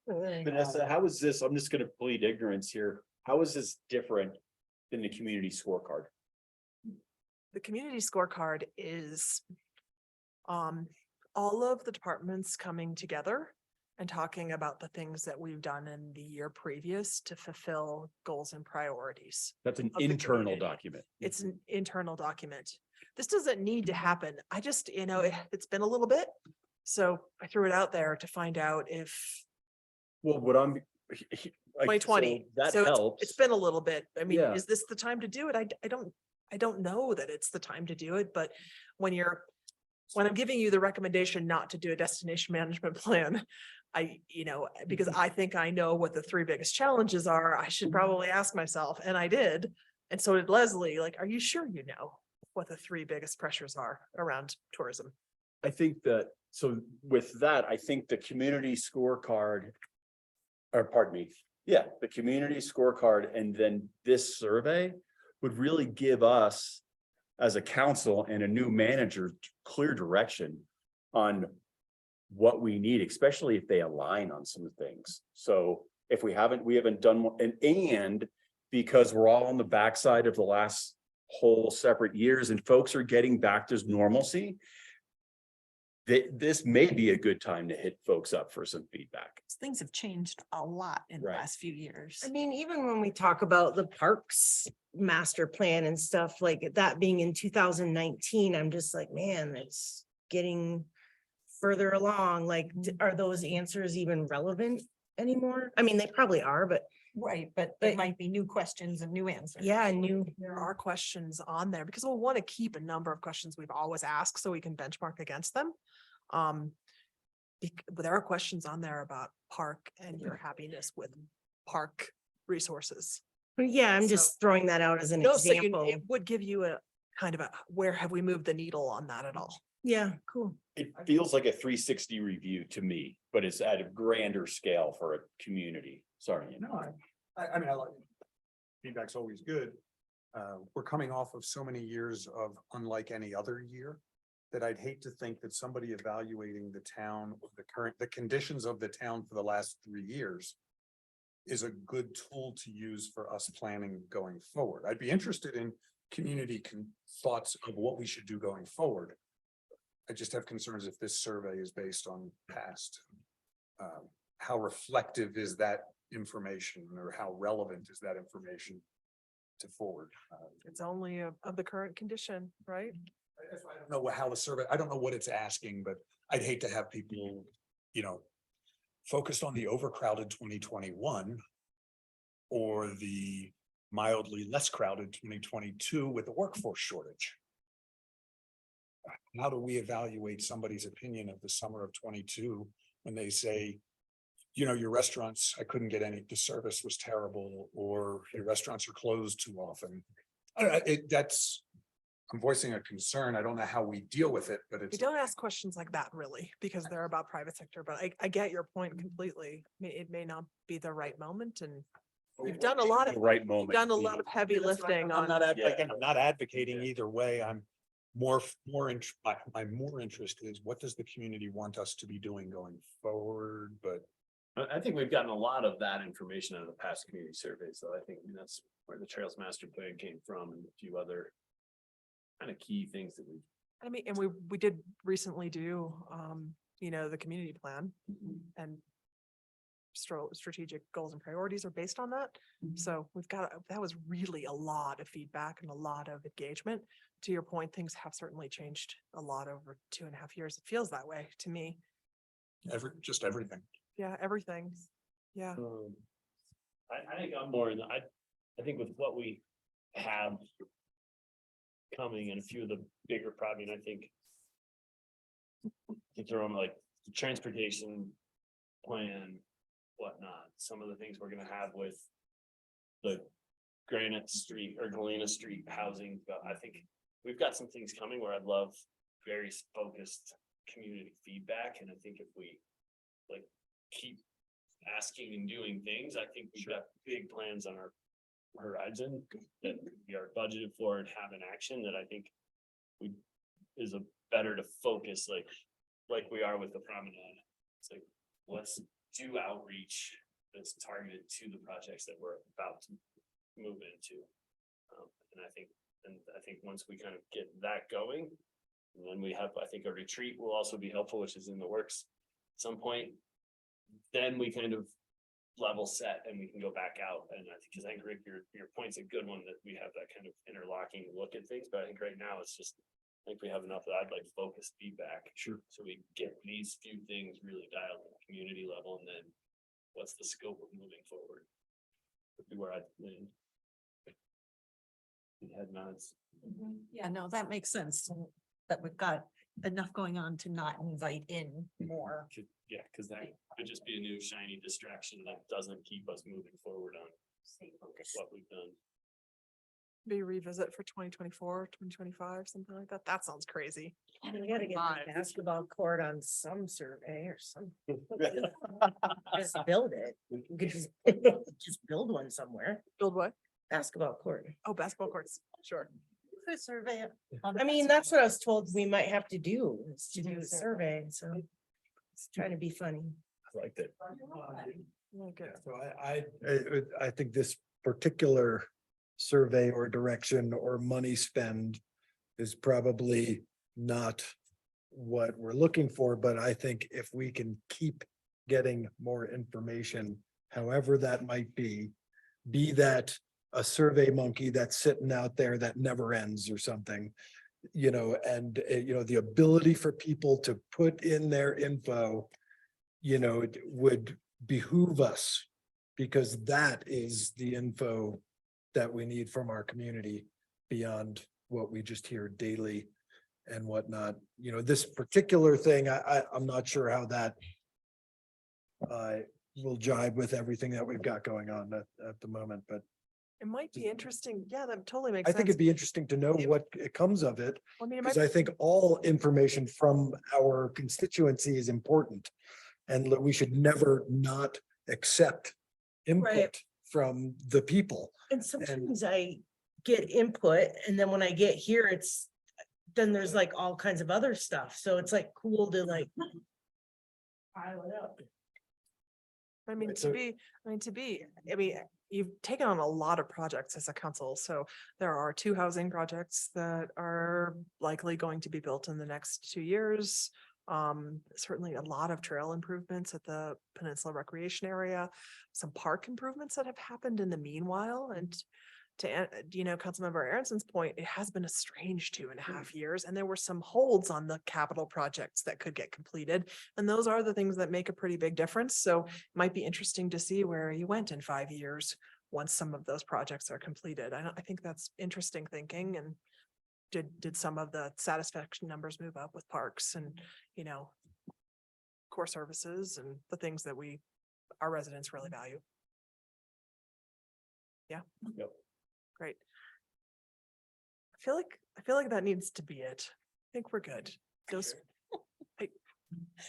Vanessa, how is this, I'm just gonna plead ignorance here. How is this different than the community scorecard? The community scorecard is all of the departments coming together and talking about the things that we've done in the year previous to fulfill goals and priorities. That's an Of the internal community. document. It's an internal document. This doesn't need to happen. I just, you know, it's been a little bit. So I threw it out there to find out if Well, what I'm. 2020. That So it's- helps. It's been a little bit. I mean, Yeah. is this the time to do it? I don't know that it's the time to do it, but when I'm giving you the recommendation not to do a destination management plan, because I think I know what the three biggest challenges are, I should probably ask myself, and I did. And so did Leslie, like, are you sure you know what the three biggest pressures are around tourism? I think that, so with that, I think the community scorecard. Or pardon me, yeah, the community scorecard and then this survey would really give us. As a council and a new manager, clear direction on. What we need, especially if they align on some things. So if we haven't done one, and because we're all on the backside of the last whole separate years and folks are getting back to normalcy. This may be a good time to hit folks up for some feedback. Things have changed a lot in the Right. last few years. I mean, even when we talk about the parks master plan and stuff like that being in 2019, I'm just like, man, it's getting further along. Like, are those answers even relevant anymore? I mean, they probably are, but Right, but there might be new questions and new answers. yeah, new. There are questions on there because we'll want to keep a number of questions we've always asked so we can benchmark against them. But there are questions on there about park and your happiness with park resources. Yeah, I'm So- just throwing that out as an No, so example. it would give you a kind of a, where have we moved the needle on that at all? Yeah, cool. It feels like a 360 review to me, but it's at a grander scale for a community. Sorry. No, I mean, I like, feedback's always good. We're coming off of so many years of unlike any other year. That I'd hate to think that somebody evaluating the town, the conditions of the town for the last 3 years. Is a good tool to use for us planning going forward. I'd be interested in community thoughts of what we should do going forward. I just have concerns if this survey is based on past. How reflective is that information or how relevant is that information to forward? It's only of the current condition, right? I don't know how the survey, I don't know what it's asking, but I'd hate to have people, focused on the overcrowded 2021. Or the mildly less crowded 2022 with the workforce shortage. How do we evaluate somebody's opinion of the summer of 22 when they say, your restaurants, I couldn't get any, the service was terrible, or your restaurants are closed too often? I'm voicing a concern. I don't know how we deal with it, but We it's. don't ask questions like that really, because they're about private sector, but I get your point completely. It may not be the right moment and You've done a lot of, The right you've moment. done a lot of heavy lifting I'm on. not, Yeah. again, I'm not advocating either way. I'm my more interest is what does the community want us to be doing going forward, but. I think we've gotten a lot of that information out of the past community surveys, so I think that's where the Trails Master Plan came from and a few other kind of key things that we. I mean, and we did recently do, the community plan and strategic goals and priorities are based on that. So that was really a lot of feedback and a lot of engagement. To your point, things have certainly changed a lot over 2.5 years. It feels that way to me. Just everything. Yeah, everything. Yeah. I think I'm more I think with what we have coming and a few of the bigger projects, I think to throw in like the transportation plan, whatnot, some of the things we're gonna have with the Granite Street or Galena Street housing, but I think we've got some things coming where I'd love very focused community feedback, and I think if we like keep asking and doing things, I think we've got big plans on our horizon that we are budgeted for and have in action that I think is a better to focus like we are with the promenade. It's like, let's do outreach that's targeted to the projects that we're about to move into. And I think once we kind of get that going, and then we have, I think a retreat will also be helpful, which is in the works at some point. Then we kind of level set and we can go back out. And I think, cause I think Rick, your point's a good one that we have that kind of interlocking look at things, but I think right now it's just, I think we have enough that I'd like focused feedback. Sure. So we get these few things really dialed at the community level, and then what's the scope of moving forward? Would be where I'd lean. Head nods. Yeah, no, that makes sense. That we've got enough going on to not invite in more. Yeah, cause that could just be a new shiny distraction that doesn't keep us moving forward on what we've done. Be revisit for 2024, 2025, something like that. That sounds crazy. We gotta get Fine. the basketball court on some survey or some. Just build it. We could just build one somewhere. Build what? Basketball court. Oh, basketball courts. Sure. Could survey it. I mean, that's what I was told we might have to do, is to do a survey, so. It's trying to be funny. I liked it. Okay. So I think this particular survey or direction or money spend is probably not what we're looking for, but I think if we can keep getting more information, however that might be that a survey monkey that's sitting out there that never ends or something, and the ability for people to put in their info, it would behoove us, because that is the info that we need from our community beyond what we just hear daily and whatnot. This particular thing, I'm not sure how that will jibe with everything that we've got going on at the moment, but It might be interesting. Yeah, that totally makes I sense. think it'd be interesting to know what it comes of it, I mean, it because might, I think all information from our constituency is important. And that we should never not accept input from the people. And sometimes I get input, and then when I get here, then there's like all kinds of other stuff, so it's like cool to like. Pile it up. I mean, Right, I mean, you've taken on a lot of projects as a council. So there are 2 housing projects that are likely going to be built in the next 2 years. Certainly a lot of trail improvements at the Peninsula Recreation Area, some park improvements that have happened in the meanwhile. And to, Councilmember Aaronson's point, it has been a strange 2.5 years, and there were some holds on the capital projects that could get completed. And those are the things that make a pretty big difference. So it might be interesting to see where you went in 5 years once some of those projects are completed. I think that's interesting thinking. And did some of the satisfaction numbers move up with parks and, core services and the things that our residents really value? Yeah. Yep. Great. I feel like that needs to be it. I think we're good.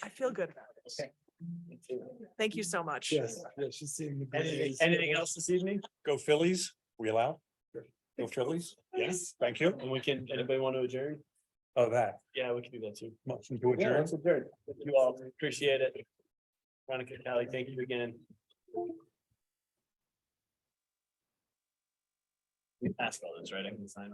I feel good about it. Thank you so much. Yes, she's seen the. Anything else this evening? Go Phillies, we allow? Go Phillies? Yes. Thank you. And we can, anybody want to adjourn? Oh, that. Yeah, we can do that too. Motion to Yeah, adjourn. let's adjourn. Thank you all, appreciate it. Veronica, Callie, thank you again. We passed all this, right? I can sign.